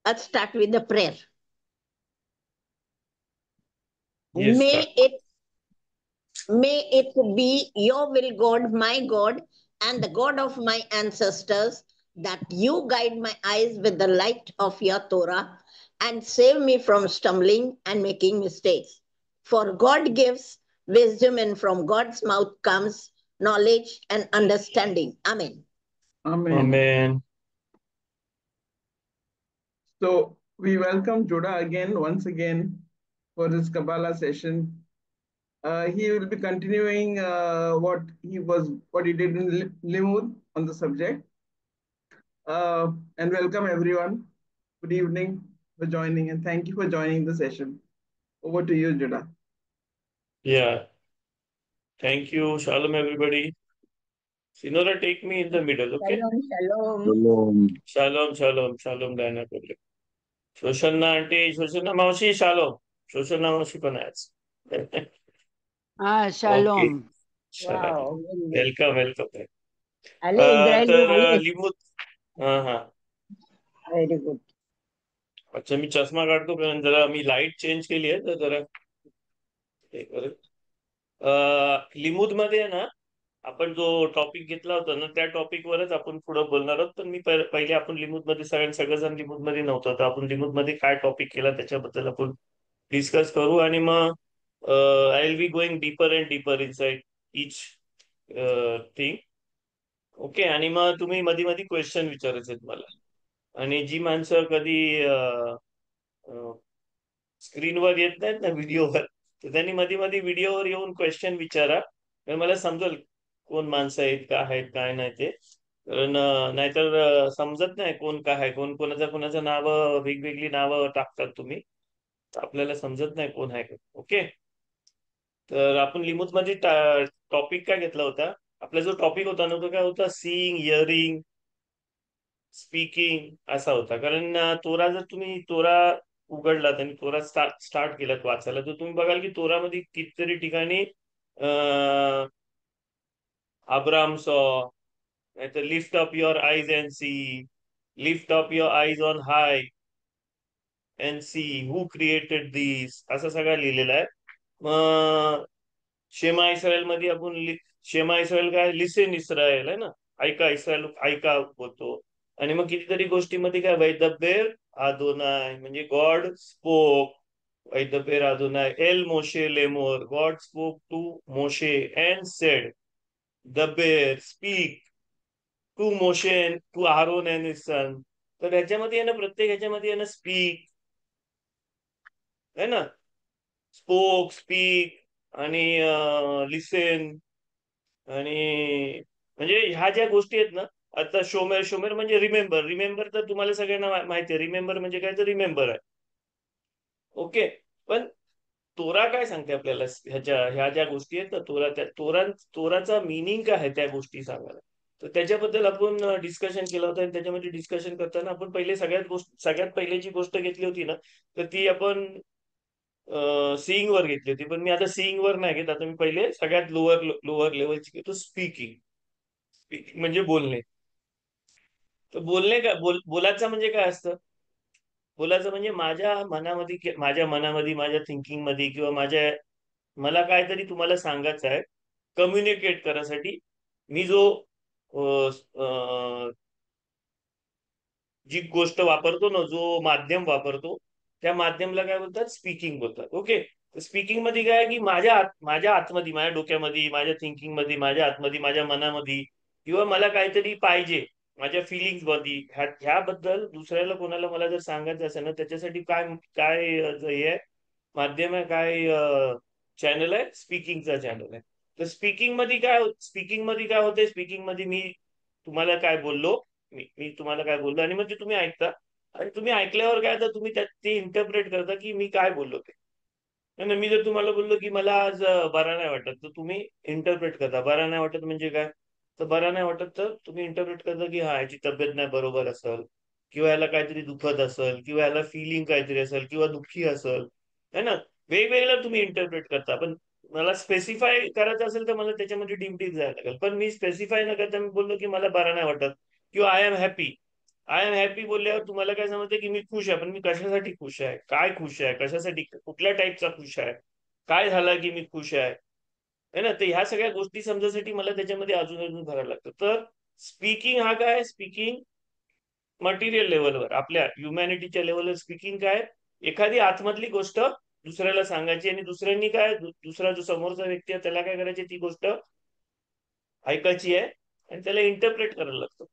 Let's start with the prayer. Yes, May start. it be your will, God, my God, and the God of my ancestors, that you guide my eyes with the light of your Torah and save me from stumbling and making mistakes. For God gives wisdom, and from God's mouth comes knowledge and understanding. Amen. Amen. Amen. So we welcome Judah once again, for this Kabbalah session. He will be continuing what he did in Limud on the subject. And welcome everyone. Good evening for joining, and thank you for joining the session. Over to you, Judah. Yeah. Thank you. Shalom, everybody. Sinora, take me in the middle, okay? Shalom. Shalom, Diana Public. Shoshana Auntie, Shoshana Maushi, Shalom. Shoshana Maushi पण आहे आज. Okay. Shalom. Shalom. Wow. Welcome. आले Israeli तर आले. लिमूत हा. Very good. अच्छा, मी चष्मा काढतो कारण जरा मी लाईट चेंज केली आहे तर जरा लिमूद मध्ये आहे ना, आपण जो टॉपिक घेतला होता ना त्या टॉपिक वरच आपण पुढे बोलणार आहोत. पण मी पहिले आपण लिमूद मध्ये सगळेजण लिमूद मध्ये नव्हतं, तर आपण लिमूद मध्ये काय टॉपिक केला त्याच्याबद्दल आपण डिस्कस करू आणि मग I will be going deeper and deeper inside each thing. Okay. आणि मग तुम्ही मध्ये मध्ये क्वेश्चन विचारायचे मला, आणि जी माणसं कधी स्क्रीनवर येत नाहीत ना व्हिडिओवर, तर त्यांनी मध्ये मध्ये व्हिडिओवर येऊन क्वेश्चन विचारा, तर मला समजेल कोण माणसं आहेत, काय नाही ते. कारण नाहीतर समजत नाही कोण काय आहे, कोणाचं नाव वेगवेगळी नावं टाकतात तुम्ही, तर आपल्याला समजत नाही कोण आहे. ओके. तर आपण लिमूत मध्ये टॉपिक काय घेतला होता, आपला जो टॉपिक होता ना तो काय होता, सीइंग, हिअरिंग, स्पीकिंग असा होता. कारण तोरा जर तुम्ही तोरा उघडलात आणि तोरा स्टार्ट केलात वाचायला, तर तुम्ही बघाल की तोरामध्ये कितीतरी ठिकाणी अब्राम सॉ, नाहीतर lift up your eyes and see, lift up your eyes on high and see who created this, असं सगळं लिहिलेलं आहे. मग शेमा इस्रायल मध्ये आपण शेमा इस्रायल काय, लिसेन इस्रायल आहे ना, ऐका इस्रायल, ऐका बोलतो. आणि मग कितीतरी गोष्टीमध्ये काय, वैदबेर आदोनाय म्हणजे गॉड स्पोक, वैदबेर आदोनाय एल मोशे लेमोर, God spoke to Moshe and said, दबेर speak to Moshe to Aaron and his son. तर ह्याच्यामध्ये आहे ना, प्रत्येक ह्याच्यामध्ये आहे ना स्पीक आहे ना, स्पीक आणि लिसेन, आणि म्हणजे ह्या ज्या गोष्टी आहेत ना, आता शोमेर म्हणजे रिमेंबर तर तुम्हाला सगळ्यांना माहिती आहे. रिमेंबर म्हणजे काय, तर रिमेंबर आहे. ओके. पण तोरा काय सांगते आपल्याला, ह्या ज्या गोष्टी आहेत ना, तोराचा मिनिंग काय आहे त्या गोष्टी सांगायला. तर त्याच्याबद्दल आपण डिस्कशन केलं होतं, आणि त्याच्यामध्ये डिस्कशन करताना आपण सगळ्यात पहिली जी गोष्ट घेतली होती ना, तर ती आपण सीइंग वर घेतली होती. पण मी आता सीइंग वर नाही घेत, आता मी पहिले सगळ्यात लोअर लेवलची घेतो, स्पीकिंग म्हणजे बोलणे. तर बोलणे काय, बोलायचं म्हणजे काय असतं, बोलायचं म्हणजे माझ्या मनामध्ये माझ्या थिंकिंग मध्ये किंवा मला काहीतरी तुम्हाला सांगायचं आहे, कम्युनिकेट करायसाठी मी जो जी गोष्ट वापरतो ना, जो माध्यम वापरतो, त्या माध्यमला काय बोलतात, स्पीकिंग बोलतात. ओके. स्पीकिंग मध्ये काय आहे की माझ्या आतमध्ये, माझ्या डोक्यामध्ये, माझ्या थिंकिंग मध्ये, माझ्या आतमध्ये, माझ्या मनामध्ये, किंवा मला काहीतरी पाहिजे माझ्या फिलिंग्स मध्ये, ह्याबद्दल दुसऱ्याला कोणाला मला जर सांगायचं असेल ना, त्याच्यासाठी काय काय हे माध्यम आहे, काय चॅनल आहे, स्पीकिंगचा चॅनल आहे. तर स्पीकिंग मध्ये काय होते, स्पीकिंग मध्ये तुम्हाला काय बोललो मी तुम्हाला काय बोललो, आणि मग ते तुम्ही ऐकता, आणि तुम्ही ऐकल्यावर काय, तर तुम्ही ते इंटरप्रेट करता की मी काय बोललो ते. मी जर तुम्हाला बोललो की मला आज बरा नाही वाटत, तर तुम्ही इंटरप्रेट करता बरा नाही वाटत म्हणजे काय, तर बरा नाही वाटत तर तुम्ही इंटरप्रेट करता की हा, याची तब्येत नाही बरोबर असेल, किंवा याला काहीतरी दुखत असेल, किंवा याला फिलिंग काहीतरी असेल, किंवा दुःखी असेल, है ना. वेगवेगळं तुम्ही इंटरप्रेट करता. पण मला स्पेसिफाय करायचं असेल तर मला त्याच्यामध्ये डीप जायला लागेल. पण मी स्पेसिफाय न करता मी बोललो की मला बरा नाही वाटत, किंवा I am happy, I am happy बोलल्यावर तुम्हाला काय समजतं की मी खुश आहे, पण मी कशासाठी खुश आहे, काय खुश आहे, कशासाठी, कुठल्या टाईपचा खुश आहे, काय झाला की मी खुश आहे ना. तर ह्या सगळ्या गोष्टी समजायसाठी मला त्याच्यामध्ये अजून अजून भरायला लागतं. तर स्पीकिंग हा काय, स्पीकिंग मटेरियल लेवलवर, आपल्या ह्युमॅनिटीच्या लेवलवर स्पीकिंग काय, एखादी आतमधली गोष्ट दुसऱ्याला सांगायची आणि दुसऱ्यांनी काय, दुसरा जो समोरचा व्यक्ती आहे त्याला काय करायची, ती गोष्ट ऐकायची आहे आणि त्याला इंटरप्रेट करायला लागतं.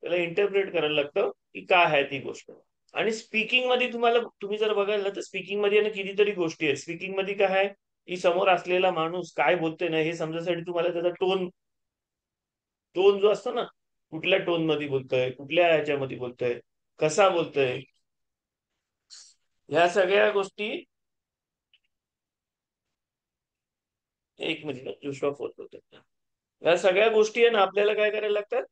त्याला इंटरप्रेट करायला लागतं की काय आहे ती गोष्ट. आणि स्पीकिंग मध्ये तुम्ही जर बघाल ना, तर स्पीकिंग मध्ये ना कितीतरी गोष्टी आहेत. स्पीकिंग मध्ये काय आहे की समोर असलेला माणूस काय बोलतोय ना हे समजण्यासाठी तुम्हाला त्याचा टोन टोन जो असतो ना, कुठल्या टोन मध्ये बोलतोय, कुठल्या ह्याच्यामध्ये बोलतोय, कसा बोलतोय, ह्या सगळ्या गोष्टी. एक मिनिट, ज्यूस ऑफ होत होते. ह्या सगळ्या गोष्टी आहे ना आपल्याला काय करायला लागतात,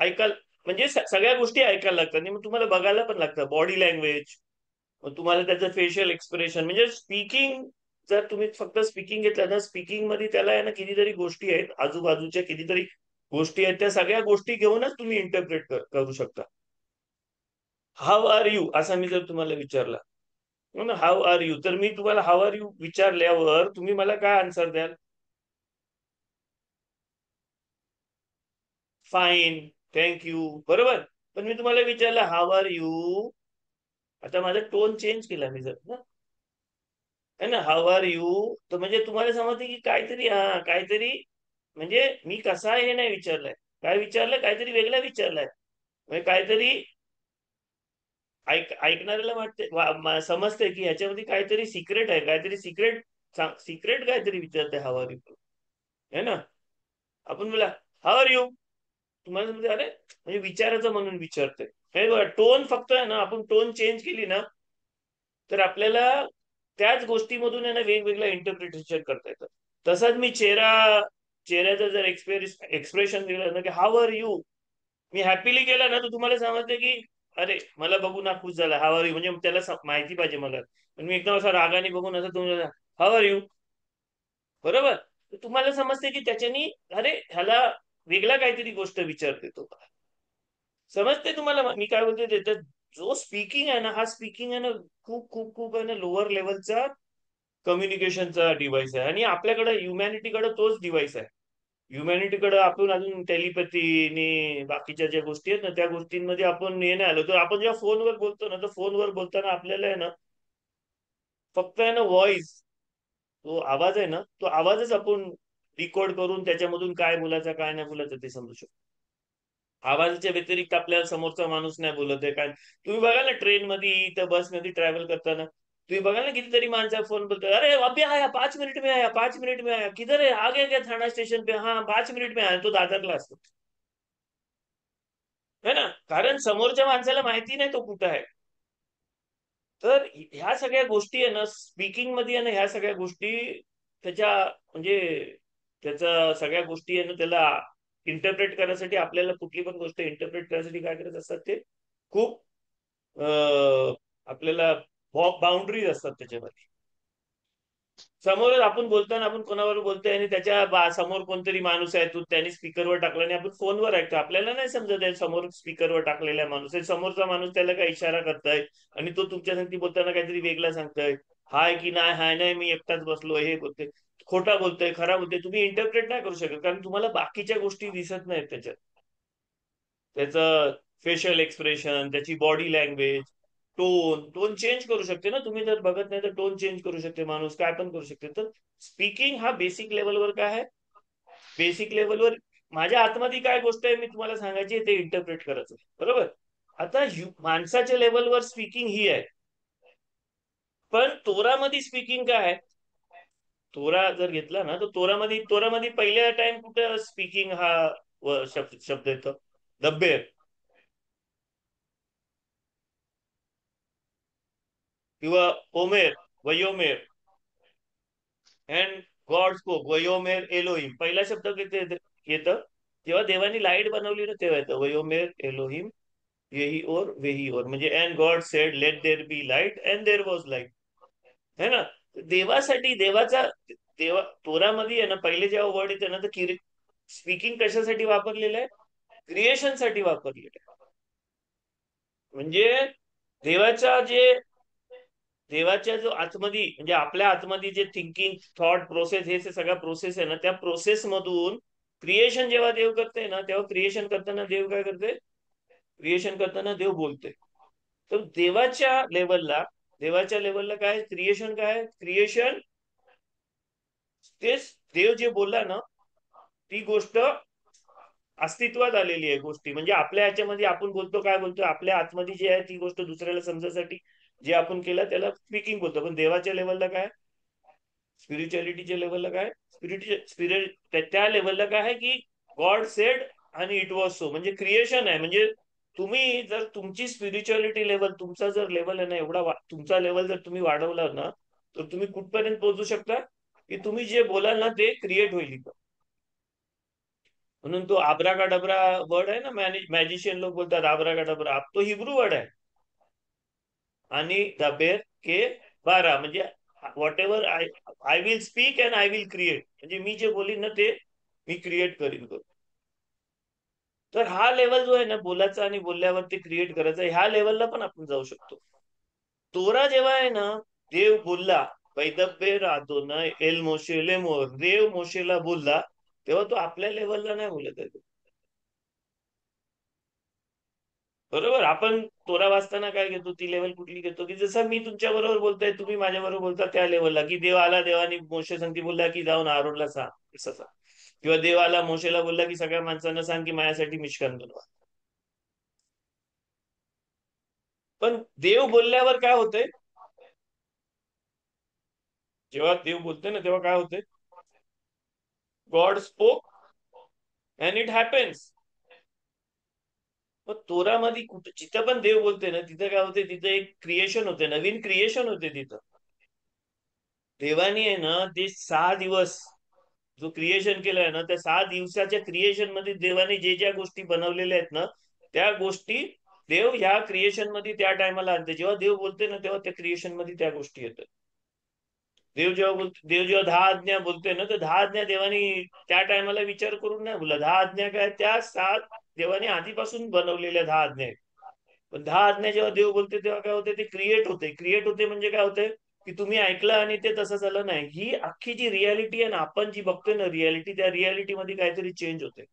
ऐकायला, म्हणजे सगळ्या गोष्टी ऐकायला लागतात आणि मग तुम्हाला बघायला पण लागतं बॉडी लँग्वेज, मग तुम्हाला त्याचं फेशियल एक्सप्रेशन. म्हणजे स्पीकिंग, जर तुम्ही फक्त स्पीकिंग घेतलं ना, स्पीकिंग मध्ये त्याला आहे ना कितीतरी गोष्टी आहेत, आजूबाजूच्या कितीतरी गोष्टी आहेत, त्या सगळ्या गोष्टी घेऊनच तुम्ही इंटरप्रेट करू शकता. हाऊ आर यू असा मी जर तुम्हाला विचारला, हाऊ आर यू, तर मी तुम्हाला हाऊ आर यू विचारल्यावर तुम्ही मला काय आन्सर द्याल, फाईन, थँक्यू, बरोबर. पण मी तुम्हाला विचारलं हाऊ आर यू, आता माझा टोन चेंज केला मी जर ना, है ना, हाऊ आर यू, तर म्हणजे तुम्हाला समजते की काहीतरी, काहीतरी, म्हणजे मी कसा आहे हे नाही विचारलंय, काय विचारलंय, काहीतरी वेगळा विचारलाय. म्हणजे काहीतरी ऐकणाऱ्याला वाटते, समजते की ह्याच्यामध्ये काहीतरी सिक्रेट आहे, काहीतरी सिक्रेट, सिक्रेट काहीतरी विचारते हाऊ आर यू, है ना. आपण बोला हाऊ आर यू, तुम्हाला समजते अरे म्हणजे विचारायचं म्हणून विचारतोय. हे बघा, टोन फक्त आहे ना, आपण टोन चेंज केली ना, तर आपल्याला त्याच गोष्टीमधून आहे ना वेगवेगळं इंटरप्रिटेशन करता येतं. तसंच मी चेहऱ्याचं जर एक्सप्रेशन दिलं ना की how are you, me happily केला ना, तर तुम्हाला समजतं की अरे मला बघून ना खुश झाला, हाऊ आर यू, म्हणजे त्याला माहिती पाहिजे मला. पण मी एकदम असं रागाने बघून असं तुम्हाला हाऊ आर यू, बरोबर, तर तुम्हाला समजते की त्याच्यानी अरे ह्याला वेगळा काहीतरी गोष्ट विचारते तो. समजते तुम्हाला मी काय बोलते त्याच्यात. जो स्पीकिंग आहे ना, हा स्पीकिंग आहे ना खूप खूप खूप आहे ना लोअर लेवलचा कम्युनिकेशनचा डिव्हाइस आहे, आणि आपल्याकडे ह्युमॅनिटीकडे तोच डिव्हाइस आहे. ह्युमॅनिटीकडे आपण अजून टेलिपॅथीने बाकीच्या ज्या गोष्टी आहेत ना, त्या गोष्टींमध्ये आपण हे नाही आलो. तर आपण जेव्हा फोनवर बोलतो ना, तर फोनवर बोलताना आपल्याला आहे ना फक्त आहे ना व्हॉइस, तो आवाज आहे ना, तो आवाजच आपण डिकोड करून त्याच्यामधून काय बोलायचं काय नाही बोलायचं ते समजू शकतो. आवाजाच्या व्यतिरिक्त आपल्याला समोरचा माणूस नाही बोलत आहे काय. तुम्ही बघा ना ट्रेन मध्ये, त्या बस मध्ये ट्रॅव्हल करताना तुम्ही बघा ना कितीतरी माणसं फोन बोलतात, अरे अभी आया 5 मिनट में आया, 5 मिनट में आया, किधर है, आ गया क्या थाना स्टेशन पे, हाँ 5 मिनट में आया, तो दादरला असतो, है ना. कारण समोरच्या माणसाला माहिती नाही तो कुठं आहे. तर ह्या सगळ्या गोष्टी आहे ना स्पीकिंग मध्ये आहे ना, ह्या सगळ्या गोष्टी त्याच्या, म्हणजे त्याच्या सगळ्या गोष्टी आहे ना त्याला इंटरप्रेट करण्यासाठी, आपल्याला कुठली पण गोष्ट इंटरप्रेट करण्यासाठी काय करत असतात ते खूप आपल्याला बाउंड्रीज असतात त्याच्यामध्ये. समोर आपण बोलताना आपण कोणावर बोलतोय आणि त्याच्या समोर कोणतरी माणूस आहे, तो त्याने स्पीकरवर टाकला आणि आपण फोनवर ऐकतो, आपल्याला नाही समजत आहे समोर स्पीकरवर टाकलेला माणूस आहे, समोरचा माणूस त्याला काय इशारा करताय आणि तो तुमच्या संगती बोलताना काहीतरी वेगळा सांगताय, हाय की नाही, हाय नाही, मी एकटाच बसलो, हे बोलतोय, खोटा बोलतोय, खरा बोलतोय, तुम्ही इंटरप्रेट नाही करू शकत, कारण तुम्हाला बाकीच्या गोष्टी दिसत नाहीत त्याच्यात. त्याचं फेशियल एक्सप्रेशन, त्याची बॉडी लँग्वेज, टोन चेंज करू शकते ना, तुम्ही जर बघत नाही तर टोन चेंज करू शकते माणूस, काय पण करू शकते. तर स्पीकिंग हा बेसिक लेवलवर काय आहे, बेसिक लेवलवर माझ्या आतमध्ये काय गोष्ट आहे मी तुम्हाला सांगायची ते इंटरप्रेट करायचं, बरोबर. आता माणसाच्या लेवलवर स्पीकिंग ही आहे, पण तोरामध्ये स्पीकिंग काय आहे. तोरा जर घेतला ना, तर तोरामध्ये पहिल्या टाइम कुठे स्पीकिंग हा शब्द येतो, दब्बेर किंवा ओमेर, वयोमेर, अँड गॉड स्पोक, वयोमेर एलोहिम, पहिला शब्द येतं जेव्हा देवानी लाईट बनवली ना तेव्हा येतं वयोमेर एलोहिम, येही ओर वेही ओर, म्हणजे and God said let there be light and there was light, है ना. देवासाठी, देवाचा, देवा तोरामध्ये आहे ना पहिले जेव्हा वर्ड येते ना, तर स्पीकिंग कशासाठी वापरलेलं आहे, क्रिएशन साठी वापरलेलं आहे. म्हणजे देवाच्या जो आतमध्ये, म्हणजे आपल्या आतमध्ये जे थिंकिंग थॉट प्रोसेस, हे सगळ्या प्रोसेस आहे ना, त्या प्रोसेस मधून क्रिएशन जेव्हा देव करते ना, तेव्हा क्रिएशन करताना देव काय करते? क्रिएशन करताना देव बोलते. तर देवाच्या लेवलला काय क्रिएशन? काय क्रिएशन? तेच देव जे बोलला ना, ती गोष्ट अस्तित्वात आलेली आहे गोष्टी. म्हणजे आपल्या ह्याच्यामध्ये आपण बोलतो, काय बोलतो, आपल्या आतमध्ये जे आहे ती गोष्ट दुसऱ्याला समजायसाठी जे आपण केलं त्याला स्पीकिंग बोलतो. पण देवाच्या लेवलला काय, स्पिरिच्युअलिटीच्या लेवलला काय, स्पिरिट त्या लेवलला काय आहे की गॉड सेड आणि इट वॉज सो. म्हणजे क्रिएशन आहे. म्हणजे तुम्ही जर तुमची स्पिरिच्युअलिटी लेवल, तुमचा जर लेवल आहे ना एवढा, तुमचा लेवल जर तुम्ही वाढवला ना, तर तुम्ही कुठपर्यंत पोहोचू शकता की तुम्ही जे बोलाल ना ते क्रिएट होईल इथं. म्हणून तो आब्राकाडाब्रा वर्ड आहे ना, मॅजिशियन लोक बोलतात आब्राकाडाब्रा, तो हिब्रू वर्ड आहे. आणि दबेर के 12 म्हणजे what ever I will speak and I will create. म्हणजे मी जे बोलीन ना ते मी क्रिएट करीन. तर हा लेवल जो आहे ना बोलायचा आणि बोलल्यावर ते क्रिएट करायचं, ह्या लेवलला पण आपण जाऊ शकतो. तोरा जेव्हा आहे ना, देव बोलला, वैदब्बे राहतो ना एल मोशेले मोर, देव मोशेला बोलला, तेव्हा तो आपल्या लेवलला नाही बोलत आहे. बरोबर. आपण तोरा वाचताना काय घेतो, ती लेवल कुठली घेतो की जसं मी तुमच्या बरोबर बोलतोय, तुम्ही माझ्या बरोबर बोलता त्या लेवलला, की देव आला, देवानी मोशे संगती बोलला की जाऊन आरोनला सांग असं. किंवा देव आला मोशेला बोलला की सगळ्या माणसांना सांग की माझ्यासाठी मिशकान बनवा. पण देव बोलल्यावर काय होतंय, जेव्हा देव बोलते ना तेव्हा काय होते, गॉड स्पोक अँड इट हॅपेन्स. मग तोरामध्ये कुठं जिथं पण देव बोलते ना तिथं काय होते, तिथं एक क्रिएशन होते, नवीन क्रिएशन होते तिथं. देवानी आहे ना ते 6 दिवस जो क्रिएशन केलाय ना, त्या 6 दिवसाच्या क्रिएशन मध्ये देवाने जे ज्या गोष्टी बनवलेल्या आहेत ना, त्या गोष्टी देव ह्या क्रिएशन मध्ये त्या टायमाला आणते. जेव्हा देव बोलते ना तेव्हा त्या क्रिएशन मध्ये त्या गोष्टी येतात. देव जेव्हा 10 आज्ञा बोलते ना, तर 10 आज्ञा देवानी त्या टायमाला विचार करून नाही बोला. 10 आज्ञा काय, त्या 7 देवाने आधीपासून बनवलेल्या 10 आज्ञा आहेत. पण 10 आज्ञा जेव्हा देव बोलते तेव्हा काय होते, ते क्रिएट होते. क्रिएट होते म्हणजे काय होते की तुम्ही ऐकलं आणि ते तसं झालं नाही. ही अख्खी जी रियालिटी आहे ना, आपण जी बघतोय ना रियालिटी, त्या रियालिटी मध्ये काहीतरी चेंज होते.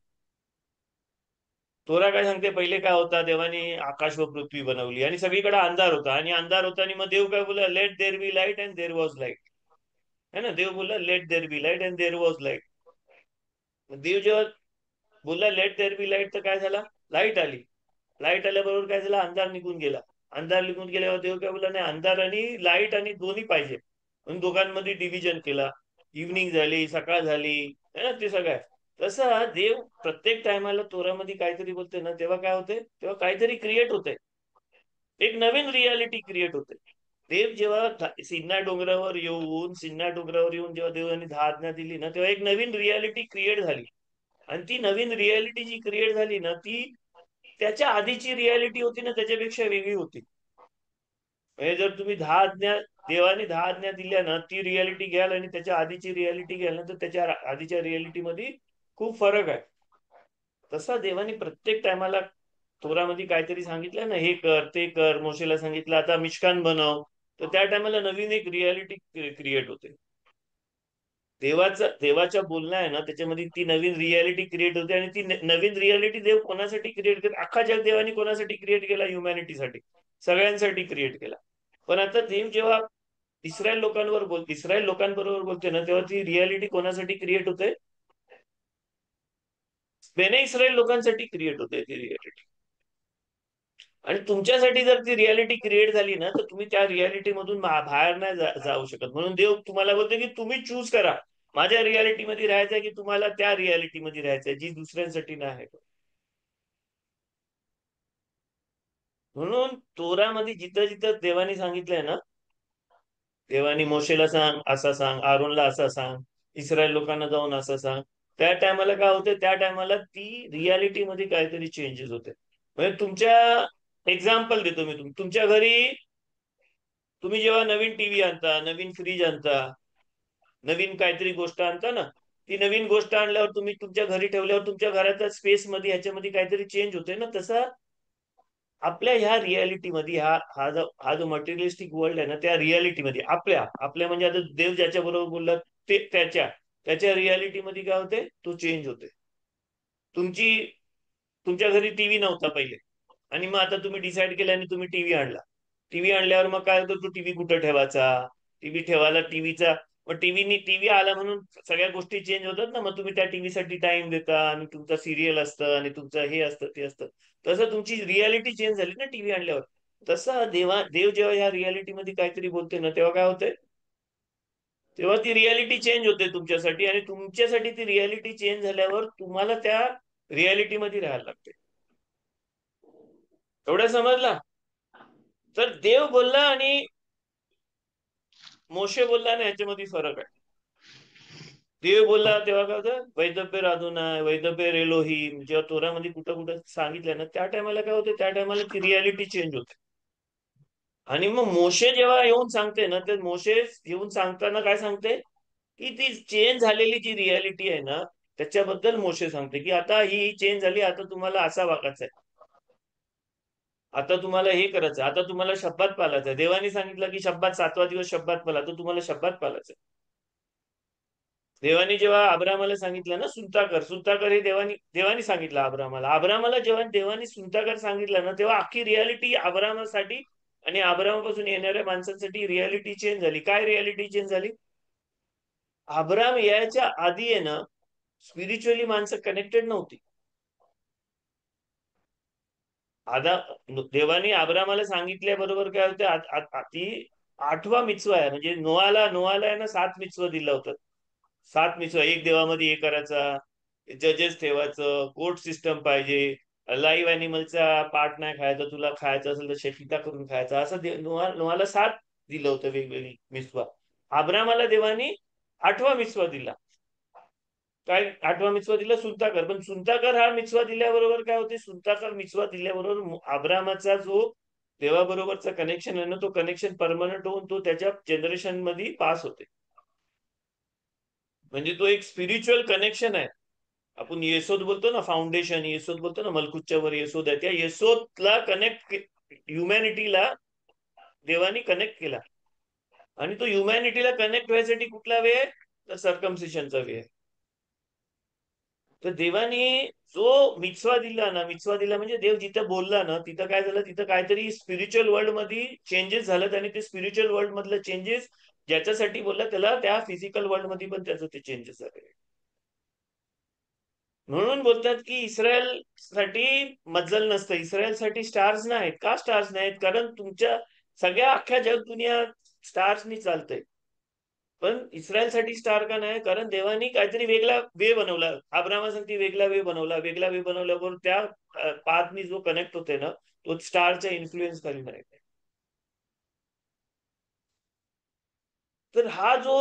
तोरा काय सांगते, पहिले काय होता, देवाने आकाश व पृथ्वी बनवली आणि सगळीकडे अंधार होता. आणि अंधार होता आणि मग देव काय बोला, let there be light and there was light. है ना, देव बोला let there be light and there was light. देव जेव्हा बोलला लेट देर बी लाईट, तर काय झाला, लाईट आली. लाईट आल्याबरोबर काय झालं, अंधार निघून गेला. अंधार निघून गेल्यावर देव काय बोला, नाही, अंधार आणि लाईट आणि दोन्ही पाहिजे. म्हणून दोघांमध्ये डिव्हिजन केला. इव्हनिंग झाली, सकाळ झाली, है ना, ते सगळं. तसं देव प्रत्येक टायमाला तोरामध्ये काहीतरी बोलते ना, तेव्हा काय होते, तेव्हा काहीतरी क्रिएट होते. एक नवीन रियालिटी क्रिएट होते. देव जेव्हा सिन्ना डोंगरावर येऊन जेव्हा देवाने 10 आज्ञा दिली ना, तेव्हा एक नवीन रियालिटी क्रिएट झाली. आणि ती नवीन रियालिटी जी क्रिएट झाली ना, ती त्याच्या आधीची रियालिटी होती ना त्याच्यापेक्षा वेगळी होती. म्हणजे जर तुम्ही देवाने 10 आज्ञा दिल्या ना, ती रियालिटी घ्याल आणि त्याच्या आधीची रियालिटी घ्याल ना, तर त्याच्या आधीच्या रियालिटी मध्ये खूप फरक आहे. तसा देवाने प्रत्येक टायमाला तोरामध्ये काहीतरी सांगितलं ना, हे कर ते कर. मोशेला सांगितलं आता मिशकान बनव, तर त्या टायमाला नवीन एक रियालिटी क्रिएट होते. देवाच्या बोलणं आहे ना, त्याच्यामध्ये ती नवीन रियालिटी क्रिएट होते. आणि ती नवीन रियालिटी देव कोणासाठी क्रिएट करते, अख्खा जग देवाने कोणासाठी क्रिएट केला, ह्युमॅनिटीसाठी, सगळ्यांसाठी क्रिएट केला. पण आता देव जेव्हा इस्रायल लोकांबरोबर बोलते ना, तेव्हा ती रियालिटी कोणासाठी क्रिएट होते, बेने इस्रायल लोकांसाठी क्रिएट होते ती रियालिटी. आणि तुमच्यासाठी जर ती रियालिटी क्रिएट झाली ना, तर तुम्ही त्या रियालिटी मधून बाहेर नाही जाऊ शकत. म्हणून देव तुम्हाला बोलतो की तुम्ही चूज करा, माझ्या रियालिटी मध्ये राहायचंय की तुम्हाला त्या रियालिटी मध्ये राहायचंय जी दुसऱ्यांसाठी नाही. म्हणून तोरामध्ये जिथं जिथं देवाने सांगितलंय ना, देवानी मोशेला सांग असं सांग, आरोनला असं सांग, इस्रायल लोकांना जाऊन असं सांग, त्या टायमाला काय होते, त्या टायमाला ती रियालिटी मध्ये काहीतरी चेंजेस होते. म्हणजे एक्झाम्पल देतो मी. तुमच्या घरी तुम्ही जेव्हा नवीन टीव्ही आणता, नवीन फ्रीज आणता, नवीन काहीतरी गोष्ट आणता ना, ती नवीन गोष्ट आणल्यावर तुम्ही तुमच्या घरी ठेवल्यावर तुमच्या घराच्या स्पेस मध्ये ह्याच्यामध्ये काहीतरी चेंज होते ना. तसा आपल्या ह्या रियालिटीमध्ये हा जो मटेरियलिस्टिक वर्ल्ड आहे ना, त्या रियालिटीमध्ये आपल्या म्हणजे आता देव ज्याच्या बरोबर बोलला ते त्याच्या रियालिटीमध्ये काय होते, तो चेंज होते. तुमच्या घरी टीव्ही नव्हता पहिले, आणि मग आता तुम्ही डिसाईड केलं आणि तुम्ही टीव्ही आणला. टीव्ही आणल्यावर मग काय होतं, तो टीव्ही कुठं ठेवायचा, टीव्ही ठेवायला टीव्हीचा, मग टीव्ही आला म्हणून सगळ्या गोष्टी चेंज होतात ना. मग तुम्ही त्या टीव्हीसाठी टाइम देता, आणि तुमचं सिरियल असतं, आणि तुमचं हे असतं ते असतं. तसं तुमची रियालिटी चेंज झाली ना टीव्ही आणल्यावर. तसं देव जेव्हा या रियालिटीमध्ये काहीतरी बोलते ना, तेव्हा काय होतंय, तेव्हा ती रियालिटी चेंज होते तुमच्यासाठी, आणि तुमच्यासाठी ती रियालिटी चेंज झाल्यावर तुम्हाला त्या रियालिटीमध्ये राहायला लागते. एवढं समजला? तर देव बोलला आणि मोशे बोलला ना, याच्यामध्ये फरक आहे. देव बोलला तेव्हा काय होतं, वैदब्य राधुनाय वैदब्य एलोहीम, जेव्हा तोरामध्ये कुठं कुठं सांगितलं ना, त्या टायमाला काय होतं, त्या टायमाला ती रियालिटी चेंज होते. आणि मग मोशे जेव्हा येऊन सांगते ना, तर मोशे येऊन सांगताना काय सांगते, की ती चेंज झालेली जी रियालिटी आहे ना, त्याच्याबद्दल मोशे सांगते की आता ही चेंज झाली, आता तुम्हाला असा वागायचं आहे, आता तुम्हाला हे करायचं, आता तुम्हाला शब्दात पाळायचं आहे. देवाने सांगितलं की शब्दात 7वा दिवस शब्दात पाला, तर तुम्हाला शब्दात पाळायचं. देवाने जेव्हा अब्रामाला सांगितलं ना, सुनता कर हे देवानी सांगितलं अब्रामाला जेव्हा देवानी सुनता सांगितलं ना, तेव्हा अख्खी रियालिटी अब्रामासाठी आणि अब्रामापासून येणाऱ्या माणसांसाठी रियालिटी चेंज झाली. काय रियालिटी चेंज झाली? अब्राम यायच्या आधी आहे ना, स्पिरिच्युअली माणसं कनेक्टेड नव्हती. आता देवानी अब्रामाला सांगितल्याबरोबर काय होतं, ती 8वा मिtzवा आहे. म्हणजे नोआला आहे ना 7 मिtzवा दिलं होतं. 7 मिtzवा, एक देवामध्ये हे करायचा, जजेस ठेवायचं, कोर्ट सिस्टम पाहिजे, लाईव्ह अॅनिमलचा पार्ट नाही खायचा, तुला खायचं असेल तर शेतीता करून खायचा, असं नोआला 7 दिलं होतं वेगवेगळी मिtzवा. अब्रामाला देवानी 8वा मिtzवा दिला. काय 8वा मिtzवा दिला? सुनता कर. पण सुनता कर हा मिtzवा दिल्याबरोबर काय होते, सुनता कर मिtzवा दिल्याबरोबर अब्रामाचा जो देवाबरोबरचा कनेक्शन आहे ना, तो कनेक्शन परमनंट होऊन तो त्याच्या जनरेशन मध्ये पास होते. म्हणजे तो एक स्पिरिच्युअल कनेक्शन आहे. आपण येसोद बोलतो ना, फाउंडेशन येसोद बोलतो ना, मलकुतच्या वर येसोद आहे, त्या येसोदला कनेक्ट, ह्युमॅनिटीला देवानी कनेक्ट केला. आणि तो ह्युमॅनिटीला कनेक्ट व्हायसाठी कुठला वे आहे, तर सर्कमसिशनचा वे आहे. तर देवाने जो मिtzवा दिला म्हणजे देव जिथं बोलला ना, तिथं काय झालं, तिथं काहीतरी स्पिरिच्युअल वर्ल्ड मध्ये चेंजेस झालं, आणि ते स्पिरिच्युअल वर्ल्ड मधलं चेंजेस ज्याच्यासाठी बोलला, त्याला त्या फिजिकल वर्ल्ड मध्ये पण त्याचं ते चेंजेस झाले. म्हणून बोलतात की इस्रायल साठी मज्जल नसतं, इस्रायल साठी स्टार्स नाहीत. का स्टार्स नाहीत? कारण तुमच्या सगळ्या अख्ख्या जग दुनिया स्टार्सनी चालतंय, पण इस्रायल साठी स्टार का नाही? कारण देवानी काहीतरी वेगळा वे बनवला. अब्रामासाठी वेगळा वे बनवल्यावर त्या पाथनी जो कनेक्ट होते ना, तो स्टारच्या इन्फ्लुएन्स खाली नाही. तर हा जो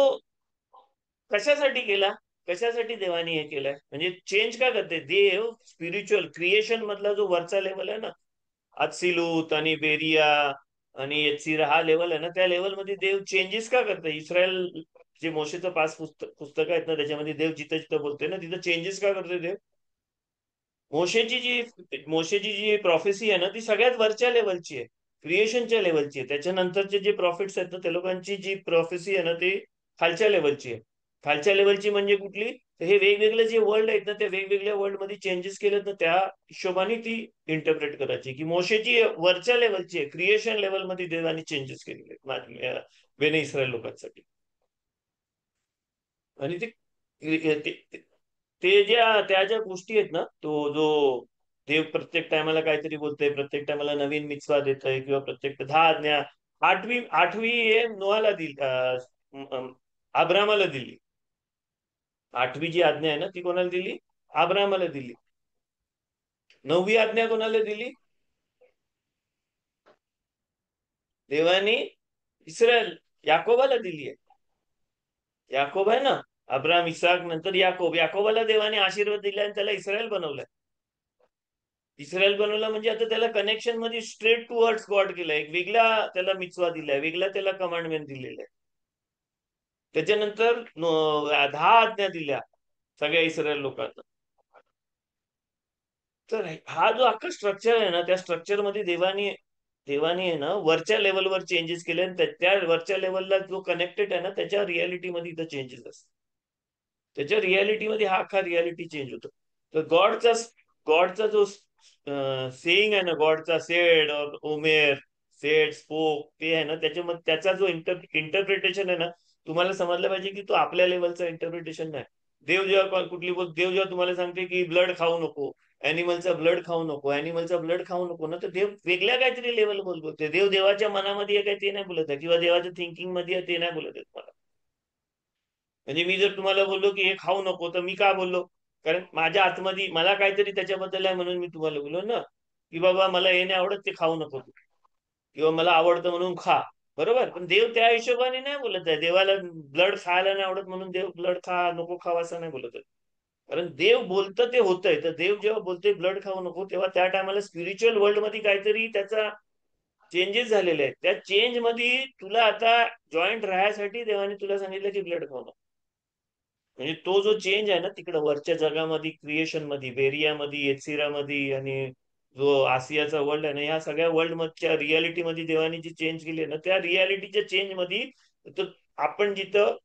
कशासाठी केला, कशासाठी देवानी हे केलंय, म्हणजे चेंज का करते देव? स्पिरिच्युअल क्रिएशन मधला जो वरचा लेवल आहे ना, अत्सिलूत आणि बेरिया आणि यत्सिरा हा लेवल आहे ना, त्या लेवल मध्ये देव चेंजेस का करते? इस्रायल जे मोशेचं 5 पुस्तक आहेत ना, त्याच्यामध्ये देव जिथं जिथं बोलते ना, तिथं चेंजेस का करते देव? मोशेची जी प्रॉफेसी आहे ना, ती सगळ्यात वरच्या लेवलची आहे, क्रिएशनच्या लेवलची आहे. त्याच्यानंतरचे जे प्रॉफिट्स आहेत ना, त्या लोकांची जी प्रॉफेसी आहे ना, ती खालच्या लेवलची आहे. खालच्या लेवलची म्हणजे कुठली? तर हे वेगवेगळे जे वर्ल्ड आहेत ना, त्या वेगवेगळ्या वर्ल्ड मध्ये चेंजेस केलेत ना, त्या हिशोबाने ती इंटरप्रेट करायची की मोशेची वरच्या लेवलची आहे, क्रिएशन लेवल मध्ये देवानी चेंजेस केलेले बेने इस्रायल लोकांसाठी. आणि ते त्या ज्या गोष्टी आहेत ना, तो जो देव प्रत्येक टायमाला काहीतरी बोलतोय, प्रत्येक टायमाला नवीन मिtzवा देतोय, किंवा प्रत्येक 10 आज्ञा, आठवी आठवी हे नोआला दिली, अब्रामाला दिली. 8वी जी आज्ञा आहे ना, ती कोणाला दिली? अब्रामाला दिली. 9वी आज्ञा कोणाला दिली? देवाने इस्रायल याकोबाला दिली आहे. याकोब आहे ना, अब्राम, इसाक, नंतर याकोबाला देवाने आशीर्वाद दिला आणि त्याला इस्रायल बनवलाय. इस्रायल बनवला म्हणजे आता त्याला कनेक्शन मध्ये स्ट्रेट टुवर्ड्स गॉड केलं, एक वेगळा त्याला मिtzवा दिलाय, वेगळा त्याला कमांडमेंट दिलेला आहे. त्याच्यानंतर 10 आज्ञा दिल्या सगळ्या इस्रायल लोकांना. तर हा जो अख्खा स्ट्रक्चर आहे ना, त्या स्ट्रक्चर मध्ये देवानी आहे ना वरच्या लेवलवर चेंजेस केले, आणि त्या वरच्या लेवलला जो कनेक्टेड आहे ना त्याच्या रियालिटीमध्ये इथं चेंजेस असतात. त्याच्या रियालिटीमध्ये हा अख्खा रियालिटी चेंज होतो. तर गॉडचा जो सेईंग आहे ना, गॉडचा सेड और ओमेर, सेड स्पोक, ते आहे ना त्याच्यामध्ये त्याचा जो इंटरप्रिटेशन आहे ना, तुम्हाला समजलं पाहिजे की तो आपल्या लेवलचा इंटरप्रिटेशन नाही. देव जेव्हा तुम्हाला सांगते की ब्लड खाऊ नको, अॅनिमलचा ब्लड खाऊ नको ना, तर देव वेगळ्या काहीतरी लेवल बोलतोय. देवाच्या मनामध्ये आहे काय ते नाही बोलत आहे, किंवा देवाच्या थिंकिंग मध्ये आहे ते नाही बोलत आहे तुम्हाला. म्हणजे मी जर तुम्हाला बोललो की हे खाऊ नको, तर मी का बोललो? कारण माझ्या आतमध्ये मला काहीतरी त्याच्याबद्दल आहे, म्हणून मी तुम्हाला बोललो ना की बाबा मला हे नाही आवडत, ते खाऊ नको तू, किंवा मला आवडतं म्हणून खा. बरोबर, पण देव त्या हिशोबाने नाही बोलत आहे. देवाला ब्लड खायला नाही आवडत म्हणून देव ब्लड खा नको खावा असं नाही बोलत आहे. कारण देव बोलतं ते होतंय. तर देव जेव्हा बोलतोय ब्लड खाऊ नको, तेव्हा त्या टायमाला स्पिरिच्युअल वर्ल्ड मध्ये काहीतरी त्याचा चेंजेस झालेले आहेत. त्या चेंज मध्ये तुला आता जॉईंट राहण्यासाठी देवाने तुला सांगितलं की ब्लड खाऊ नको. म्हणजे तो जो चेंज आहे ना तिकडं वरच्या जगामध्ये, क्रिएशन मध्ये, बेरियामध्ये, एत्सिरामध्ये, आणि जो आसियाचा वर्ल्ड आहे ना, या सगळ्या वर्ल्ड मधच्या रियालिटी मध्ये देवानी जी चेंज केली आहे ना, त्या रियालिटीच्या चेंज मध्ये तर आपण जिथं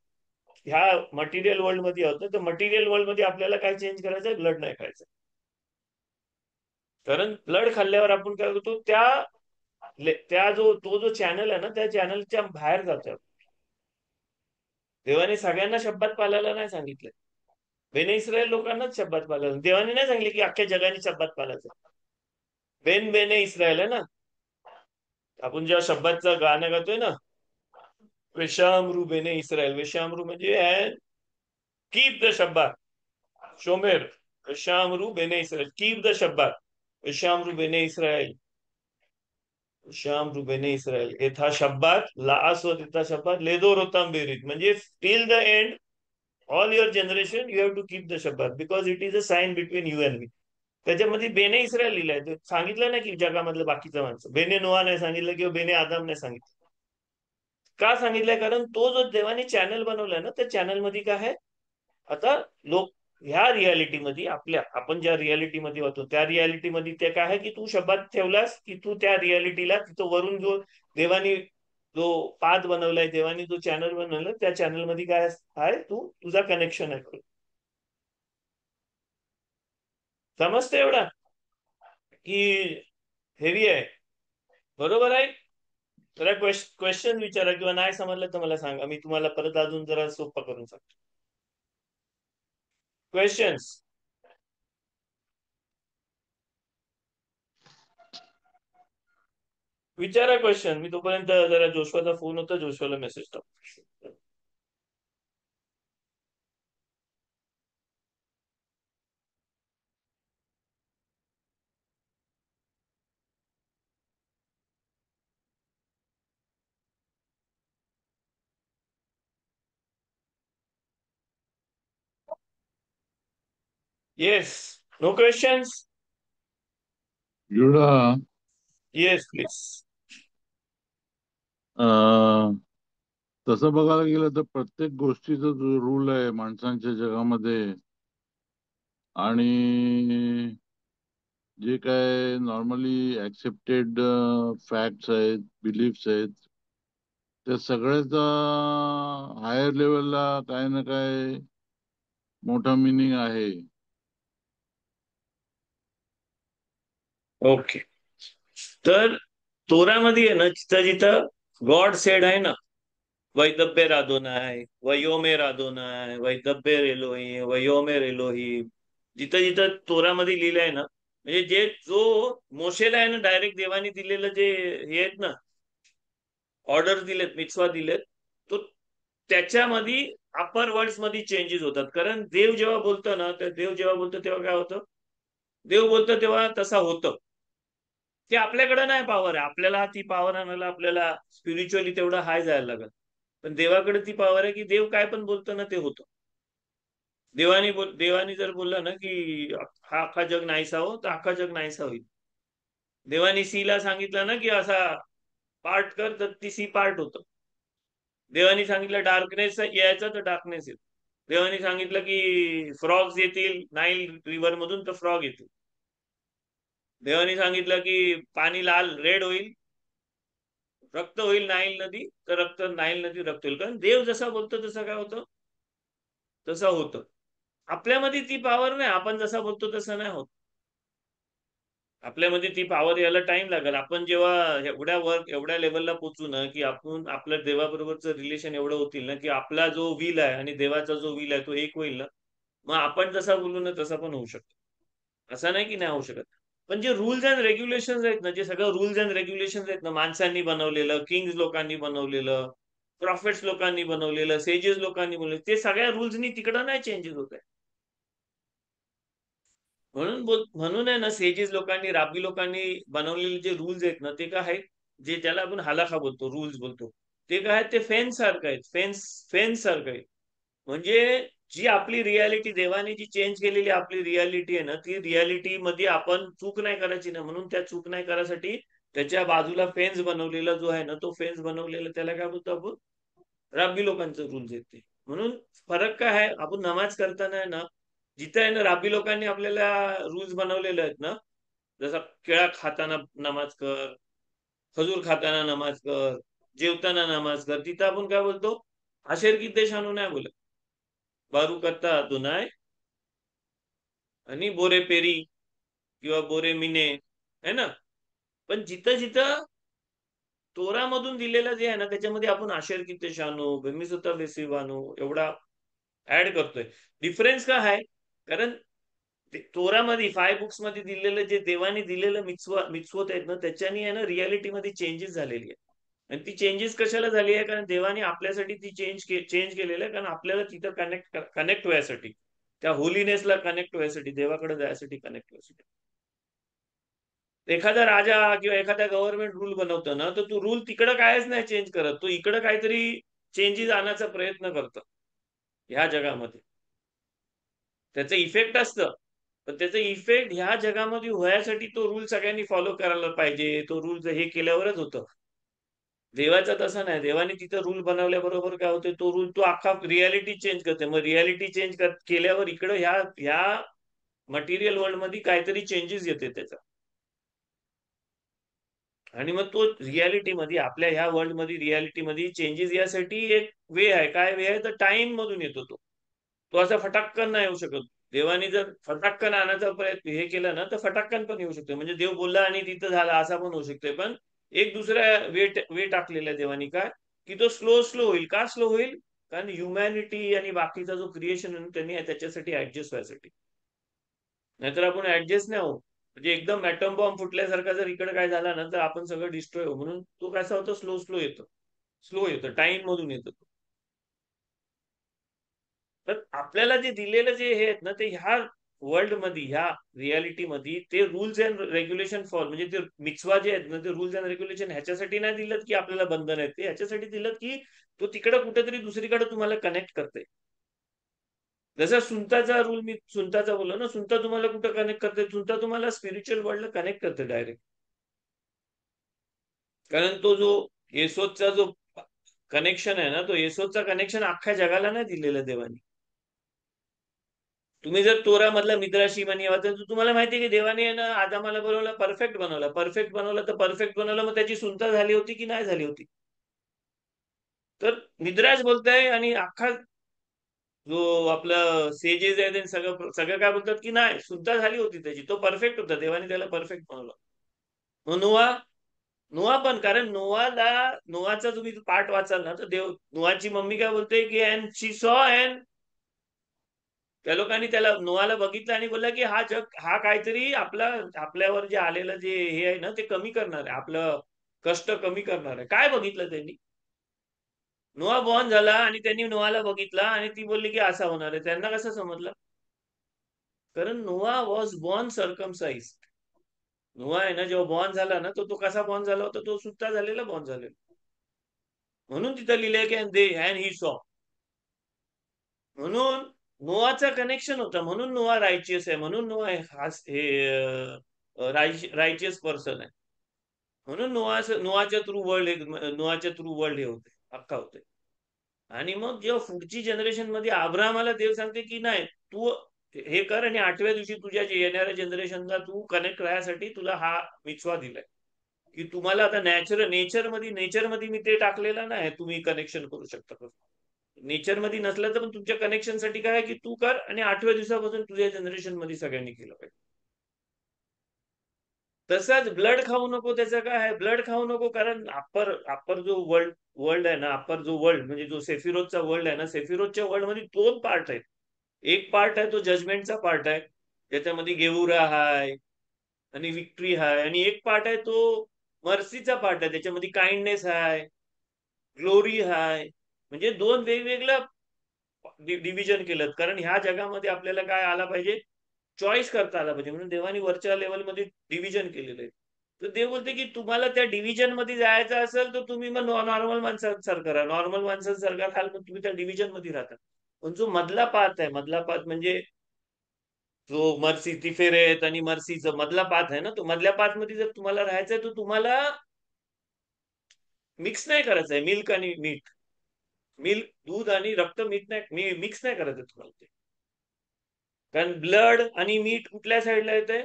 ह्या मटेरियल वर्ल्ड मध्ये आहोत ना, तर मटेरियल वर्ल्ड मध्ये आपल्याला काय चेंज करायचंय? ब्लड नाही खायचं. कारण ब्लड खाल्ल्यावर आपण काय करतो, त्या तो जो चॅनल आहे ना, त्या चॅनलच्या बाहेर जातो. देवाने सगळ्यांना शब्दात पालायला नाही सांगितलं. बेने इस्रायल लोकांनाच शब्दात पालायला. देवाने नाही सांगितले की अख्ख्या जगाने शब्दात पालायचं. बेने इस्रायल आहे ना. आपण जेव्हा शब्दाचं गाणं गातोय ना, वेशामरू बेने इस्रायल, वेशामरू म्हणजे कीप द शब्दात, शोमेर, वेशामरू बेने इस्रायल, कीप द शब्दात, वेशामरू बेने इस्रायल, वेशामरू बेने इस्रायल, एथा शब्दात लाआसवत, एथा शब्दात लेदोर होताम बेरीत, म्हणजे till the end all your generation you have to keep the शब्दात, because it is a sign between you and me. त्याच्यामध्ये बेने इस्रायल लिहिलंय. ते सांगितलं नाही की जगामधलं बाकीचं माणसं. बेने नोआ नाही सांगितलं किंवा बेने आदम नाही सांगितलं. का सांगितलंय? कारण तो जो देवाने चॅनल बनवलाय ना, त्या चॅनल मध्ये काय आहे, आता लोक ह्या रियालिटीमध्ये आपण ज्या रियालिटीमध्ये होतो त्या रियालिटीमध्ये ते काय आहे की तू शब्दात ठेवलास की तू त्या रियालिटीला तिथं वरून जो देवानी जो पाथ बनवलाय, देवानी जो चॅनल बनवलाय, त्या चॅनल मध्ये काय आहे, तू तुझा कनेक्शन आहे. समजते एवढा की हेवी आहे? बरोबर आहे. जरा क्वेश्चन विचारा, किंवा नाही समजलं तर मला सांगा, मी तुम्हाला परत अजून जरा सोपं करून सांगतो. क्वेश्चन्स विचारा, क्वेश्चन. मी तोपर्यंत जरा जोशवाचा फोन होता, जोशवाला मेसेज टाकतो. Yes, no questions? जुडा, येस प्लीज. तसं बघायला गेलं तर प्रत्येक गोष्टीचा जो रूल आहे माणसांच्या जगामध्ये, आणि जे काय नॉर्मली ऍक्सेप्टेड फॅक्ट्स आहेत, बिलीफ्स आहेत, त्या सगळ्याचा हायर लेवलला काय ना काय मोठा मिनिंग आहे. ओके, तर तोरामध्ये आहे ना, जिथं जिथं गॉड सेड आहे ना, वैदब्बेर अदोनाय, वयोमेर अदोनाय, वैदब्बेर एलोही, वयोमेर एलोही, जिथं जिथं तोरामध्ये लिहिलं आहे ना, म्हणजे जो मोशेला आहे ना डायरेक्ट देवानी दिलेलं जे हे आहेत ना, ऑर्डर दिलेत, मिtzवा दिलेत, तो त्याच्यामध्ये अपर वर्ड्स मध्ये चेंजेस होतात. कारण देव जेव्हा बोलतो ना, तर देव जेव्हा बोलतो तेव्हा काय होतं? देव बोलतो तेव्हा तसा होतं. ते आपल्याकडे नाही पॉवर आहे. आपल्याला ती पॉवर आणायला आपल्याला स्पिरिच्युअली तेवढा हाय जायला लागेल. पण देवाकडे ती पॉवर आहे की देव काय पण बोलतो ना ते होतं. देवानी जर बोललं ना की हा अख्खा जग नाहीसा हो, तर अख्खा जग नाहीसा होईल. देवानी सीला सांगितलं ना की असा पार्ट कर, तर ती सी पार्ट होतं. देवानी सांगितलं डार्कनेस यायचं, तर डार्कनेस येतो. देवानी सांगितलं की फ्रॉग्स येतील नाईल रिव्हर मधून, तर फ्रॉग येतील. देवाने सांगितलं की पाणी लाल रेड होईल, रक्त होईल नाईल नदी, तर रक्त नाईल नदी रक्त होईल. कारण देव जसा बोलतो तसं काय होतं, तसं होतं. आपल्यामध्ये ती पॉवर नाही, आपण जसा बोलतो तसं नाही होत. आपल्यामध्ये ती पॉवर यायला टाइम लागेल. आपण जेव्हा एवढ्या लेवलला पोहोचू ना, की आपण आपल्या देवाबरोबरचं रिलेशन एवढं होतील ना, की आपला जो विल आहे आणि देवाचा जो विल आहे तो एक होईल ना, मग आपण जसा बोलू ना तसा पण होऊ शकतो. असं नाही की नाही होऊ शकत. पण जे रूल्स अँड रेग्युलेशन्स आहेत ना, जे सगळं रूल्स अँड रेग्युलेशन्स आहेत ना, माणसांनी बनवलेलं, किंग्स लोकांनी बनवलेलं, प्रॉफिट्स लोकांनी बनवलेलं, सेजेस लोकांनी बनवलेलं, ते सगळ्या रूल्सनी तिकडं नाही चेंजेस होत आहे. म्हणून आहे ना, सेजेस लोकांनी, राबी लोकांनी बनवलेले जे रूल्स आहेत ना, ते काय आहेत, जे ज्याला आपण हलाखा बोलतो, रूल्स बोलतो, ते काय आहेत, ते फेन्स सारखं आहेत. फेन्स सारखं आहे. म्हणजे जी आपली रियालिटी, देवाने जी चेंज केलेली आपली रियालिटी आहे ना, ती रियालिटी मध्ये आपण चूक नाही करायची ना, म्हणून त्या चूक नाही करायसाठी त्याच्या बाजूला फेन्स बनवलेला जो आहे ना, तो फेन्स बनवलेला त्याला काय बोलतो आपण, राबी लोकांचं रूल्स आहेत ते. म्हणून फरक काय आहे, आपण नमाज करताना आहे ना, जिथे आहे ना राबी लोकांनी आपल्याला रूल्स बनवलेले आहेत ना, जसा केळा खाताना नमाज कर, खजूर खाताना नमाज कर, जेवताना नमाज कर, तिथं आपण काय बोलतो, आशेर की देश आणू नाही बोलत, बारू करता दुनाय आणि बोरे पेरी किंवा बोरे मिने, है ना. पण जिथं जिथं तोरामधून दिलेलं जे आहे ना, त्याच्यामध्ये आपण आशेर की देश आणू, बेमिसुता बेसिव आणू एवढा ऍड करतोय. डिफरन्स काय आहे, कारण तोरामध्ये 5 बुक्स मध्ये दिलेलं जे देवाने दिलेलं मिtzvot आहेत ना, त्याच्याने आहे ना रियालिटीमध्ये चेंजेस झालेली आहे. आणि ती चेंजेस कशाला झाली आहे, कारण देवाने आपल्यासाठी ती चेंज केलेलं आहे, कारण आपल्याला तिथं कनेक्ट व्हायसाठी, त्या होलीनेसला कनेक्ट व्हायसाठी, देवाकडे जायसाठी, कनेक्ट व्हायसाठी. एखादा राजा किंवा एखादा गव्हर्नमेंट रूल बनवतो ना, तर तो रूल तिकडं कायच नाही चेंज करत, तो इकडं काहीतरी चेंजेस आणण्याचा प्रयत्न करतो ह्या जगामध्ये. त्याचं इफेक्ट असतं, पण त्याचं इफेक्ट ह्या जगामध्ये व्हायसाठी तो रूल सगळ्यांनी फॉलो करायला पाहिजे. तो रूल हे केल्यावरच होतं. देवाचा तसं नाही. देवाने तिथं रूल बनवल्याबरोबर काय होते, तो रूल तो अख्खा रियालिटी चेंज करते. मग रियालिटी चेंज केल्यावर इकडं ह्या मटेरियल वर्ल्ड मध्ये काहीतरी चेंजेस येते त्याचा. आणि मग तो रियालिटी मध्ये, आपल्या ह्या वर्ल्ड मध्ये रियालिटी मध्ये चेंजेस यासाठी एक वे आहे. काय वे आहे, तर टाइम मधून येतो तो. तो असा फटाक्कन नाही येऊ शकत. देवाने जर फटाक्कन आणायचा प्रयत्न हे केला ना, तर फटाक्कन पण येऊ शकतो. म्हणजे देव बोलला आणि तिथं झाला असा पण होऊ शकतोय. पण एक दुसऱ्या वे टाकलेला देवानी, काय की तो स्लो होईल. का स्लो होईल, कारण ह्युमॅनिटी आणि बाकीचा जो क्रिएशन त्यांनी त्याच्यासाठी ऍडजस्ट व्हायसाठी. नाहीतर आपण ऍडजस्ट नाही होऊ. म्हणजे एकदम ऍटम बॉम्ब फुटल्यासारखा जर इकडे काय झाला ना, तर आपण सगळं डिस्ट्रॉय होऊ. म्हणून तो कसा होतो, स्लो येतो, टाइम मधून येतो. तर आपल्याला जे दिलेलं जे हे आहेत ना, ते ह्या वर्ल्ड मध्ये, ह्या रियालिटी मध्ये, ते रूल्स अँड रेग्युलेशन फॉर, म्हणजे ते मिtzvah जे आहेत ना, ते रूल्स अँड रेग्युलेशन ह्याच्यासाठी नाही दिलं की आपल्याला बंधन आहेत, ते ह्याच्यासाठी दिलं की तो तिकडे कुठेतरी दुसरीकडे तुम्हाला कनेक्ट करते. जसा सुनताचा रूल, मी सुनताचा बोललो ना, सुनता तुम्हाला कुठं कनेक्ट करते, सुनता तुम्हाला स्पिरिच्युअल वर्ल्डला कनेक्ट करते डायरेक्ट. कारण तो जो येसोदचा जो कनेक्शन आहे ना, तो येसोदचा कनेक्शन अख्ख्या जगाला नाही दिलेला देवानी. तुम्ही जर तोरा मधला मिद्राशी म्हणी तर तुम्हाला माहिती आहे की देवाने आहे ना आदामाला बनवला, परफेक्ट बनवला, तर परफेक्ट बनवला, मग त्याची सुनता झाली होती की नाही झाली होती. तर मिद्राज बोलताय आणि अख्खा जो आपला सेजेस आहे ते सगळं सगळं काय बोलतात की नाही, सुद्धा झाली होती त्याची, तो परफेक्ट होता, देवाने त्याला परफेक्ट बनवला. मग नोआ पण, कारण नोआचा तुम्ही पाठ वाचाल ना, तर नोआची मम्मी काय बोलते की अँड शी सॉ, अँड त्या लोकांनी त्याला नोआला बघितलं आणि बोलला की हा काहीतरी आपल्यावर जे आलेलं जे हे आहे ना, ते कमी करणार आहे, आपलं कष्ट कमी करणार आहे. काय बघितलं त्यांनी, नोआ बॉर्न झाला आणि त्यांनी नोआला बघितला आणि ती बोलली की असा होणार आहे. त्यांना कसं समजलं, कारण नोआ वॉज बॉर्न सर्कमसाइज. नोआ आहे ना, जेव्हा बॉर्न झाला ना, तो कसा बॉर्न झाला होता, तो सुद्धा झालेला बॉर्न झालेला. म्हणून तिथं लिहिलंय की अँड ही सॉ. म्हणून नोआचा कनेक्शन होता, म्हणून नोआ रायचियस आहे, म्हणून नोआ रायचियस पर्सन आहे. म्हणून नोआच्या थ्रू वर्ल्ड हे होते, अख्खा होते. आणि मग जेव्हा पुढची जनरेशन मध्ये अब्राहमाला देव सांगते की नाही, तू हे कर आणि 8व्या दिवशी तुझ्या येणाऱ्या जनरेशनला तू कनेक्ट राहण्यासाठी तुला हा मिचवा दिलाय की तुम्हाला आता नेचरमध्ये मी ते टाकलेलं नाही, तुम्ही कनेक्शन करू शकता. नेचरमध्ये नसलं तर पण तुमच्या कनेक्शनसाठी काय की तू कर आणि 8व्या दिवसापासून तुझ्या जनरेशन मध्ये सगळ्यांनी केलं पाहिजे. तसंच ब्लड खाऊ नको. त्याचं काय आहे, ब्लड खाऊ नको, कारण अप्पर जो वर्ल्ड आहे ना, अप्पर जो वर्ल्ड म्हणजे जो सेफिरोजचा वर्ल्ड आहे ना, सेफिरोजच्या वर्ल्ड मध्ये 2 पार्ट आहेत. एक पार्ट आहे तो जजमेंटचा पार्ट आहे, ज्याच्यामध्ये गेवुरा हाय आणि विक्ट्री हाय, आणि एक पार्ट आहे तो मर्सीचा पार्ट आहे, त्याच्यामध्ये काइंडनेस हाय, ग्लोरी हाय. म्हणजे 2 वेगवेगळं डिव्हिजन केलं, कारण ह्या जगामध्ये आपल्याला काय आला पाहिजे, चॉईस करता आला पाहिजे. म्हणून देवानी वरच्या लेवलमध्ये डिव्हिजन केलेलं आहे. तर देव बोलते की तुम्हाला त्या डिव्हिजन मध्ये जायचं असेल तर तुम्ही मग नॉर्मल माणसासारखं राहा. नॉर्मल माणसासारखं राहाल मग तुम्ही त्या डिव्हिजन मध्ये राहता. पण जो मधला पाथ आहे, मधला पाथ म्हणजे जो मर्सी तिफेरेत आणि मर्सीचा मधला पाथ आहे ना, तो मधल्या पाथ मध्ये जर तुम्हाला राहायचंय तर तुम्हाला मिक्स नाही करायचंय मिल्क आणि मीठ. मिल्क, दूध आणि रक्त मीठ नाही, मिक्स नाही करायचं तुम्हाला ते. कारण ब्लड आणि मीठ कुठल्या साईडला येते,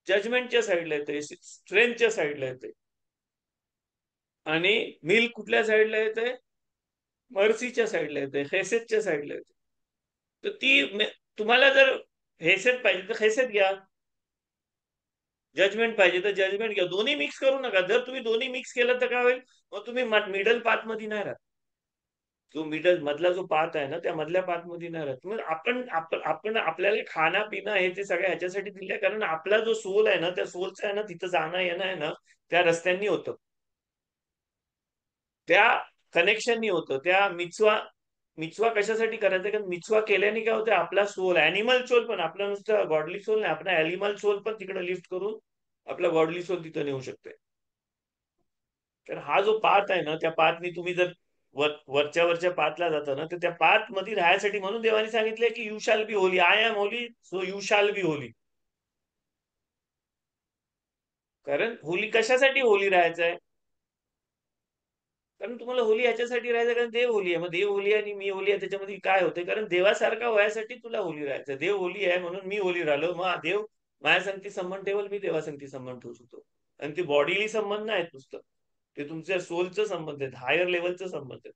जजमेंटच्या साईडला येते, स्ट्रेंथच्या साईडला येते. आणि मिल्क कुठल्या साईडला येते, मर्सीच्या साईडला येते, हेसेटच्या साईडला येते. तर तुम्हाला जर हेसेट पाहिजे तर हेसेट घ्या, जजमेंट पाहिजे तर जजमेंट घ्या. दोन्ही मिक्स करू नका. जर तुम्ही दोन्ही मिक्स केलं तर काय होईल, मग तुम्ही मिडल पाथ मध्ये नाही राहत. जो मिडल मधला जो पाथ आहे ना, त्या मधल्या पाथ मध्ये नाही राहत. मग आपण आपल्याला खाना पिणं हे ते सगळ्या ह्याच्यासाठी दिलंय, कारण आपला जो सोल आहे ना, त्या सोलचा आहे ना, तिथं जाणं येणं आहे ना, त्या रस्त्यांनी होतं, त्या कनेक्शननी होतं. त्या मिचवा कशासाठी करायचं, कारण मिचवा केल्याने काय होतं, आपला सोल, अॅनिमल सोल पण, आपला नुसतं गॉडली सोल नाही, आपला अॅनिमल सोल पण तिकडे लिफ्ट करून आपला गॉडली सोल तिथं नेऊ शकते. तर हा जो पाथ आहे ना, त्या पाथनी तुम्ही जर वरच्या पाथला जाता ना, तर त्या पाथ मध्ये राहण्यासाठी म्हणून देवाने सांगितले की you shall be holy, I am holy so you shall be holy. कारण होली कशासाठी होली राहायचंय, कारण तुम्हाला होली ह्याच्यासाठी राहायचं, कारण देव होली आहे. मग देव होली आणि मी होली आहे, त्याच्यामध्ये काय होते, कारण देवासारखा व्हायसाठी तुला होली राहायचं. देव होली आहे म्हणून मी होली राहिलो, मग देव माझ्या संगती संबंध ठेवल, मी देवासंगती संबंध ठेवू शकतो. आणि ते बॉडीली संबंध नाही नुसतं, ते तुमच्या सोलचं संबंध आहेत, हायर लेवलचं संबंध आहेत.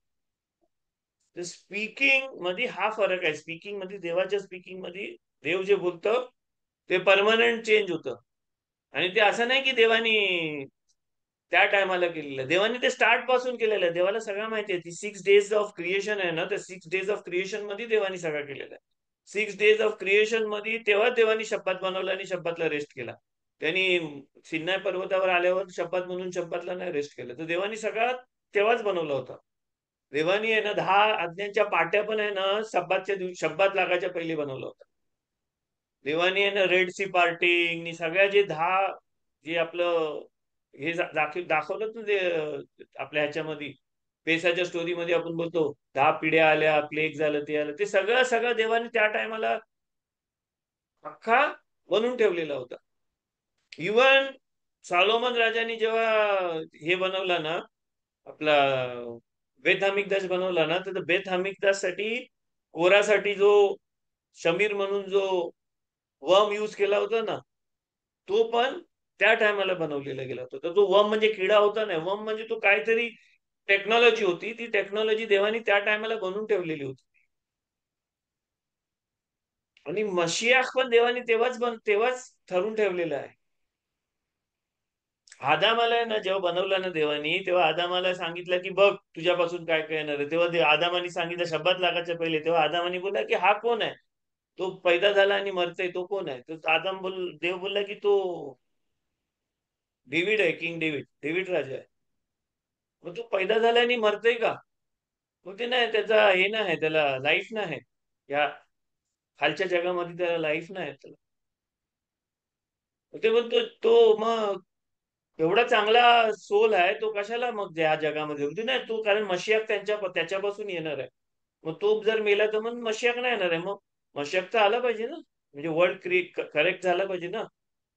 तर स्पीकिंग मध्ये हा फरक आहे. स्पीकिंग मध्ये, देवाच्या स्पीकिंग मध्ये देव जे बोलतं ते परमनंट चेंज होतं. आणि ते असं नाही की देवानी त्या टायमाला केलेलं, देवानी ते स्टार्ट पासून केलेलं आहे. देवाला सगळं माहिती आहे. ती 6 days ऑफ क्रिएशन आहे ना, त्या 6 days ऑफ क्रिएशन मध्ये देवानी सगळं केलेलं आहे. 6 days ऑफ क्रिएशन मध्ये तेव्हा देवानी शब्दात बनवलं आणि शब्दातला रेस्ट केला. त्यांनी सिन्नाय पर्वतावर आल्यावर शब्दात म्हणून शब्दातला नाही रेस्ट केलं. तर देवानी सगळं तेव्हाच बनवलं होतं. देवानी आहे ना 10 आज्ञांच्या पाट्या पण आहे ना, शब्दाच्या दिवशी, शब्दात लागायच्या पहिले बनवलं होतं. देवानी आहे ना रेड सी पार्टिंग, सगळ्या जे 10 जे आपलं हे दाखवलं ना, ते आपल्या ह्याच्यामध्ये पेसाच्या स्टोरीमध्ये आपण बोलतो 10 पिढ्या आल्या, प्लेग झालं, ते आलं, ते सगळं सगळं देवाने त्या टायमाला अख्खा बनवून ठेवलेला होता. इवन सालोमन राजाने जेव्हा हे बनवला ना, आपला बेथ हमिकदास बनवला ना, तर बेथ हमिकदास साठी, कोरासाठी जो शमीर म्हणून जो वर्म यूज केला होता ना, तो पण त्या टायमाला बनवलेला गेला होता. तर तो वर्म म्हणजे किडा होता ना, वर्म म्हणजे तो काहीतरी टेक्नॉलॉजी होती. ती टेक्नॉलॉजी देवानी त्या टायमाला बनवून ठेवलेली होती. आणि मशियाख पण देवानी तेव्हाच ठरून ठेवलेलं आहे. आदामाला ना जेव्हा बनवलं ना देवानी, तेव्हा आदामाला सांगितलं की बघ तुझ्यापासून काय काय येणार आहे. तेव्हा आदामानी सांगितलं शब्दात लागायच्या पहिले, तेव्हा आदामानी बोलला की हा कोण आहे, तो पैदा झाला आणि मरतोय, तो कोण आहे. तो देव बोलला की तो डेव्हिड आहे, किंग डेव्हिड राजा आहे. मग तो पैदा झाला आणि मरतोय का, मग ते नाही, त्याचा हे नाही, त्याला लाईफ नाही, या खालच्या जगामध्ये त्याला लाईफ नाही त्याला. ते म्हणतो तो मग एवढा चांगला सोल आहे, तो कशाला मग या जगामध्ये होती नाही तो, कारण मशियाक त्याच्यापासून येणार आहे. मग तो जर मेला तर मग मशियाक नाही येणार आहे. मग मशियाक तर आला पाहिजे ना, म्हणजे वर्ल्ड करेक्ट झाला पाहिजे ना,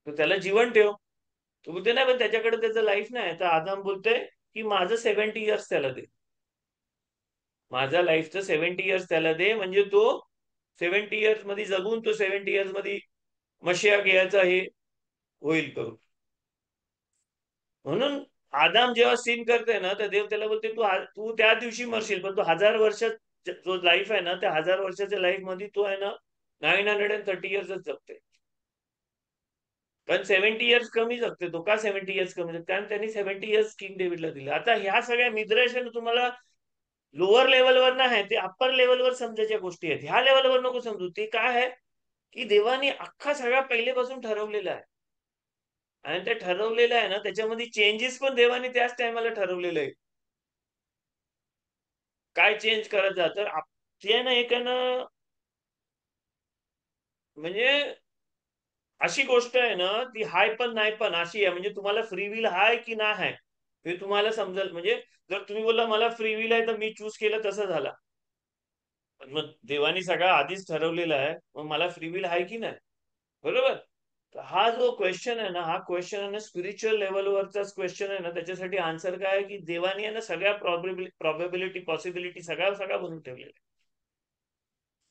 तर त्याला जीवन ठेव. तो बोलते नाही, पण त्याच्याकडे त्याचं लाईफ नाही. तर आदाम बोलतोय की माझं 70 इयर्स त्याला दे, माझा लाईफचं 70 इयर्स त्याला दे, म्हणजे तो 70 इयर्स मध्ये जगून तो 70 इयर्स मध्ये मशिया घ्यायचा हे होईल करून. म्हणून आदाम जेव्हा सीन करते ना तर देव त्याला बोलते तू त्या दिवशी मरशील, पण तू 1000 वर्ष जो लाईफ आहे ना त्या 1000 वर्षाच्या लाईफ मध्ये तो आहे ना 930 इयर्सच जगते. कारण 70 इयर्स कमी जगते तो. का 70 इयर्स कमी जगते? कारण त्यांनी 70 इयर्स किंग डेव्हिडला दिले. आता ह्या सगळ्या मिद्रेश तुम्हाला लोअर लेवलवर नाही, ते अप्पर लेवलवर समजायच्या गोष्टी आहेत. ह्या लेवलवर नको समजू. ते काय आहे की देवाने अख्खा सगळा पहिलेपासून ठरवलेला आहे, आणि ते ठरवलेलं आहे ना त्याच्यामध्ये चेंजेस पण देवाने त्याच टायमाला ठरवलेलं आहे. काय चेंज करायचं तर ते ना एक ना म्हणजे अशी गोष्ट आहे ना ती हाय पण नाही पण अशी आहे. म्हणजे तुम्हाला फ्री विल हाय की नाही आहे हे तुम्हाला समजेल. म्हणजे जर तुम्ही बोलला मला फ्री विल आहे तर मी चूज केलं तसं झाला, पण मग देवानी सगळं आधीच ठरवलेला आहे, मग मला फ्री विल आहे की नाही? बरोबर. तर हा जो क्वेश्चन आहे ना हा क्वेश्चन आहे ना स्पिरिच्युअल लेवलवरचाच क्वेश्चन आहे ना. त्याच्यासाठी आन्सर काय आहे की देवानी आहे ना सगळ्या प्रॉबेबिलिटी पॉसिबिलिटी सगळ्या सगळ्या बनवून ठेवलेल्या.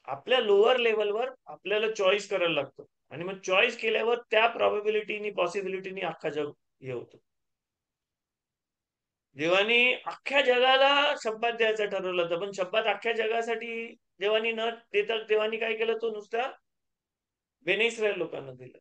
आपल्या लोअर लेवलवर आपल्याला चॉईस करायला लागतं, आणि मग चॉईस केल्यावर त्या प्रॉबेबिलिटीनी पॉसिबिलिटीनी अख्खा जग हे होतं. देवानी अख्ख्या जगाला शब्दात द्यायचं ठरवलं होतं, पण शब्दात अख्ख्या जगासाठी देवानी न देता देवानी काय केलं, तो नुसता बेने इस्रायल लोकांना दिलं.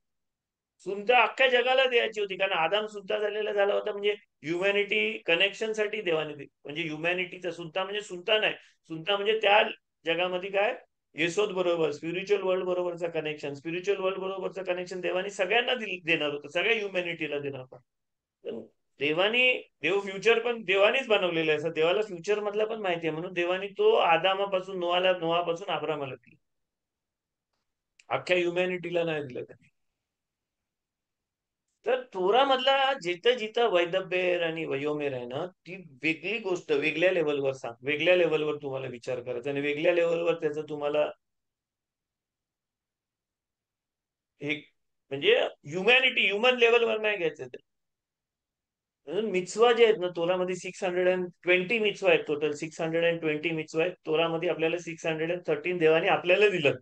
सुनता अख्ख्या जगाला द्यायची होती, कारण आदाम सुनता झाला होता. म्हणजे ह्युमॅनिटी कनेक्शन साठी देवाने दिली. म्हणजे ह्युमॅनिटीचा सुनता म्हणजे सुनता नाही, सुनता म्हणजे त्या जगामध्ये काय येसोद बरोबर स्पिरिच्युअल वर्ल्ड बरोबरचा कनेक्शन. स्पिरिच्युअल वर्ल्ड बरोबरचं कनेक्शन देवानी सगळ्यांना देणार होतं, सगळ्या ह्युमॅनिटीला देणार होतं. देवानी देव फ्युचर पण देवानीच बनवलेलं आहे. असं देवाला फ्युचर मधला पण माहिती आहे, म्हणून देवानी तो आदामापासून नोआपासून अब्रामाला दिला, अख्ख्या ह्युमॅनिटीला नाही दिलं त्यांनी. तर तोरा मधला जिथं जिथं वैदब्य आणि वयोमेर आहे ना ती वेगळी गोष्ट वेगळ्या लेवलवर सांग, वेगळ्या लेवलवर तुम्हाला विचार करायचा, आणि वेगळ्या लेवलवर त्याचं तुम्हाला एक म्हणजे ह्युमन लेवलवर नाही घ्यायचं ते. म्हणून मिtzवा जे आहेत ना तोरामध्ये 620 मिtzवा आहेत. टोटल 620 मिtzवा आहेत तोरामध्ये. आपल्याला 613 देवाने आपल्याला दिलं,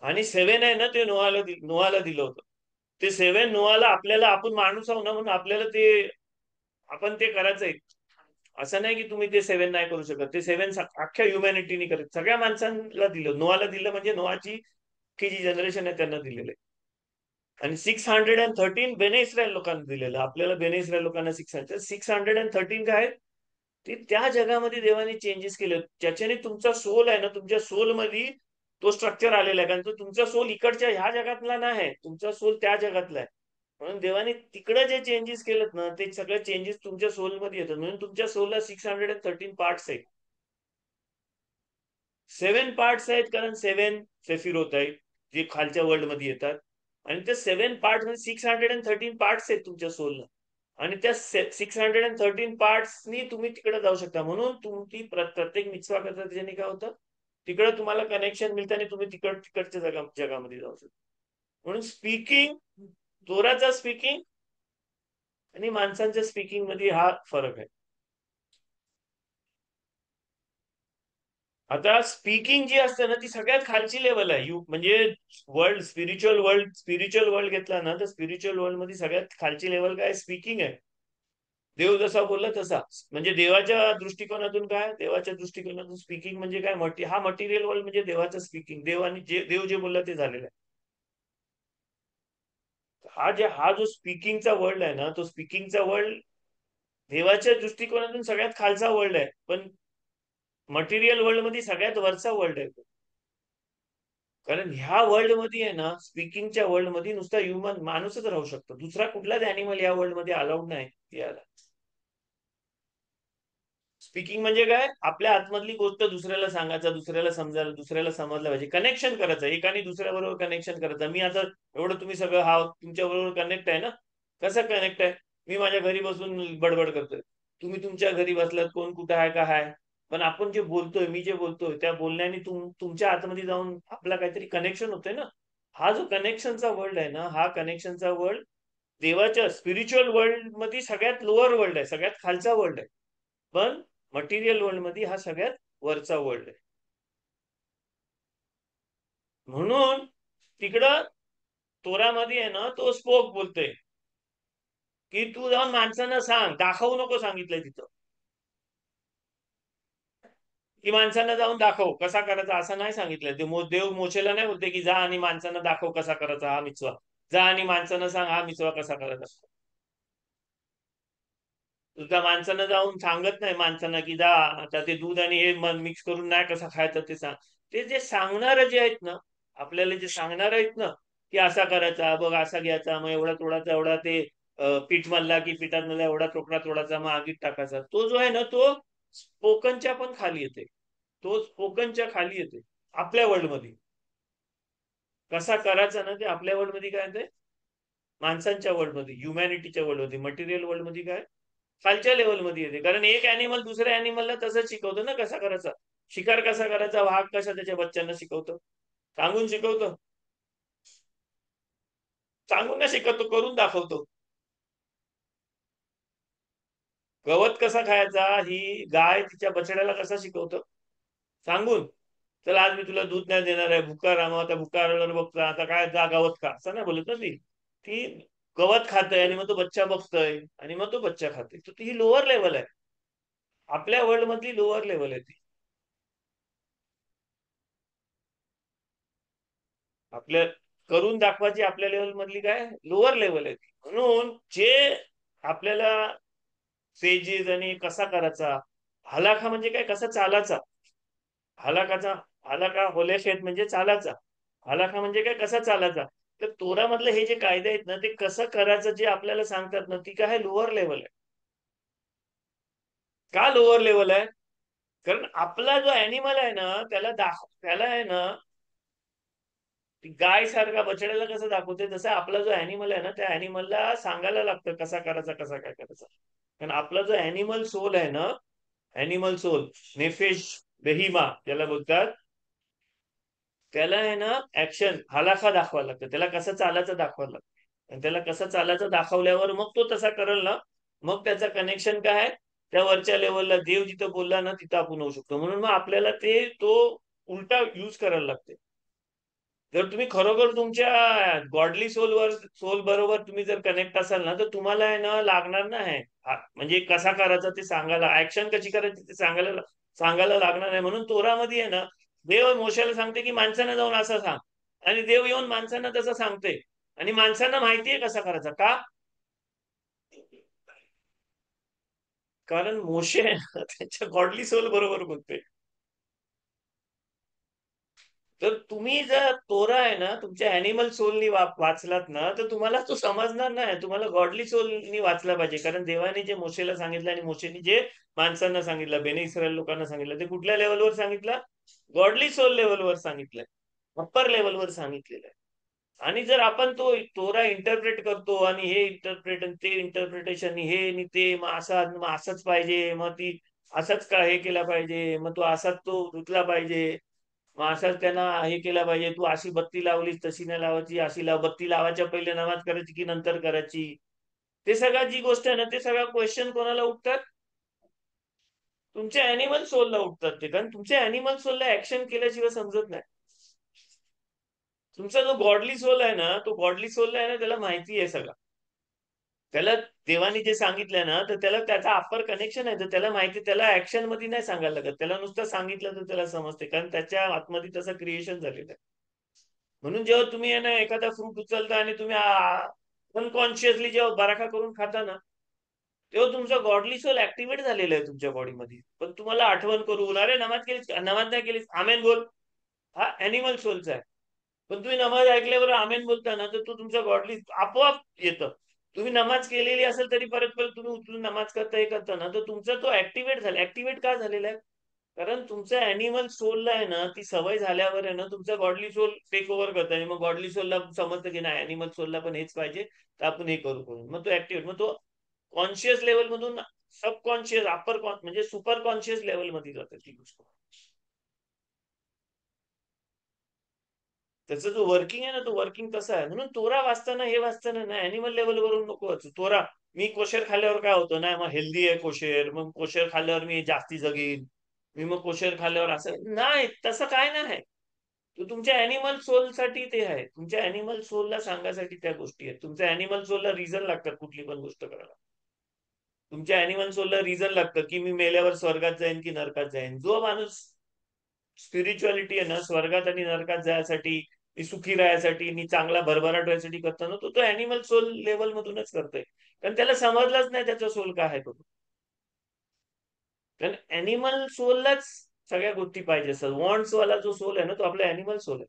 आणि 7 आहे ना ते नोआला दिलं होतं. ते 7 नोआला आपल्याला, आपण माणूस आहो ना म्हणून आपल्याला ते आपण ते करायचंय. असं नाही की तुम्ही ते 7 नाही करू शकत. ते 7 अख्ख्या ह्युमॅनिटीने करत सगळ्या माणसांना दिलं. नोआला दिलं म्हणजे नोआची की जी जनरेशन आहे त्यांना दिलेलं आहे. आणि 613 बेने इस्रायल लोकांना दिलेलं. आपल्याला बेने इस्रायल लोकांना 613 काय ते त्या जगामध्ये देवाने चेंजेस केले, ज्याच्याने तुमचा सोल आहे ना तुमच्या सोल मध्ये तो स्ट्रक्चर आलेला आहे. कारण तो तुमचा सोल इकडच्या ह्या जगातला नाही आहे, तुमचा सोल त्या जगातला आहे. म्हणून देवाने तिकडे जे चेंजेस केलेत ना ते सगळे चेंजेस तुमच्या सोल मध्ये येतात. म्हणून तुमच्या सोलला 613 पार्ट्स आहेत. 7 पार्ट्स आहेत, कारण 7 सेफिरोत आहेत जे खालच्या वर्ल्ड मध्ये येतात, आणि त्या 7 पार्ट मध्ये 613 पार्ट्स आहेत तुमच्या सोलला, आणि त्या 613 पार्ट्सनी तुम्ही तिकडे जाऊ शकता. म्हणून तुमची प्रत्येक मिtzवा करता त्याच्याने काय होतं तिकडे तुम्हाला कनेक्शन मिळतं, आणि तुम्ही तिकडच्या जगामध्ये जाऊ शकता. म्हणून स्पीकिंग, तोराचा स्पीकिंग आणि माणसांच्या स्पीकिंग मध्ये हा फरक आहे. आता स्पीकिंग जी असते ना ती सगळ्यात खालची लेवल आहे. म्हणजे स्पिरिच्युअल वर्ल्ड घेतला ना तर स्पिरिच्युअल वर्ल्ड मध्ये सगळ्यात खालची लेवल काय स्पीकिंग आहे. देव जसा बोलला तसा. म्हणजे देवाच्या दृष्टिकोनातून काय, देवाच्या दृष्टिकोनातून स्पीकिंग म्हणजे काय, हा मटेरियल वर्ल्ड म्हणजे देवाचं स्पीकिंग. देव जे बोलला ते झालेलं आहे. हा जो स्पीकिंगचा वर्ल्ड आहे ना तो स्पीकिंगचा वर्ल्ड देवाच्या दृष्टिकोनातून सगळ्यात खालचा वर्ल्ड आहे, पण मटेरियल वर्ल्ड मध्ये सगळ्यात वरचा वर्ल्ड आहे. कारण ह्या वर्ल्ड मध्ये आहे ना स्पीकिंगच्या वर्ल्ड मध्ये नुसता ह्युमन माणूसच राहू शकतो, दुसरा कुठलाच अॅनिमल या वर्ल्ड मध्ये अलाउड नाही याला. स्पीकिंग म्हणजे काय, आपल्या आतमधली गोष्ट दुसऱ्याला सांगायचं, दुसऱ्याला समजायला, दुसऱ्याला समजलं पाहिजे, कनेक्शन करायचं, एकाने दुसऱ्याबरोबर कनेक्शन करायचं. मी आता एवढं तुम्ही सगळं हा तुमच्या बरोबर कनेक्ट आहे ना, कसं कनेक्ट आहे, मी माझ्या घरी बसून बडबड करतोय, तुम्ही तुमच्या घरी बसलात, कोण कुठं आहे का आहे, पण आपण जे बोलतोय, मी जे बोलतोय त्या बोलण्याने तुमच्या आतमध्ये जाऊन आपला काहीतरी कनेक्शन होतंय ना. हा जो कनेक्शनचा वर्ल्ड आहे ना हा कनेक्शनचा वर्ल्ड देवाच्या स्पिरिच्युअल वर्ल्ड मध्ये सगळ्यात लोअर वर्ल्ड आहे, सगळ्यात खालचा वर्ल्ड आहे. पण मटेरियल वर्ल्ड मध्ये हा सगळ्यात वरचा वर्ल्ड आहे. म्हणून तिकडं तोरामध्ये आहे ना, तो स्पोक बोलतोय की तू जाऊन माणसांना सांग, दाखवू नको सांगितलंय तिथं, की माणसांना जाऊन दाखव कसा करायचा असं नाही सांगितलंय. देव मोशेला नाही बोलते की जा आणि माणसांना दाखव कसा करायचा हा मिचवा, जा आणि माणसांना सांग हा मिचवा कसा करायचा. तुझ्या माणसांना जाऊन सांगत नाही माणसांना की जा आता ते दूध आणि हे मिक्स करून नाही कसं खायचं ते सांग. ते जे सांगणार जे आहेत ना, आपल्याला जे सांगणार आहेत ना की असा करायचा बघ, असा घ्यायचा, मग एवढा तोडाचा, एवढा ते पीठ मळला की पिठात मला एवढा तुकडा तोडाचा, मग आगीत टाकायचा, तो जो आहे ना तो स्पोकनच्या पण खाली येते. तो स्पोकनच्या खाली येते आपल्या वर्ल्ड मध्ये. कसा करायचा ना ते आपल्या वर्ल्ड मध्ये काय ते माणसांच्या वर्ल्ड मध्ये, ह्युमॅनिटीच्या वर्ल्ड मध्ये, मटेरियल वर्ल्ड मध्ये काय खालच्या लेवलमध्ये येते. कारण एक अॅनिमल दुसऱ्या अॅनिमलला तसंच शिकवतो ना कसा करायचा. शिकार कसा करायचा, वाघ कसा त्याच्या बच्चांना शिकवतो, सांगून शिकवतो, सांगून ना शिकवतो, करून दाखवतो. गवत कसा खायचा ही गाय तिच्या बछड्याला कसा शिकवतो, सांगून. चल आज मी तुला दूध नाही देणार आहे, भुका रामा, आता भुका बघतो, आता काय जा गवत खा, असं नाही बोलत ना ती. ती गवत खातय आणि मग तो बच्चा बघतोय आणि मग तो बच्चा खाते. तर ही लोअर लेवल आहे, आपल्या वर्ल्ड मधली लोअर लेवल आहे ती. आपल्या करून दाखवायची आपल्या लेवल मधली काय लोअर लेवल आहे ती. म्हणून जे आपल्याला सेजेस आणि कसा करायचा, हलाखा म्हणजे काय कसा चालायचा, हलाखाचा हलाखा होलेशेत म्हणजे चालायचा, हलाखा म्हणजे काय कसा चालायचा. तर तोरामधलं हे जे कायदे आहेत ना ते कसं करायचं जे आपल्याला सांगतात ना, ती काय लोअर लेवल आहे. का लोअर लेवल आहे, कारण आपला जो अॅनिमल आहे ना त्याला आहे ना गाय सारखा बछड्याला कसं दाखवते, तसं आपला जो अॅनिमल आहे ना त्या अॅनिमलला सांगायला लागतं कसा करायचा कसा काय करायचा. कारण आपला जो अॅनिमल सोल आहे ना, अॅनिमल सोल नेफेश बेहिमा त्याला बोलतात, त्याला आहे ना ऍक्शन हलाखा दाखवायला लागतं, त्याला कसं चालायचं दाखवायला लागतं. आणि त्याला कसं चालायचं दाखवल्यावर मग तो तसा करेल ना, मग त्याचा कनेक्शन काय आहे त्या वरच्या लेवलला, देव जिथं बोलला ना तिथं आपण होऊ शकतो. म्हणून मग आपल्याला तो उलटा युज करायला लागते. जर तुम्ही खरोखर तुमच्या गॉडली सोल बरोबर तुम्ही जर कनेक्ट असाल ना, तर तुम्हाला आहे ना लागणार नाही म्हणजे कसा करायचा ते सांगायला, ऍक्शन कशी करायची ते सांगायला सांगायला लागणार नाही. म्हणून तोरामध्ये आहे ना देव मोशाला सांगते की माणसांना जाऊन असं सांग, आणि देव येऊन माणसांना तसं सांगते, आणि माणसांना माहितीये कसा करायचा. का, कारण मोशे आहे ना त्यांच्या गॉडली सोल बरोबर बोलते. तर तुम्ही जर तोरा आहे ना तुमच्या अॅनिमल सोलनी वाचलात ना, तर तुम्हाला तो समजणार नाही. तुम्हाला गॉडली सोलनी वाचला पाहिजे. कारण देवाने जे मोशेला सांगितलं आणि मोशेने जे माणसांना सांगितलं, बेने इस्रायल लोकांना सांगितलं, ते कुठल्या लेवलवर सांगितलं, गॉडली सोल लेवलवर सांगितलंय, अप्पर लेवलवर सांगितलेलं आहे. आणि जर आपण तो तोरा इंटरप्रेट करतो आणि हे इंटरप्रेट आणि ते इंटरप्रिटेशन, हे आणि ते, मग असंच पाहिजे, मग ती असंच का हे केला पाहिजे, मग तो असाच तो धुतला पाहिजे, मग असाच त्यांना हे केला पाहिजे, तू अशी बत्ती लावलीस तशी नाही लावायची, अशी बत्ती लावायच्या पहिले नमाज करायची की नंतर करायची, ते सगळ्या जी गोष्ट आहे ना ते सगळ्या क्वेश्चन कोणाला उठतात, तुमच्या अॅनिमल सोलला उठतात ते. कारण तुमच्या अॅनिमल सोलला ऍक्शन केल्याशिवाय समजत नाही. तुमचा जो गॉडली सोल आहे ना, तो गॉडली सोल आहे ना त्याला माहिती आहे सगळं, त्याला देवाने जे सांगितलंय ना तर त्याला त्याचा अप्पर कनेक्शन आहे, तर त्याला माहिती, त्याला ऍक्शन मध्ये नाही सांगायला लागत, त्याला नुसतं सांगितलं तर त्याला समजते, कारण त्याच्या आतमध्ये तसं क्रिएशन झालेलं आहे. म्हणून जेव्हा तुम्ही आहे ना एखादा फ्रूट उचलता आणि तुम्ही अनकॉन्शियसली जेव्हा बराखा करून खाता ना, तेव्हा तुमचा गॉडली सोल ऍक्टिव्हेट झालेला आहे तुमच्या बॉडीमध्ये. पण तुम्हाला आठवण करून, अरे नमाज केलीस, नमाज नाही केलीस, आमेन बोल, हा अॅनिमल सोलचा आहे. पण तुम्ही नमाज ऐकल्यावर आमेन बोलता ना, तर तो तुमचा गॉडली आपोआप येतं. तुम्ही नमाज केलेली असेल तरी परत परत तुम्ही उचलून नमाज करता हे करता ना, तर तुमचा तो ऍक्टिव्हेट झाला. ऍक्टिव्हेट का झालेला आहे, कारण तुमच्या अॅनिमल सोलला आहे ना ती सवय झाल्यावर आहे ना तुमचा गॉडली सोल टेक ओव्हर करतो, आणि मग गॉडली सोलला समजतं की नाही अॅनिमल सोलला पण हेच पाहिजे, तर आपण हे करू करू, मग तो ऍक्टिव्हेट, मग तो कॉन्शियस लेवल मधून सबकॉन्शियस अप्पर म्हणजे सुपर कॉन्शियस लेवल मध्ये जाते ती गोष्ट. त्याचं जो वर्किंग आहे ना तो वर्किंग तसा आहे. म्हणून तोरा वाचताना हे वाचताना ना अॅनिमल लेवल वरून नको वाचू. तोरा मी कोशेर खाल्ल्यावर काय होतं, नाही मग हेल्दी आहे कोशेर, मग कोशेर खाल्ल्यावर मी जास्ती जगेन, मी मग कोशेर खाल्ल्यावर असं नाही, तसं काय नाही. तो तुमच्या अॅनिमल सोलसाठी ते आहे. तुमच्या अॅनिमल सोलला सांगायसाठी त्या गोष्टी आहेत. तुमच्या अॅनिमल सोलला रिझन लागतात कुठली पण गोष्ट करायला. तुमच्या अॅनिमल सोलला रिझन लागतं की मी मेल्यावर स्वर्गात जाईन की नरकात जाईन. जो माणूस स्पिरिच्युअलिटी आहे ना, स्वर्गात आणि नरकात जायसाठी, सुखी राहायसाठी आणि चांगला भरभराट व्हायसाठी करतो ना, तो अॅनिमल सोल लेवल मधूनच करतोय. कारण त्याला समजलंच नाही त्याचा सोल काय आहे तो. कारण अॅनिमल सोललाच सगळ्या गोष्टी पाहिजे असतात. वॉन्ट्स वाला जो सोल आहे ना, तो आपला अॅनिमल सोल आहे.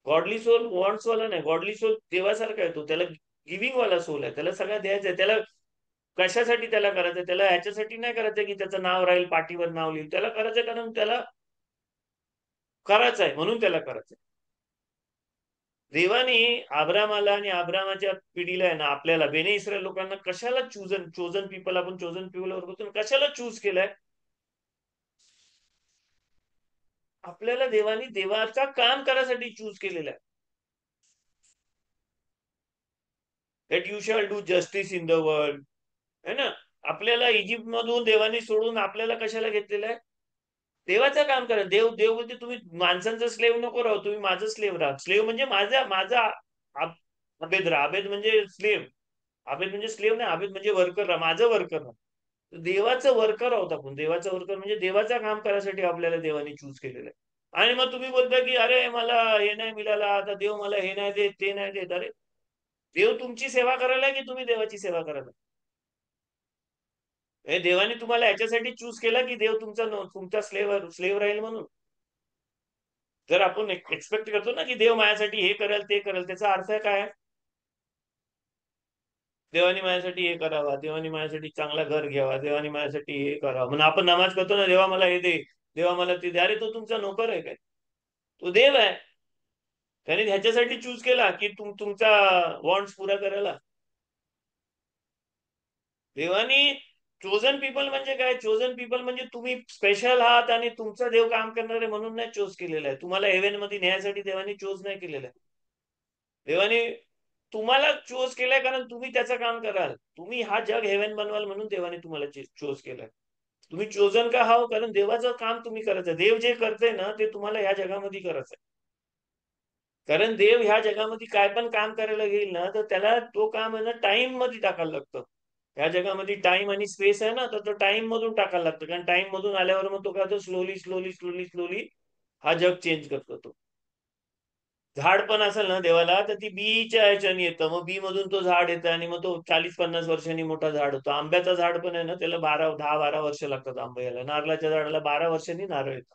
गॉडली सोल वॉन्ट्स वाला नाही. गॉडली सोल देवासारखा आहे. तो त्याला गिव्हिंग वाला सोल आहे. त्याला सगळं द्यायचं आहे. त्याला कशासाठी त्याला करायचं? त्याला ह्याच्यासाठी नाही करायचं की त्याचं नाव राहील, पाठीवर नाव लिहिल. त्याला करायचं कारण त्याला करायचं आहे, म्हणून त्याला करायचंय. देवाने अब्रामाला आणि अब्रामाच्या पिढीला आहे ना, आपल्याला बेने इस्रायल लोकांना कशाला चोजन पीपल, आपण चोजन पीपलवर बोलतो, कशाला चूज केलंय? आपल्याला देवानी देवाचा काम करायसाठी चूज केलेलं आहे. That you shall do justice in the world, है ना. आपल्याला इजिप्त मधून देवानी सोडून आपल्याला कशाला घेतलेलं आहे? देवाचं काम करा. देव देव म्हणजे तुम्ही माणसांचा स्लेव नको राहू, तुम्ही माझं स्लेव राहा. स्लेव म्हणजे माझा आबेद राहा. आबेद म्हणजे स्लेव. आबेद म्हणजे स्लेव नाही, आबेद म्हणजे वर्कर राहा, माझं वर्कर राहा. देवाचं वर्कर आहोत आपण. देवाचं वर्कर म्हणजे देवाचं काम करायसाठी आपल्याला देवाने चूज केलेलं आहे. आणि मग तुम्ही बोलता की अरे मला हे नाही मिळालं, आता देव मला हे नाही देत, ते नाही देत. अरे देव तुमची सेवा करायला की तुम्ही देवाची सेवा करायला? हे देवाने तुम्हाला याच्यासाठी चूज केला की देव तुमचा स्लेव राहील म्हणून? जर आपण एक्सपेक्ट करतो ना की देव माझ्यासाठी हे करेल ते करेल, त्याचा अर्थ काय? देवानी माझ्यासाठी हे करावा, देवानी माझ्यासाठी चांगला घर घ्यावा, देवानी माझ्यासाठी हे करावं. म्हणून आपण नमाज करतो ना, देवा मला हे दे, देवा मला ते दे. अरे तो तुमचा नोकर आहे काय? तो देव आहे. त्याने ह्याच्यासाठी चूज केला की तुमचा वॉन्ट्स पुरा करायला. देवानी चोजन पीपल म्हणजे काय? चोजन पीपल म्हणजे तुम्ही स्पेशल आहात आणि तुमचा देव काम करणार आहे म्हणून नाही चोज केलेला आहे. तुम्हाला हेवन मध्ये नेण्यासाठी देवानी चोज नाही केलेला आहे. देवाने तुम्हाला चोज केलाय कारण तुम्ही त्याचं काम कराल. तुम्ही हा जग हेवन बनवाल म्हणून देवाने तुम्हाला चोज केलाय. तुम्ही चोजन का हाव? कारण देवाचं काम तुम्ही करायचं. देव जे करते ना ते तुम्हाला ह्या जगामध्ये करायचंय. कारण देव ह्या जगामध्ये काय पण काम करायला गेईल ना, तर त्याला तो काम आहे ना टाइम मध्ये टाकायला लागतं. ह्या जगामध्ये टाइम आणि स्पेस आहे ना, तर तो टाइम मधून टाकायला लागतं. कारण टाइम मधून आल्यावर मग तो काय, स्लोली स्लोली स्लोली स्लोली हा जग चेंज करतो. तो झाड पण असेल ना देवाला, तर ती बीच्या ह्याच्याने येतं. मग बी मधून तो झाड येतं आणि मग तो 40-50 वर्षांनी मोठा झाड होतो. आंब्याचं झाड पण आहे ना, त्याला 10-12 वर्ष लागतात आंबा यायला. नारळाच्या झाडाला 12 वर्षांनी नारळ येतं.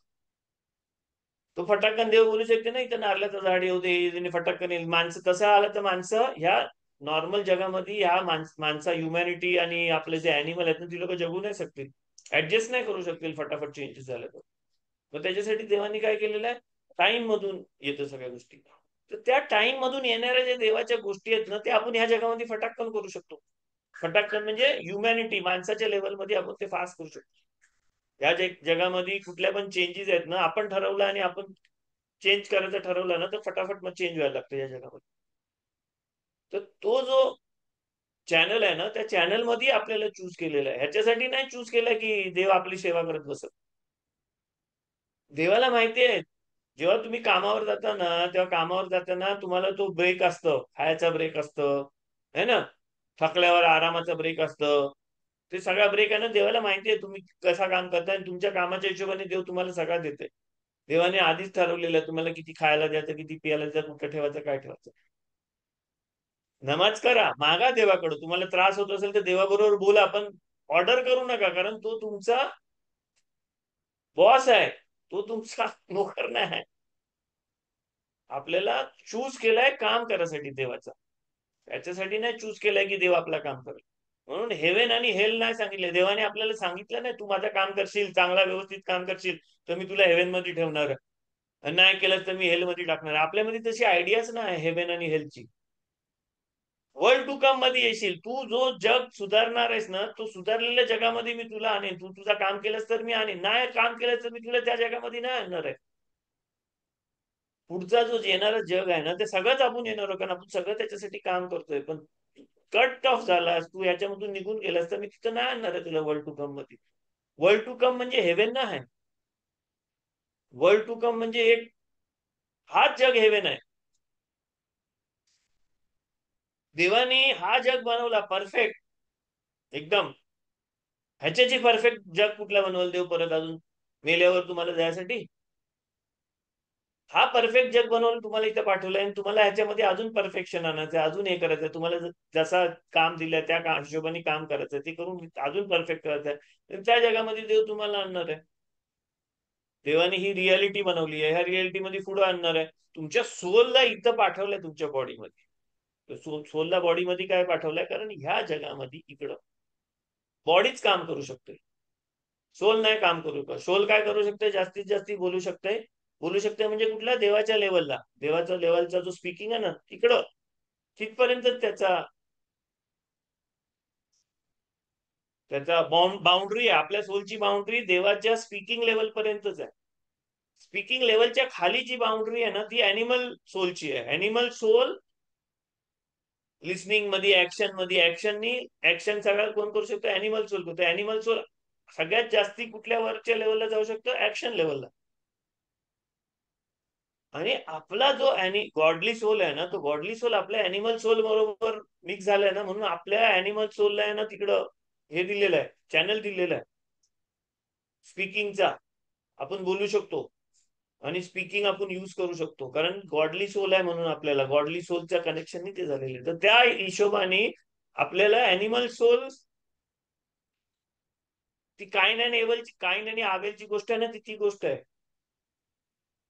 तो फटाकन देव बोलू शकते ना, इथं नारळाचं झाड येऊ दे, फटाकन येईल. माणसं कसं आलं तर माणसं ह्या नॉर्मल जगामध्ये ह्या माणसा ह्युमॅनिटी आणि आपले जे अॅनिमल आहेत ना, ती लोक जगू नाही शकतील, ऍडजस्ट नाही करू शकतील फटाफट चेंजेस झाले तर. मग त्याच्यासाठी देवानी काय केलेलं आहे? टाइम मधून येतं सगळ्या गोष्टी. तर त्या टाइम मधून येणाऱ्या ज्या देवाच्या गोष्टी आहेत ना, ते आपण ह्या जगामध्ये फटाकन करू शकतो. फटाकन म्हणजे ह्युमॅनिटी, माणसाच्या लेवलमध्ये आपण ते फास्ट करू शकतो. या जगामध्ये कुठल्या पण चेंजेस आहेत ना, आपण ठरवलं आणि आपण चेंज करायचं ठरवलं ना, तर फटाफट मग चेंज व्हायला लागतं या जगामध्ये. तर तो जो चॅनल आहे ना, त्या चॅनल मध्ये आपल्याला चूज केलेला आहे. ह्याच्यासाठी नाही चूज केलं की देव आपली सेवा करत बसत. देवाला माहिती आहे जेव्हा तुम्ही कामावर जाता ना, तेव्हा कामावर जाताना तुम्हाला तो ब्रेक असतो, खायचा ब्रेक असतो, है ना, थकल्यावर आरामाचा ब्रेक असतं. ते सगळा ब्रेक आहे ना, देवाला माहिती आहे तुम्ही कसा काम करताय आणि तुमच्या कामाच्या हिशोबाने देव तुम्हाला सगळा देते. देवाने आधीच ठरवलेलं आहे तुम्हाला किती खायला द्यायचं, किती पियाला द्यायचं, कुठं ठेवायचं, काय ठेवायचं. नमाज करा, मागा देवाकडे. तुम्हाला त्रास होत असेल तर देवाबरोबर बोला, पण ऑर्डर करू नका, कारण तो तुमचा बॉस आहे, तो तुमचा नोकर नाही आहे. आपल्याला चूज केलाय काम करायसाठी देवाचा, त्याच्यासाठी नाही चूज केलाय की देव आपला काम करेल. म्हणून हेवन आणि हेल नाही सांगितले. देवाने आपल्याला सांगितलं नाही, तू माझं काम करशील, चांगला व्यवस्थित काम करशील तर मी तुला हेवन मध्ये ठेवणार, नाही केलं तर मी हेल मध्ये टाकणार. आपल्यामध्ये तशी आयडियाच नाही हेवन आणि हेल्थची. वर्ल्ड टू कम मध्ये येशील तू. जो जग सुधारणार आहेस ना, तो सुधारलेल्या जगामध्ये मी तुला आणेन. तू तुझा काम केलंस तर मी आणेन, नाही काम केलं तर मी तुला त्या जगामध्ये नाही आणणार आहे. पुढचा जो येणारा जग आहे ना, ते सगळंच आपण येणार, कारण आपण सगळं त्याच्यासाठी काम करतोय. पण कट ऑफ झालास तू, याच्यामधून निघून गेलास तर मी तिथं नाही आणणार आहे तुला वर्ल्ड टू कम मध्ये. वर्ल्ड टू कम म्हणजे हेवन ना आहे. वर्ल्ड टू कम म्हणजे एक हाच जग हेवेन आहे. देवाने हा जग बनवला परफेक्ट एकदम. ह्याच्याची परफेक्ट जग कुठला बनवलं देव परत अजून मेल्यावर तुम्हाला जायसाठी? हा परफेक्ट जग बनवून तुम्हाला इथं पाठवलंय आणि तुम्हाला ह्याच्यामध्ये अजून परफेक्शन आणायचं, अजून हे करायचं. तुम्हाला जसा काम दिलं त्या हिशोबाने काम करायचं, ते करून अजून परफेक्ट करायचं. त्या जगामध्ये देव तुम्हाला आणणार आहे. देवाने ही रियालिटी बनवली आहे, ह्या रियालिटी मध्ये पुढे आणणार आहे. तुमच्या सोलला इथं पाठवलंय, तुमच्या बॉडीमध्ये. सोलला बॉडीमध्ये काय पाठवलंय? कारण ह्या जगामध्ये इकडं बॉडीच काम करू शकते, सोल नाही काम करू शकत. सोल काय करू शकते? जास्तीत जास्त बोलू शकते म्हणजे कुठल्या देवाच्या लेवलला, देवाचा लेवलचा जो स्पीकिंग आहे ना तिकडं, तिथपर्यंत त्याचा त्याचा बाउंड्री आहे. आपल्या सोलची बाउंड्री देवाच्या स्पीकिंग लेवल पर्यंतच आहे. स्पीकिंग लेवलच्या खाली जी बाउंड्री आहे ना ती अॅनिमल सोलची आहे. अॅनिमल सोल लिस्निंग मध्ये, ऍक्शन सगळ्यात कोण करू शकतो? अॅनिमल सोल करतो. अॅनिमल सोल सगळ्यात जास्ती कुठल्या वरच्या लेवलला जाऊ शकतो? ऍक्शन लेवलला. आणि आपला जो गॉडली सोल आहे ना, तो गॉडली सोल आपल्या अॅनिमल सोल बरोबर मिक्स झालाय ना, म्हणून आपल्या अॅनिमल सोलला आहे ना तिकडं हे दिलेलं आहे, चॅनल दिलेलं आहे स्पीकिंगचा. आपण बोलू शकतो आणि स्पीकिंग आपण यूज करू शकतो, कारण गॉडली सोल आहे म्हणून आपल्याला गॉडली सोलच्या कनेक्शननी ते झालेले. तर त्या हिशोबाने आपल्याला अॅनिमल सोल ती काईन आणि एबलची, काईन आणि आबेलची गोष्ट आहे ना, ती गोष्ट आहे.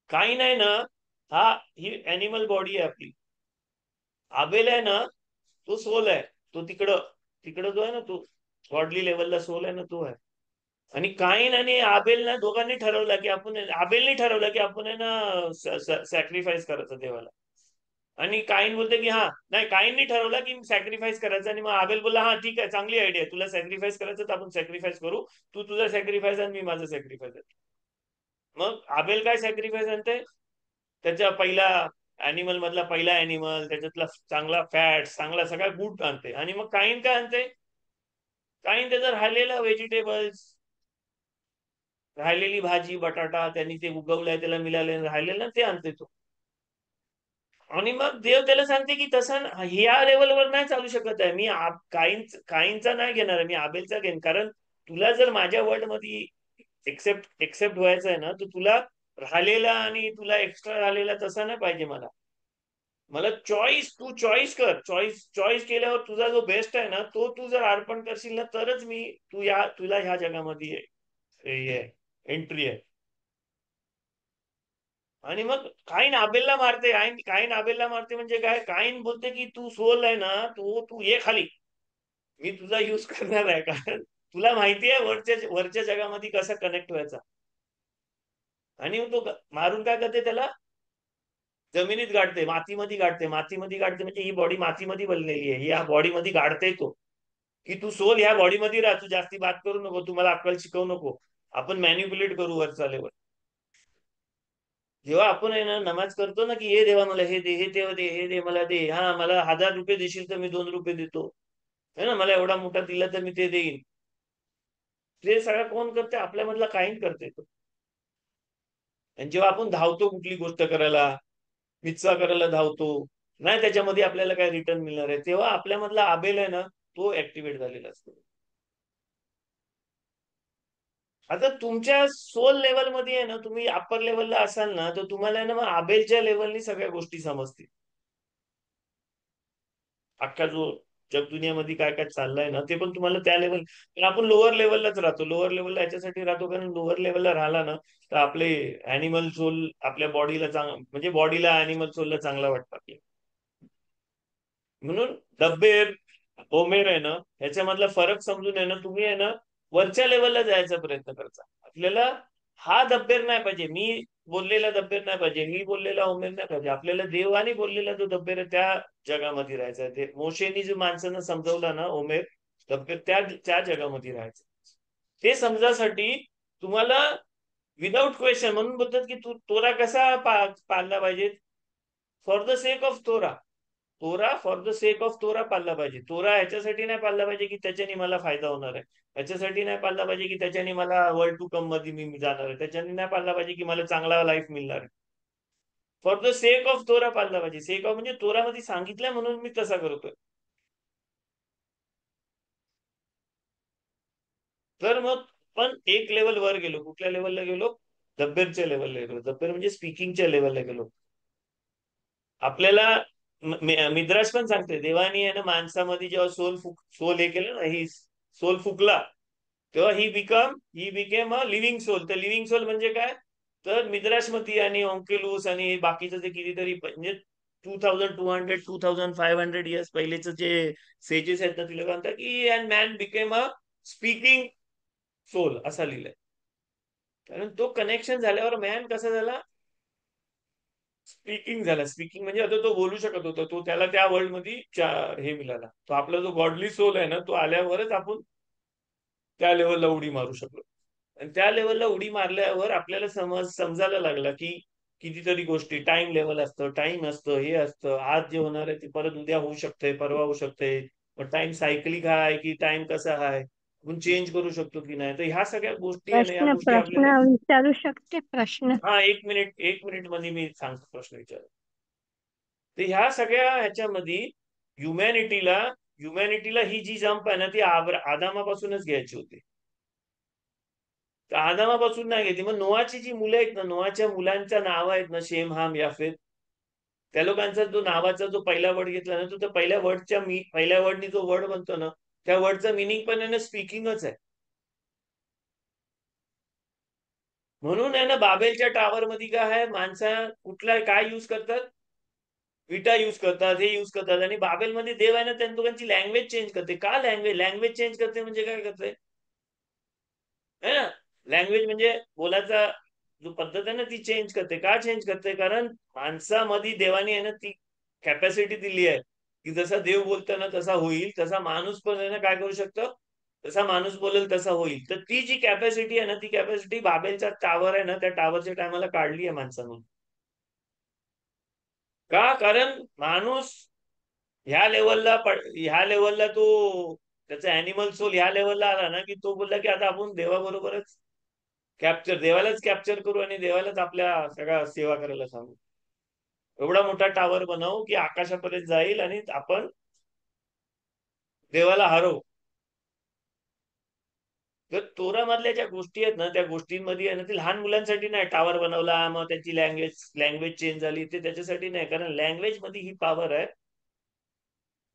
काईन आहे ना, ही अॅनिमल बॉडी आहे आपली. आबेल आहे ना, तो सोल आहे. तो तिकडं तिकडं जो आहे ना, तो गॉडली लेवलला सोल आहे ना, तो आहे. आणि काईन आणि आबेल ना दोघांनी ठरवलं की आबेलनी ठरवलं की आपण आहे ना सॅक्रिफाईस करायचं देवाला. आणि काईन बोलते की हा नाही, काईननी ठरवलं की सॅक्रिफाईस करायचं. आणि मग आबेल बोलला हा ठीक आहे, चांगली आयडिया, तुला सॅक्रिफाईस करायचं तर आपण सॅक्रिफाईस करू. तू तुझा सॅक्रिफाईस आणि मी माझं सॅक्रिफाईस. मग आबेल काय सॅक्रिफाईस आणते? त्याच्या पहिला अॅनिमल मधला पहिला अॅनिमल, त्याच्यातला चांगला फॅट, चांगला सगळा गुड आणते. आणि मग काईन काय आणते? काईन त्याचा राहिलेला व्हेजिटेबल्स, राहिलेली भाजी, बटाटा त्यांनी ते उगवलंय, त्याला मिळाले राहिलेलं ना, ते आणते तो. आणि मग देव त्याला सांगते की तसं ह्या लेवलवर नाही चालू शकत आहे. मी काहींचा नाही घेणार आहे, मी आबेलचा घेईन. कारण तुला जर माझ्या वर्ल्ड मध्ये एक्सेप्ट व्हायचं आहे ना, तर तुला राहिलेला आणि तुला एक्स्ट्रा राहिलेला तसा नाही पाहिजे. मला तू चॉईस कर. चॉईस केल्यावर तुझा जो बेस्ट आहे ना, तो तू जर अर्पण करशील ना, तरच मी तुला ह्या जगामध्ये एंट्री आहे. आणि मग काईन आबेलला मारते. काईन आबेलला मारते म्हणजे काय? काईन बोलते की तू सोल आहे ना, तू ये खाली, मी तुझा यूज करणार आहे. कारण तुला माहिती आहे वरच्या जगामध्ये कसा कनेक्ट व्हायचा. आणि मग तो मारून काय करते? त्याला जमिनीत गाडते, मातीमध्ये गाडते म्हणजे ही बॉडी मातीमध्ये बनलेली आहे, या बॉडीमध्ये गाडते तो की तू सोल ह्या बॉडीमध्ये राह, तू जास्ती बात करू नको, तुम्हाला अक्कल शिकवू नको, आपण मॅन्युप्युलेट करू वरचा लेवल. जेव्हा आपण आहे ना नमाज करतो ना की हे देवा मला हे दे, हे देवा दे, हे दे मला दे, हा मला 1000 रुपये देशील तर मी 2 रुपये देतो, है ना, मला एवढा मोठा दिला तर मी ते देईन. ते सगळं कोण करते? आपल्यामधला काहीच करते तो. आणि जेव्हा आपण धावतो कुठली गोष्ट करायला, मिच्चा करायला धावतो, नाही त्याच्यामध्ये आपल्याला काय रिटर्न मिळणार आहे, तेव्हा आपल्यामधला आबेल आहे ना, तो ऍक्टिव्हेट झालेला असतो. आता तुमच्या सोल लेवल मध्ये आहे ना, तुम्ही अप्पर लेवलला असाल ना, तर तुम्हाला ना मग आबेलच्या लेवलनी सगळ्या गोष्टी समजतील. अख्खा जो जग दुनियामध्ये काय काय चाललंय ना, ते पण तुम्हाला त्या लेवल. पण आपण लोअर लेवललाच राहतो. लोअर लेवलला याच्यासाठी राहतो कारण लोअर लेवलला राहिला ना, तर आपले अॅनिमल सोल आपल्या बॉडीला म्हणजे बॉडीला अॅनिमल सोलला चांगला वाटतं. म्हणून दब्बेर ओमेर आहे ना, ह्याच्यामधला फरक समजून आहे ना, तुम्ही आहे ना वरच्या लेवलला जायचा प्रयत्न करता. आपल्याला हा दब्बेर नाही पाहिजे, मी बोललेला दब्बेर नाही पाहिजे, मी बोललेला ओमेर नाही पाहिजे. आपल्याला देवाने बोललेला जो दब्बेर आहे त्या जगामध्ये राहायचं. ते मोशेनी जो माणसांना समजवला ना ओमेर दब्बेर, त्या जगामध्ये राहायचं. ते समजासाठी तुम्हाला विदाउट क्वेश्चन, म्हणून बोलतात की तू तोरा कसा पाळला पाहिजे? For the sake of for the sake of तोरा पाळला पाहिजे. तोरा ह्याच्यासाठी नाही पाळला पाहिजे की त्याच्याने मला फायदा होणार आहे, ह्याच्यासाठी नाही पाळला पाहिजे की त्याच्याने मला वर्ल्ड टू कम मध्ये मी जाणार आहे, त्याच्याने नाही पाळला पाहिजे की मला चांगला लाईफ मिळणार आहे. फॉर द सेक ऑफ तोरा पाळला पाहिजे. सेक ऑफ म्हणजे तोरामध्ये सांगितलंय म्हणून मी तसा करतोय. तर मग पण एक लेवल वर गेलो. कुठल्या लेवलला गेलो? दब्बेरच्या लेवलला गेलो. दब्बेर म्हणजे स्पीकिंगच्या लेवलला गेलो. आपल्याला मिद्रास पण सांगते, देवानी आहे ना माणसामध्ये जेव्हा सोल हे केलं ना, ही सोल फुकला, तेव्हा he became a living soul. तर लिव्हिंग सोल म्हणजे काय? तर मिद्रासमती आणि ओंकेलूस आणि बाकीचं जे कितीतरी म्हणजे 2200 2500 इयर्स पहिलेच जे सेजेस आहेत ना, तिला म्हणतात की and man became a speaking soul असा लिहिलंय. कारण तो कनेक्शन झाल्यावर मॅन कसा झाला? स्पीकिंग झाला. स्पीकिंग म्हणजे आता तो बोलू शकत होता. तो त्याला त्या वर्ल्ड मध्ये हे मिळाला. तो आपला जो गॉडली सोल आहे ना, तो आल्यावरच आपण त्या लेवलला उडी मारू शकलो. आणि त्या लेवलला उडी मारल्यावर आपल्याला समजायला लागला की कितीतरी गोष्टी, टाइम लेवल असतं, टाइम असतं, हे असतं, आज जे होणार आहे ते परत उद्या होऊ शकते, परवा होऊ शकते. मग टाइम सायकलिक आहे की टाइम कसा आहे, आपण चेंज करू शकतो की नाही. तर ह्या सगळ्या गोष्टी आहे ना, या गोष्टी आपल्याला. प्रश्न विचारू शकते? प्रश्न हा, एक मिनिट मध्ये मी सांगतो प्रश्न विचार. तर ह्या सगळ्या ह्याच्यामध्ये ह्युमॅनिटीला ही जी जंप आहे ना, ती आदामापासूनच घ्यायची होती. तर आदामापासून नाही घेतली. मग नोआची जी मुलं आहेत ना, नोआच्या मुलांच्या नाव आहेत ना, शेम, हाम, याफेत, त्या लोकांचा जो नावाचा जो पहिला वर्ड घेतला ना, तो त्या पहिल्या वर्डनी जो वर्ड बनतो ना, त्या वर्डचं मिनिंग पण आहे ना, स्पीकिंगच आहे. म्हणून आहे ना, बाबेलच्या टावर मध्ये काय आहे, माणसा कुठला काय युज करतात? विटा युज करतात, हे युज करतात. आणि बाबेलमध्ये देव आहे ना, त्या लोकांची लँग्वेज चेंज करते. का लँग्वेज चेंज करते म्हणजे काय करते? है ना, लँग्वेज म्हणजे बोलायचा जो पद्धत आहे ना, ती चेंज करते. का चेंज करते? कारण माणसामध्ये देवाने आहे ना ती कॅपॅसिटी दिली आहे की जसा देव बोलतो ना तसा होईल, तसा माणूस पण आहे ना काय करू शकतो, तसा माणूस बोलेल तसा होईल. तर ती जी कॅपॅसिटी आहे ना, ती कॅपॅसिटी बाबेलचा टावर आहे ना, त्या टावरच्या टायमाला काढली आहे माणसानं. का? कारण माणूस ह्या लेवलला तो त्याचा अॅनिमल सोल ह्या लेवलला आला ना, की तो बोलला की आता आपण देवाबरोबरच देवालाच कॅप्चर करू आणि देवालाच आपल्या सगळ्या सेवा करायला सांगू. एवढा मोठा टावर बनवू की आकाशापर्यंत जाईल आणि आपण देवाला हरवू. तर तोरामधल्या ज्या गोष्टी आहेत ना, त्या गोष्टींमध्ये आहे ना, ती लहान मुलांसाठी नाही टावर बनवला मग त्याची लँग्वेज चेंज झाली, ते त्याच्यासाठी नाही. कारण लँग्वेज मध्ये ही पॉवर आहे,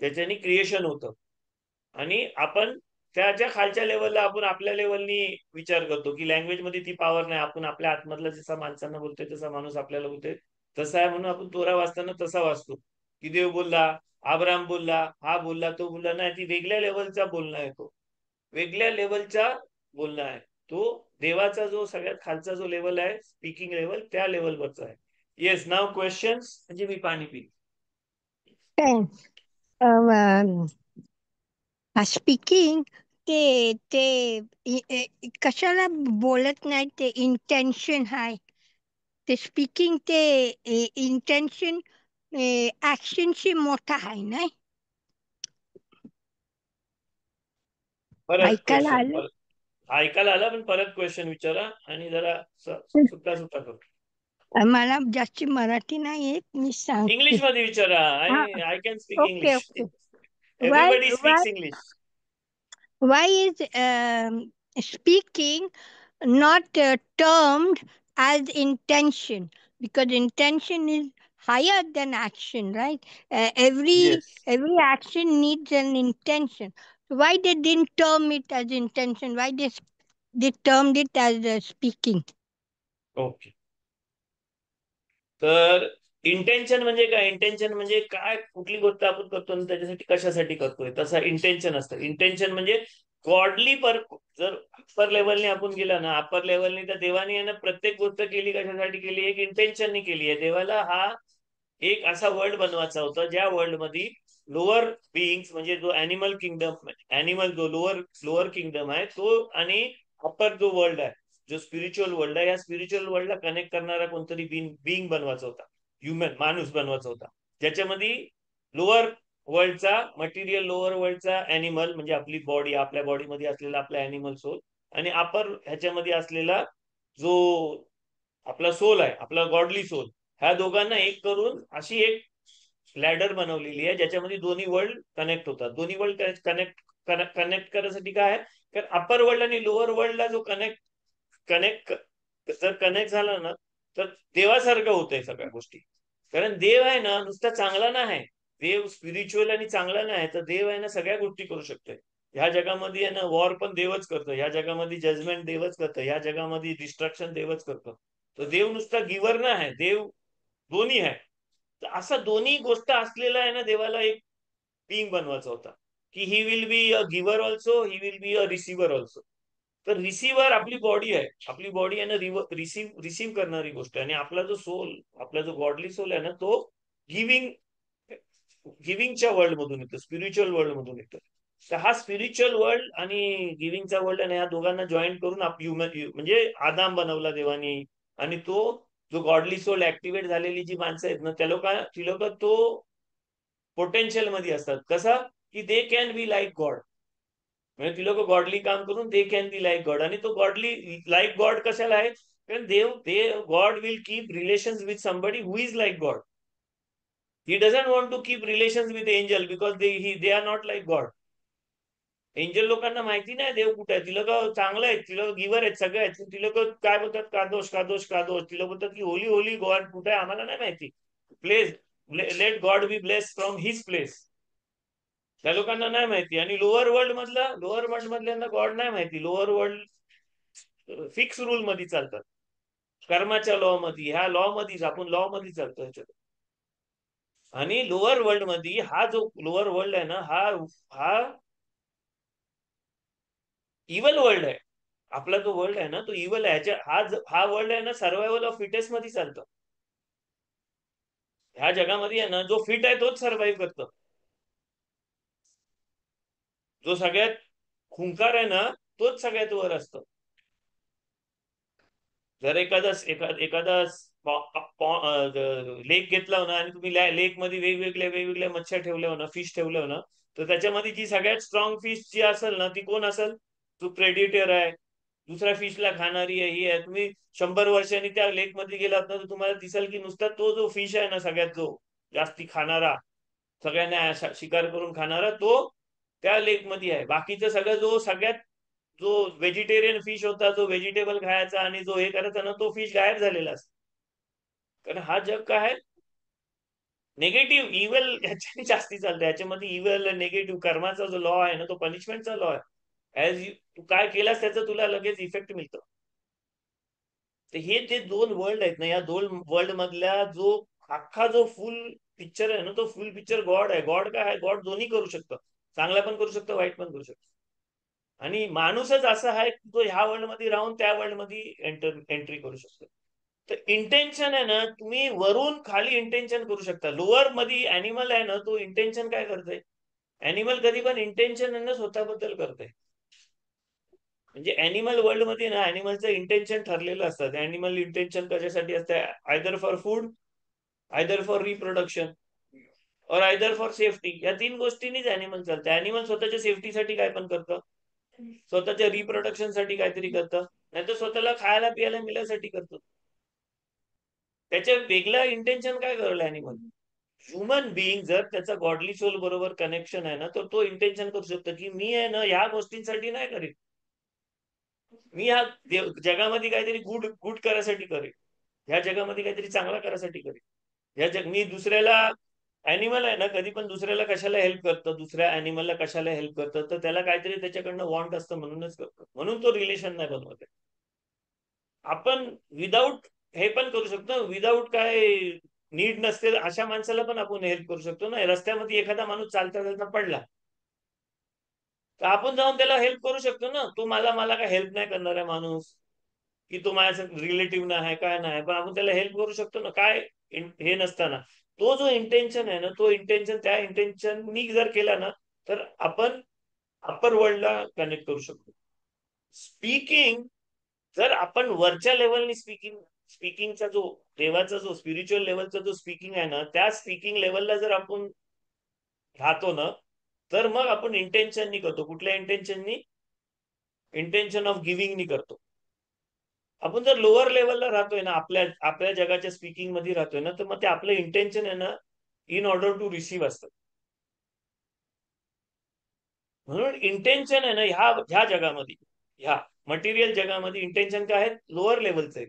त्याच्याने क्रिएशन होतं. आणि आपण त्याच्या खालच्या लेवलला आपण आपल्या लेवलनी विचार करतो की लँग्वेज मध्ये ती पॉवर नाही. आपण आपल्या आतमधला जसा माणसांना बोलतोय तसा माणूस आपल्याला बोलतोय तसा आहे, म्हणून आपण तोरा वाचताना तसा वाचतो की देव बोलला, आब्राम बोलला, हा बोलला, तो बोलला. नाही, ती वेगळ्या लेवलचा बोलणं आहे. तो वेगळ्या लेवलचा बोलणं आहे. तो देवाचा जो सगळ्यात खालचा जो लेवल आहे, स्पीकिंग लेवल, त्या लेवलवरचा आहे. येस, नाव क्वेश्चन्स. म्हणजे मी पाणी पी. स्पीकिंग ते ते कशाला बोलत नाही? ते इंटेन्शन आहे. ते स्पीकिंग ते इंटेन्शन ऍक्शनशी मोठा आहे नाही? परत ऐकायला क्वेश्चन आलं? ऐकायला आला, पण परत क्वेश्चन विचारा आणि जरा सुट्टा करू. मला जास्ती मराठी नाही येत, मी सांगते. इंग्लिश मध्ये विचारा. हा, I can speak okay English. Okay. Y everybody speaks English. why is speaking not termed as intention? Because intention is higher than action, right? Every yes. action needs an intention. So why they didn't term it as intention? Why they termed it as speaking? Okay. तर intention म्हणजे काय? Intention म्हणजे काय? कुठली गोष्ट आपण करतो आणि त्याच्यासाठी कशासाठी करतोय, तसा इंटेन्शन असतं. इंटेन्शन म्हणजे गॉडली जर अप्पर लेवलने आपण गेला ना, अप्पर लेवलने, तर देवाने आहे ना प्रत्येक गोष्ट केली कशासाठी केली? एक इंटेन्शननी केली आहे. देवाला हा एक असा वर्ल्ड बनवायचा होता ज्या वर्ल्ड मध्ये लोअर बिईंग्स म्हणजे जो अॅनिमल जो लोअर किंगडम आहे तो आणि अप्पर जो वर्ल्ड आहे, जो स्पिरिच्युअल वर्ल्ड आहे, या स्पिरिच्युअल वर्ल्डला कनेक्ट करणारा कोणतरी बिईंग बनवायचा होता. माणूस बनवायचा होता, ज्याच्यामध्ये लोअर लोअर वर्ल्डचा अॅनिमल म्हणजे आपली बॉडी, आपल्या बॉडीमध्ये असलेला आपला अॅनिमल सोल, आणि अपर ह्याच्यामध्ये असलेला जो आपला सोल आहे, आपला गॉडली सोल, ह्या दोघांना एक करून अशी एक लॅडर बनवलेली आहे ज्याच्यामध्ये दोन्ही वर्ल्ड कनेक्ट होतात. दोन्ही वर्ल्ड कनेक्ट करण्यासाठी काय आहे, तर अप्पर वर्ल्ड आणि लोअर वर्ल्डला जो कनेक्ट जर कनेक्ट झाला ना, तर देवासारखं होतंय सगळ्या गोष्टी. कारण देव आहे ना नुसता चांगला नाही, देव स्पिरिच्युअल आणि चांगला नाही, तर देव आहे ना सगळ्या गोष्टी करू शकतोय. ह्या जगामध्ये आहे ना वॉर पण देवच करतो, ह्या जगामध्ये जजमेंट देवच करतं, ह्या जगामध्ये डिस्ट्रक्शन देवच करतो. तर देव नुसता गिव्हर नाही आहे, देव दोन्ही आहे. तर असा दोन्ही गोष्ट असलेला आहे ना देवाला एक बिंग बनवायचा होता, की he will be a giver also, he will be a receiver also. तर रिसिव्हर आपली बॉडी आहे, आपली बॉडी आहे ना रिसिव्ह करणारी गोष्ट आहे, आणि आपला जो सोल, आपला जो गॉडली सोल आहे ना, तो गिव्हिंग गिव्हिंगच्या वर्ल्ड मधून येतो, स्पिरिच्युअल वर्ल्ड मधून येतो. तर हा स्पिरिच्युअल वर्ल्ड आणि गिव्हिंगचा वर्ल्ड आणि या दोघांना जॉईन करून म्हणजे आदाम बनवला देवानी. आणि तो जो गॉडली सोल ऍक्टिव्हेट झालेली जी माणसं आहेत ना, ती लोक तो पोटेन्शियल मध्ये असतात. कसा की they can be like God, म्हणजे ती लोक गॉडली काम करून they can be like God. आणि तो गॉडली लाईक गॉड कशाला आहे, कारण God will keep relation with somebody who is like God. He doesn't want to keep relation with angel because they are not like God. Angel लोकांना माहिती नाही देव कुठे आहे, ती लोक चांगलं आहेत, ती लोक गिव्हर आहेत सगळे आहेत, ती लोक काय बोलतात कादोष कादोष कादोष, ती लोक बोलतात की होली होली गॉड कुठे आहे आम्हाला नाही माहिती, place let God B bless from his place. त्या लोकांना नाही माहिती. आणि लोअर वर्ल्ड मधल्यांना गॉड नाही माहिती. लोअर वर्ल्ड फिक्स रूल मध्ये चालतात, कर्माच्या लॉ मध्ये, ह्या लॉ मध्येच आपण लॉ मध्ये चालतो ह्याच्यात. आणि लोअर वर्ल्ड मध्ये हा जो लोअर वर्ल्ड आहे ना, हा हा इव्हल वर्ल्ड आहे. आपला जो वर्ल्ड आहे ना तो इव्हल आहे. हा वर्ल्ड आहे ना सर्वायवल ऑफ फिटेस्ट मध्ये चालतं. ह्या जगामध्ये आहे ना जो फिट आहे तोच सर्व्हाइव्ह करतो. जो सगळ्यात खुंकार आहे ना तोच सगळ्यात वर असतो. जर एखादा लेक घेतला ना आणि तुम्ही लेक मध्ये वेगवेगळ्या मच्छ्या ठेवल्या ना, फिश ठेवल्या ना, तर त्याच्यामध्ये जी सगळ्यात स्ट्रॉंग फिश जी असेल ना ती कोण असेल, तो प्रेडिटर आहे, दुसऱ्या फिशला खाणारी आहे, ही आहे. तुम्ही 100 वर्षांनी त्या लेक मध्ये गेलात ना तर तुम्हाला दिसेल की नुसता तो जो फिश आहे ना सगळ्यात जो जास्ती खाणारा, सगळ्यांना शिकार करून खाणारा, तो त्या लेक मध्ये आहे. बाकीचं सगळ्यात जो व्हेजिटेरियन फिश होता, जो व्हेजिटेबल खायचा आणि जो हे करायचा ना, तो फिश गायब झालेला असतो. कारण हा जग काय आहे, निगेटिव्ह इव्हल ह्याच्याने जास्ती चालतं. ह्याच्यामध्ये इव्हल निगेटिव्ह कर्माचा जो लॉ आहे ना, तो पनिशमेंटचा लॉ आहे. तू काय केलास त्याचं तुला लगेच इफेक्ट मिळतो. तर हे जे दोन वर्ल्ड आहेत ना, या दोन वर्ल्ड मधल्या जो अख्खा जो फुल पिक्चर आहे ना, तो फुल पिक्चर गॉड आहे. गॉड काय आहे, गॉड दोन्ही करू शकतो, चांगला पण करू शकतो, वाईट पण करू शकतो. आणि माणूसच असा आहे की तो ह्या वर्ल्ड मध्ये राहून त्या वर्ल्ड मध्ये एंट्री करू शकतो. तर इंटेन्शन आहे ना, तुम्ही वरून खाली इंटेन्शन करू शकता. लोअर मध्ये अॅनिमल आहे ना, तो इंटेन्शन काय करतोय, अॅनिमल कधी पण इंटेन्शन आहे ना स्वतःबद्दल करतोय. म्हणजे अॅनिमल वर्ल्ड मध्ये ना अॅनिमलचं इंटेन्शन ठरलेलं असतं. अॅनिमल इंटेन्शन कशासाठी असतं, either for food, either for reproduction और आयदर फॉर सेफ्टी. या 3 गोष्टींनीच अॅनिमल चालतं. अॅनिमल स्वतःच्या सेफ्टीसाठी काय पण करतं, स्वतःच्या रिप्रोडक्शन साठी काहीतरी करतं, नाहीतर स्वतःला खायला पियाला मिळासाठी करतो. त्याच्या वेगळं इंटेन्शन काय करलं अॅनिमल. ह्युमन बिईंग जर त्याचा गॉडली सोल बरोबर कनेक्शन आहे ना, तर तो इंटेन्शन करू शकतो की मी आहे ना ह्या गोष्टींसाठी नाही करेल, मी ह्या जगामध्ये काहीतरी गुड गुड करायसाठी करेल, ह्या जगामध्ये काहीतरी चांगला करायसाठी करेल. मी दुसऱ्याला, अॅनिमल आहे ना कधी पण दुसऱ्याला कशाला हेल्प करतं, दुसऱ्या अॅनिमलला कशाला हेल्प करतं, तर त्याला काहीतरी त्याच्याकडनं वॉन्ट असतं म्हणूनच करतं, म्हणून तो रिलेशन नाही बनवत. आपण विदाऊट हे पण करू शकतो, विदाऊट काय नीड नसते अशा माणसाला पण आपण हेल्प करू शकतो ना. रस्त्यामध्ये एखादा माणूस चालता चालता पडला तर आपण जाऊन त्याला हेल्प करू शकतो ना. तो मला काय हेल्प नाही करणार आहे माणूस, की तो माझ्या रिलेटिव्ह नाही आहे काय नाही, पण आपण त्याला हेल्प करू शकतो ना. काय हे नसताना तो जो इंटेन्शन आहे ना, तो इंटेन्शन त्या इंटेन्शननी जर केला ना, तर आपण अप्पर वर्ल्डला कनेक्ट करू शकतो. स्पीकिंग, जर आपण वरच्या लेवलनी स्पीकिंगचा जो देवाचा जो स्पिरिच्युअल लेवलचा जो स्पीकिंग आहे ना, त्या स्पीकिंग लेवलला जर आपण राहतो ना, तर मग आपण इंटेन्शननी करतो. कुठल्या इंटेन्शननी, इंटेन्शन ऑफ गिव्हिंगनी करतो. आपण जर लोअर लेवलला राहतोय ना, आपल्या आपल्या जगाच्या स्पीकिंग मध्ये राहतोय ना, तर मग ते आपलं इंटेन्शन आहे ना, इन ऑर्डर टू रिसीव्ह असतं. म्हणून इंटेन्शन आहे ना, ह्या जगामध्ये, ह्या मटेरियल जगामध्ये इंटेन्शन काय आहे, लोअर लेवलचं आहे.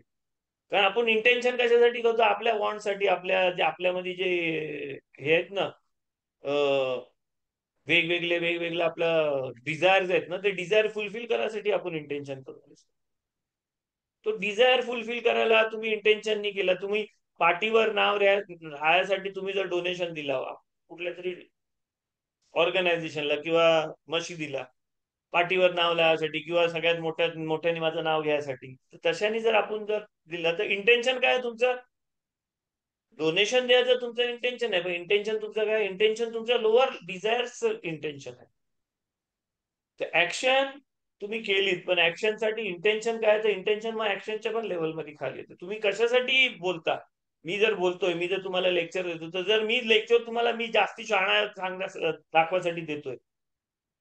कारण आपण इंटेन्शन कशासाठी करतो, आपल्या वॉन्टसाठी, आपल्यामध्ये जे हे आहेत ना, वेगवेगळे आपलं डिझायर्स आहेत ना, ते डिझायर फुलफिल करायसाठी आपण इंटेन्शन करतो. तो डिझायर फुलफिल करायला तुम्ही इंटेन्शन नाही केलं, तुम्ही पाठीवर नाव राहण्यासाठी तुम्ही जर डोनेशन दिला कुठल्या तरी ऑर्गनायझेशनला किंवा मशिदीला, पाठीवर नाव लिहायसाठी किंवा सगळ्यात मोठ्याने माझं नाव घ्यायसाठी, तशाने जर आपण जर दिलं, तर इंटेन्शन काय तुमचं, डोनेशन द्यायचं तुमचं इंटेन्शन आहे, पण इंटेन्शन तुमचं काय, इंटेन्शन तुमच्या लोअर डिझायर्स इंटेन्शन आहे. तर ऍक्शन तुम्ही केलीत, पण ऍक्शन साठी इंटेन्शन काय, तर इंटेन्शन मग ऍक्शनच्या पण लेवलमध्ये खाली येतं. तुम्ही कशासाठी बोलता, मी जर बोलतोय, मी जर तुम्हाला लेक्चर देतो, तर जर मी लेक्चर तुम्हाला मी जास्ती शहाणा दाखवासाठी देतोय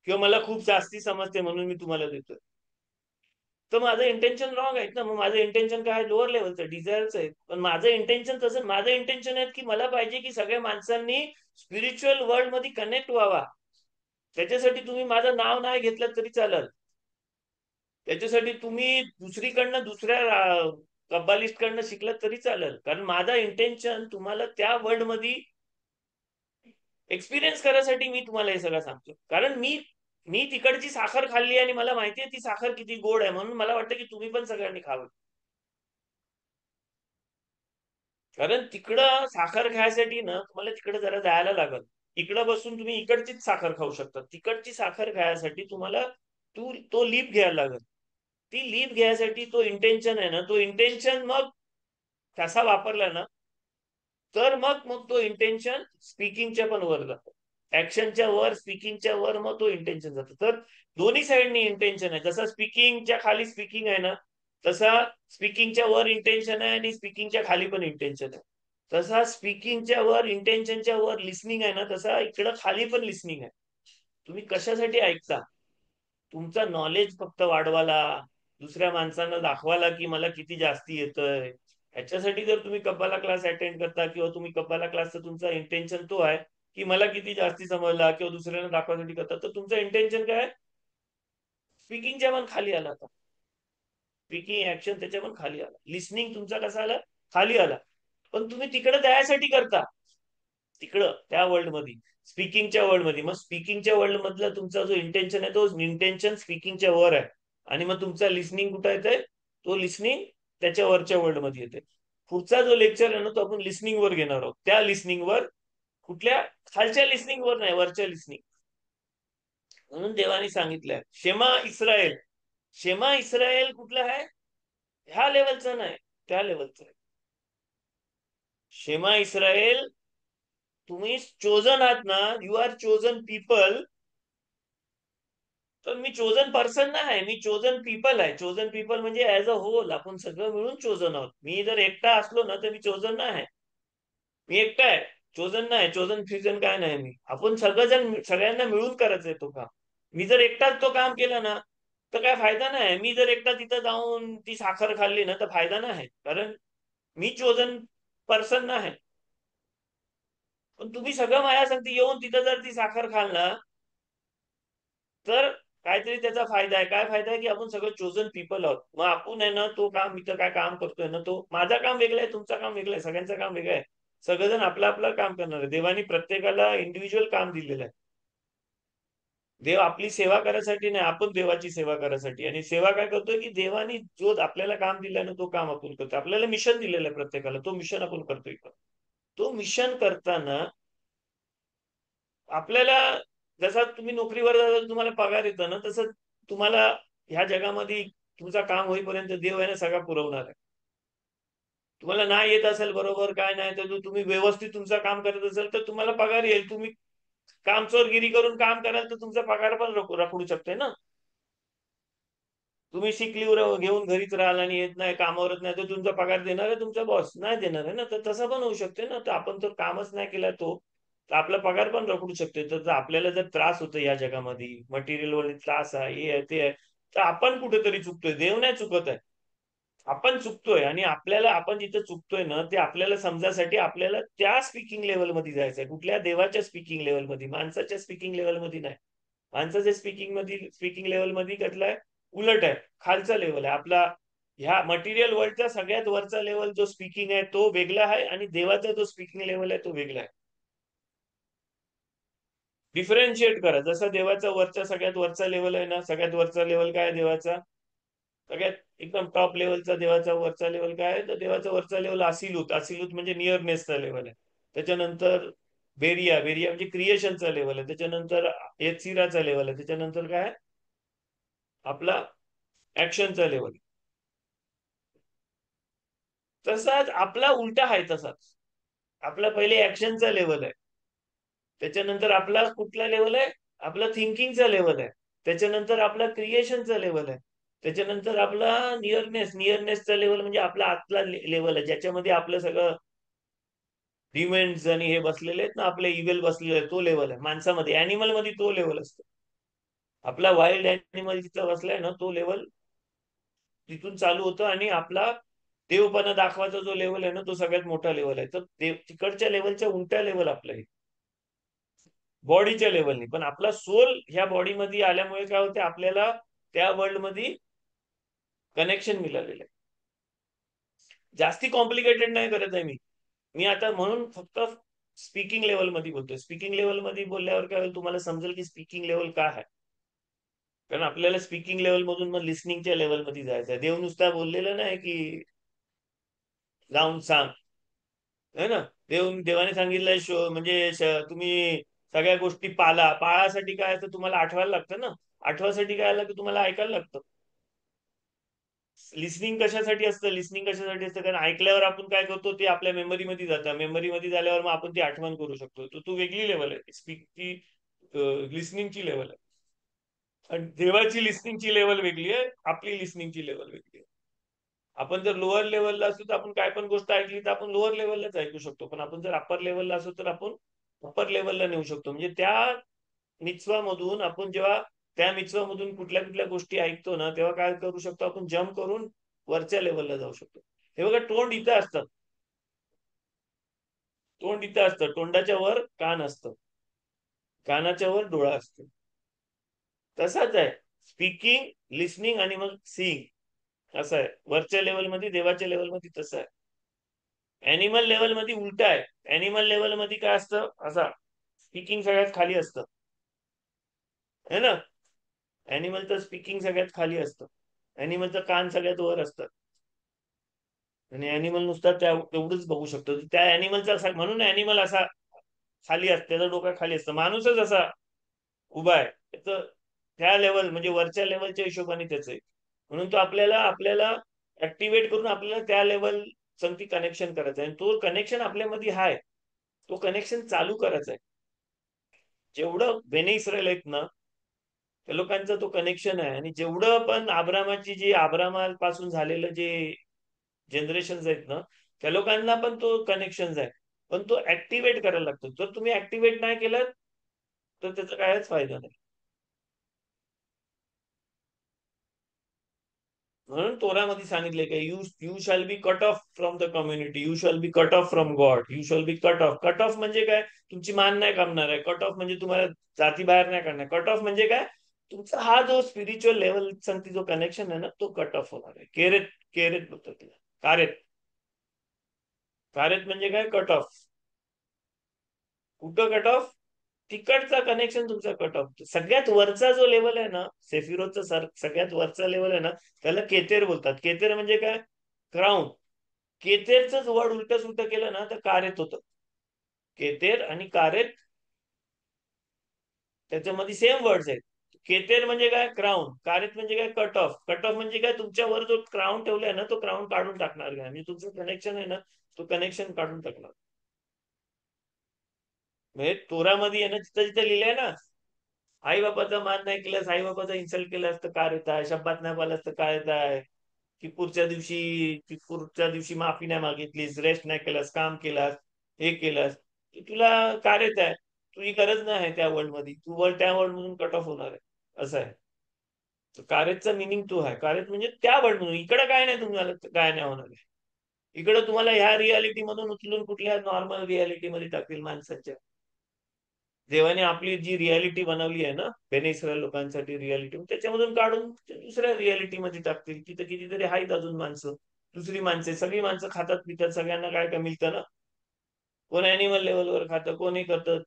किंवा मला खूप जास्ती समजते म्हणून मी तुम्हाला देतोय, तर माझं इंटेन्शन रॉंग आहेत ना. मग माझं इंटेन्शन काय, लोअर लेवलचं डिझायरचं आहे. पण माझं इंटेन्शन तसं, माझं इंटेन्शन आहे की मला पाहिजे की सगळ्या माणसांनी स्पिरिच्युअल वर्ल्ड मध्ये कनेक्ट व्हावा. त्याच्यासाठी तुम्ही माझं नाव नाही घेतलं तरी चालेल, त्याच्यासाठी तुम्ही दुसऱ्या कब्बालिस्ट कडनं शिकलं तरी चालेल, कारण माझा इंटेन्शन तुम्हाला त्या वर्ल्ड मध्ये एक्सपिरियन्स करायसाठी मी तुम्हाला हे सगळं सांगतो. कारण मी तिकडची साखर खाल्ली आणि मला माहितीये ती साखर किती गोड आहे, म्हणून मला वाटतं की तुम्ही पण सगळ्यांनी खावं. कारण तिकडं साखर खायसाठी ना तुम्हाला तिकडे जरा जायला लागल. इकडं बसून तुम्ही इकडचीच साखर खाऊ शकता, तिकडची साखर खायसाठी तुम्हाला तो लीप घ्यायला लागल. ती लीप घ्यायसाठी तो इंटेन्शन आहे ना, तो इंटेन्शन मग कसा वापरला ना, तर मग तो इंटेन्शन स्पीकिंगच्या पण वर जातो, ऍक्शनच्या वर, स्पीकिंगच्या वर, मग तो इंटेन्शन जातो. तर दोन्ही साईडनी इंटेन्शन आहे. जसं स्पीकिंगच्या खाली स्पीकिंग आहे ना, तसा स्पीकिंगच्या वर इंटेन्शन आहे आणि स्पीकिंगच्या खाली पण इंटेन्शन आहे. तसा स्पीकिंगच्या वर, इंटेन्शनच्या वर लिसनिंग आहे ना, तसा इकडं खाली पण लिसनिंग आहे. तुम्ही कशासाठी ऐकता, तुमचं नॉलेज फक्त वाढवायला, दुसऱ्या माणसांना दाखवायला की मला किती जास्ती येतंय, ह्याच्यासाठी जर तुम्ही कब्बाला क्लास अटेंड करता किंवा तुम्ही कब्बाला क्लासचा तुमचा इंटेन्शन तो आहे की मला किती जास्ती समजला किंवा दुसऱ्यांना दाखवण्यासाठी करता, तर तुमचं इंटेन्शन काय, स्पीकिंगच्या पण खाली आला. आता स्पीकिंग ऍक्शन त्याच्या पण खाली आला, लिसनिंग तुमचा कसा आला, खाली आला. पण तुम्ही तिकडे द्यायसाठी करता, तिकडं त्या वर्ल्ड मध्ये, स्पीकिंगच्या वर्ल्ड मध्ये. मग स्पीकिंगच्या वर्ल्ड मधला तुमचा जो इंटेन्शन आहे, तो इंटेन्शन स्पीकिंगच्या वर आहे. आणि मग तुमचा लिसनिंग कुठं येतंय, तो लिसनिंग त्याच्या वरच्या वर्ल्ड मध्ये येते. पुढचा जो लेक्चर आहे ना, तो आपण लिसनिंग वर घेणार आहोत. त्या लिसनिंग वर, कुठल्या खालच्या लिसनिंग वर नाही, वरच्या लिसनिंग. म्हणून देवाने सांगितलंय शेमा इस्रायल. शेमा इस्रायल कुठलं आहे, ह्या लेवलचं नाही, त्या लेवलचं आहे. शेमा इस्रायल, तुम्ही चोजन आहात ना, यू आर चोजन पीपल. तर मी चोजन पर्सन नाही, मी चोजन पीपल आहे. चोजन पीपल म्हणजे ऍज अ होल, आपण सगळं मिळून चोजन आहोत. मी जर एकटा असलो ना, तर मी चोजन नाही, मी एकटा आहे, चोजन नाही. चोजन फ्युजन काय नाही, मी आपण सगळेजण, सगळ्यांना मिळून करायचंय तो काम. मी जर एकटाच तो काम केलं ना, तर काय फायदा नाही. मी जर एकटा तिथं जाऊन ती साखर खाल्ली ना, तर फायदा नाही, कारण मी चोजन पर्सन नाही. पण तुम्ही सगळं माझ्या सांगते येऊन तिथं जर ती साखर खाल ना, तर काहीतरी त्याचा फायदा आहे. काय फायदा आहे की आपण सगळं चोजन पीपल आहोत. मग आपण आहे ना, तो काम इथं काय काम करतोय ना, तो माझा काम वेगळं आहे, तुमचं काम वेगळं आहे, सगळ्यांचं काम वेगळं आहे. सगळेजण आपलं आपलं काम करणार आहे. देवानी प्रत्येकाला इंडिव्हिज्युअल काम दिलेलं आहे. देव आपली सेवा करायसाठी नाही, आपण देवाची सेवा करायसाठी. आणि सेवा काय करतोय की देवानी जो आपल्याला काम दिलाय ना, तो काम आपण करतो. आपल्याला मिशन दिलेलं आहे प्रत्येकाला, तो मिशन आपण करतोय. तो मिशन करताना आपल्याला, जसा तुम्ही नोकरीवर तुम्हाला पगार येतो ना, तसं तुम्हाला ह्या जगामध्ये तुमचा काम होईपर्यंत देव आहे ना सगळा पुरवणार आहे. तुम्हाला नाही येत असेल बरोबर, काय नाही, तर तुम्ही व्यवस्थित तुमचं काम करत असेल तर तुम्हाला पगार येईल. तुम्ही कामचोरगिरी करून काम कराल तर तुमचा पगार पण रखडू शकते ना. तुम्ही सिक लीव्ह घेऊन घरीच राहाल आणि येत नाही, कामावरच नाही, तर तुमचा पगार देणार आहे तुमचा बॉस, नाही देणार आहे ना. तर तसं पण होऊ शकते ना. तर आपण तर कामच नाही केला तो, तर आपला पगार पण रखडू शकते. तर आपल्याला जर त्रास होतो या जगामध्ये, मटेरियल वर त्रास आहे, हे आहे ते आहे, तर आपण कुठेतरी चुकतोय, देव नाही चुकत आहे. आपण चुकतोय आणि आपल्याला आपण जिथे चुकतोय ना ते आपल्याला समजासाठी आपल्याला त्या स्पीकिंग लेवलमध्ये जायचंय. कुठल्या देवाच्या स्पीकिंग लेवलमध्ये, माणसाच्या स्पीकिंग लेवलमध्ये नाही. माणसाच्या स्पीकिंग लेवलमध्ये कसलाय उलट आहे, खालचा लेवल आहे आपला. ह्या मटेरियल वर्ल्डचा सगळ्यात वरचा लेवल जो स्पीकिंग आहे तो वेगळा आहे आणि देवाचा जो स्पीकिंग लेवल आहे तो वेगळा आहे. डिफरन्शिएट करा. जसा देवाचा वरचा सगळ्यात वरचा लेवल आहे ना, सगळ्यात वरचा लेवल काय आहे देवाचा, सगळ्यात एकदम टॉप लेवलचा देवाचा वरचा लेवल काय आहे, तर देवाचा वरचा लेवल असिलूत. असिलूत म्हणजे नियरनेसचा लेवल आहे. त्याच्यानंतर बेरिया, बेरिया म्हणजे क्रिएशनचा लेवल आहे. त्याच्यानंतर एचिराचा लेवल आहे. त्याच्यानंतर काय आपला ऍक्शनचा लेवल. तसाच आपला उलटा आहे. तसाच आपला पहिले ऍक्शनचा लेवल आहे, त्याच्यानंतर आपला कुठला लेवल आहे, आपला थिंकिंगचा लेवल आहे, त्याच्यानंतर आपला क्रिएशनचा लेवल आहे, त्याच्यानंतर आपला नियरनेसचा लेवल म्हणजे आपला आतला लेवल आहे, ज्याच्यामध्ये आपलं सगळं डिमेंड्स आणि हे बसलेले आहेत ना, आपले इवेल बसलेले आहे, तो लेवल आहे. माणसामध्ये, अॅनिमल मध्ये तो लेवल असतो. आपला वाईल्ड अॅनिमल जिथं बसलाय ना तो लेवल तिथून चालू होतं आणि आपला देवपणा दाखवायचा जो लेवल आहे ना तो सगळ्यात मोठा लेवल आहे. तर तिकडच्या लेवलच्या उलट्या लेवल आपलं आहे बॉडीच्या लेवलनी. पण आपला सोल ह्या बॉडीमध्ये आल्यामुळे काय होते, आपल्याला त्या वर्ल्ड मध्ये कनेक्शन मिळालेलं आहे. जास्ती कॉम्प्लिकेटेड नाही करत आहे मी आता, म्हणून फक्त स्पीकिंग लेवल मध्ये बोलतोय. स्पीकिंग लेवल मध्ये बोलल्यावर काय होईल तुम्हाला समजेल की स्पीकिंग लेवल काय आहे. कारण आपल्याला स्पीकिंग लेवल मधून मग लिस्निंगच्या लेवल मध्ये जायचं आहे. देव नुसता बोललेलं नाही की जाऊन सांग, है ना. देवाने सांगितलंय म्हणजे तुम्ही सगळ्या गोष्टी पाळासाठी काय असतं तुम्हाला आठवायला लागतं ना. आठवासाठी काय आलं की तुम्हाला ऐकायला लागतं. लिस्निंग कशासाठी असतं कारण ऐकल्यावर आपण काय करतो ते आपल्या मेमरीमध्ये जातं. मेमरीमध्ये झाल्यावर मग आपण ती आठवण करू शकतो. तर तू वेगळी लेवल आहे स्पीकची, लिस्निंगची लेवल आहे. आणि देवाची लिस्निंगची लेवल वेगळी आहे, आपली लिस्निंगची लेवल वेगळी आहे. आपण जर लोअर लेवलला असू तर आपण काय पण गोष्ट ऐकली तर आपण लोअर लेवललाच ऐकू शकतो, पण आपण जर अप्पर लेवलला असू तर आपण अप्पर लेवलला नेऊ शकतो. म्हणजे त्या मिचवामधून आपण जेव्हा त्या मिचवामधून कुठल्या कुठल्या गोष्टी ऐकतो ना तेव्हा काय करू शकतो आपण, जम्प करून वरच्या लेवलला जाऊ शकतो. हे बघा, तोंड इथं असतं, तोंड इथं असतं, तोंडाच्या वर कान असतं, कानाच्या वर डोळा असतो. तसाच आहे स्पीकिंग, लिस्निंग आणि मग सीइंग. असं आहे वरच्या लेवलमध्ये, देवाच्या लेवलमध्ये तसं आहे. अॅनिमल लेवल मध्ये उलट आहे. अॅनिमल लेवल मध्ये काय असतं, असा स्पीकिंग सगळ्यात खाली असतं, है ना. अॅनिमलचं स्पीकिंग सगळ्यात खाली असतं, अॅनिमलचं कान सगळ्यात वर असतं आणि अॅनिमल नुसता तेवढंच बघू शकतो. त्या अॅनिमलचा म्हणून अॅनिमल असा खाली असतं, त्याचा डोका खाली असतं. माणूसच असा उभा आहे, त्याचं त्या लेवल म्हणजे वरच्या लेवलच्या हिशोबाने त्याचं आहे. म्हणून तो आपल्याला ऍक्टिव्हेट करून आपल्याला त्या लेवल संगती कनेक्शन करायचं आहे. आणि तो कनेक्शन आपल्यामध्ये आहे, तो कनेक्शन चालू करायचा आहे. जेवढं बेने इस्रायल आहेत ना त्या लोकांचा तो कनेक्शन आहे. आणि जेवढं पण आब्रामाची जी आब्रामापासून झालेलं जे जनरेशन आहेत ना त्या लोकांना पण तो कनेक्शन आहे, पण तो ऍक्टिव्हेट करायला लागतो. जर तुम्ही ऍक्टिव्हेट नाही केलं तर त्याचा कायच फायदा नाही. म्हणून तोरामध्ये सांगितले की you shall B cut off from the community, you shall B cut off from God, you shall B cut off. Cut off म्हणजे काय, तुमची मान नाही कामणार आहे. कट ऑफ म्हणजे तुम्हाला जाती बाहेर नाही करणार. कट ऑफ म्हणजे काय, तुमचा हा जो स्पिरिच्युअल लेवल सांगते जो कनेक्शन आहे ना तो कट ऑफ होणार आहे. केरेत, केरेत बोलतात तिला, कारेत. कारेत म्हणजे काय, कट ऑफ. कुठं कट ऑफ, तिकडचा कनेक्शन तुमचा कट ऑफ. सगळ्यात वरचा जो लेवल आहे ना सेफिरोचा सगळ्यात वरचा लेवल आहे ना त्याला केतेर बोलतात. केतेर म्हणजे काय, क्राऊन. केतेरच वर्ड उलट सुलट केलं ना तर कारेत होतं. केतेर आणि कारेत त्याच्यामध्ये सेम वर्ड्स आहेत. केतेर म्हणजे काय, क्राऊन. कारेत म्हणजे काय, कट ऑफ. कट ऑफ म्हणजे काय, तुमच्यावर जो क्राऊन ठेवलाय ना तो क्राऊन काढून टाकणार काय, म्हणजे तुमचं कनेक्शन आहे ना तो कनेक्शन काढून टाकणार. म्हणजे तोरामध्ये आहे ना जिथं जिथं लिहिलंय ना, आई बापाचा मान नाही केलास, आई बापाचा इन्सल्ट केलास तर काय येत आहे, शब्दात नाही बोलास तर काय येत आहे, पुढच्या दिवशी माफी नाही मागितलीस, रेस्ट नाही केलास, काम केलास, हे केलास, तुला काय येत आहे, तुझी गरज नाही आहे त्या वर्ल्ड मध्ये, तू त्या वर्ल्ड मधून कट ऑफ होणार आहे. असं आहे. कारेजचा मिनिंग तो आहे. कारेज म्हणजे त्या वर्ड म्हणून इकडे काय नाही, तुम्हाला काय नाही होणार आहे. इकडे तुम्हाला ह्या रियालिटी मधून उचलून कुठल्या नॉर्मल रियालिटी मध्ये टाकतील माणसाच्या. देवाने आपली जी रियालिटी बनवली आहे ना, बेनेसरा लोकांसाठी रियालिटी, त्याच्यामधून काढून दुसऱ्या रियालिटी मध्ये टाकतील. तिथं कितीतरी आहेत अजून माणसं, दुसरी माणसं. सगळी माणसं खातात पितात, सगळ्यांना काय काय मिळतं ना. कोण अॅनिमल लेवलवर खातं, कोणी करतं.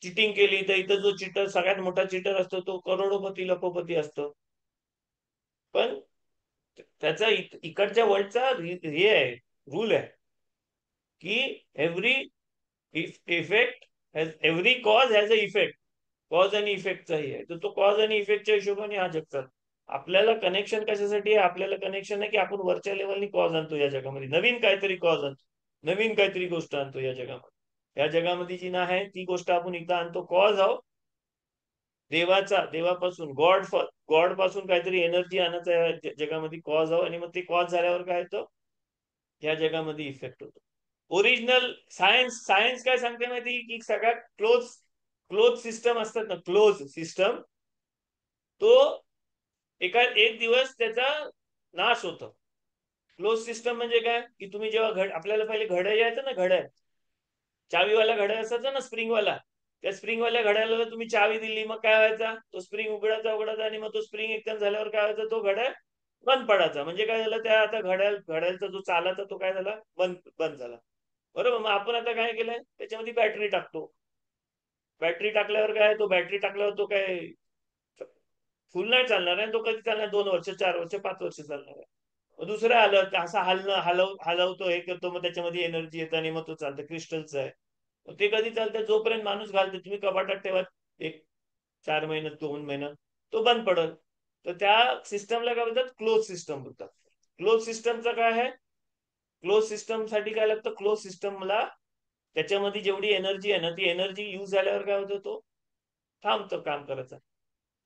चिटिंग केली तर इथं जो चिटर सगळ्यात मोठा चिटर असतो तो करोडोपती लखोपती असतो. पण त्याचा इकडच्या वर्ल्डचा हे आहे, रूल आहे की every effect every cause has a effect. Cause आणि इफेक्टचाही आहे. तर तो कॉज आणि इफेक्टच्या हिशोबाने हा जग चालतो. आपल्याला कनेक्शन कशासाठी आहे? आपल्याला कनेक्शन आहे की आपण वरच्या लेवलनी कॉज आणतो या जगामध्ये, नवीन काहीतरी कॉज आणतो, नवीन काहीतरी गोष्ट आणतो या जगामध्ये. या जगामध्ये जी ना आहे ती गोष्ट आपण इथं आणतो. कॉज आहो देवापासून, गॉड पासून काहीतरी एनर्जी आणायचं या जगामध्ये कॉज आहो. आणि मग ते कॉज झाल्यावर काय होतं, या जगामध्ये इफेक्ट होतो. ओरिजिनल सायन्स काय सांगते माहिती की सगळ्यात क्लोज सिस्टम असतात ना, क्लोज सिस्टम, तो एक दिवस त्याचा नाश होतो. क्लोज सिस्टम म्हणजे काय की तुम्ही जेव्हा आपल्याला पहिले घड्याळ यायचं ना, घड्याळ चावीवाला घड्याळ असायचा ना, स्प्रिंगवाला. त्या स्प्रिंगवाल्या घड्याळाला तुम्ही चावी दिली, मग काय व्हायचा, तो स्प्रिंग उघडायचा आणि मग तो स्प्रिंग एकदम झाल्यावर काय व्हायचा, तो घड्याळ बंद पडायचा. म्हणजे काय झालं, त्या आता घड्याळचा जो चालाचा तो काय झाला, बंद झाला. बरोबर. मग आपण आता काय केलंय, त्याच्यामध्ये बॅटरी टाकतो. बॅटरी टाकल्यावर काय, तो बॅटरी टाकल्यावर तो काय फुल नाही चालणार आहे. तो कधी चालणार, 2 वर्ष 4 वर्ष 5 वर्ष चालणार आहे. दुसरं आलं असं हलवतो, हे करतो, मग त्याच्यामध्ये एनर्जी येतं आणि मग तो चालतं. क्रिस्टलचं आहे ते कधी चालतं, जोपर्यंत माणूस घालतो. तुम्ही कपाटात ठेवा 4 महिन्यात 2 महिन्यात तो बंद पडत. तर त्या सिस्टमला काय बोलतात, क्लोज सिस्टम बोलतात. क्लोज सिस्टमचं काय आहे, क्लोज सिस्टम साठी काय लागतं, क्लोज सिस्टमला त्याच्यामध्ये जेवढी एनर्जी आहे ना, ती एनर्जी युज झाल्यावर काय होतं, तो थांबतो काम करायचं.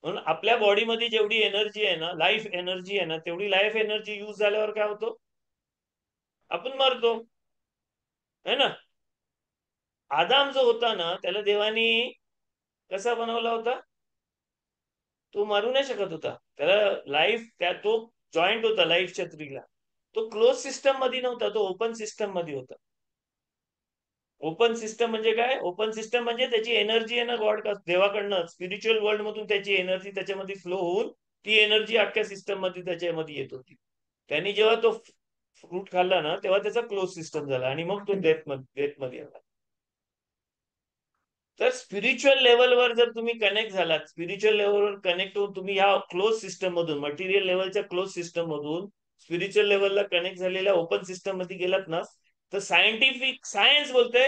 म्हणून आपल्या बॉडीमध्ये जेवढी एनर्जी आहे ना, लाईफ एनर्जी आहे ना, तेवढी लाईफ एनर्जी युज झाल्यावर काय होतो, आपण मरतो, है ना. आदाम जो होता ना, त्याला देवानी कसा बनवला होता, तो मरू नाही शकत होता. त्याला तो जॉईंट होता लाईफच्या थ्रीला. तो क्लोज सिस्टम मध्ये नव्हता, तो ओपन सिस्टम मध्ये होता. ओपन सिस्टम म्हणजे काय, ओपन सिस्टम म्हणजे त्याची एनर्जी आहे ना, देवाकडनं स्पिरिच्युअल वर्ल्ड मधून त्याची एनर्जी त्याच्यामध्ये फ्लो होऊन ती एनर्जी अख्ख्या सिस्टम मध्ये त्याच्यामध्ये येत होती. त्यांनी जेव्हा तो फ्रूट खाल्ला ना, तेव्हा त्याचा क्लोज सिस्टम झाला आणि मग तो डेथ मध्ये आला. तर स्पिरिच्युअल लेवलवर जर तुम्ही कनेक्ट झालात, स्पिरिच्युअल लेवलवर कनेक्ट होऊन तुम्ही ह्या क्लोज सिस्टम मधून, मटेरियल लेवलच्या क्लोज सिस्टम मधून स्पिरिच्युअल लेवलला कनेक्ट झालेल्या ओपन सिस्टम मध्ये गेलात ना, तर सायन्स बोलतंय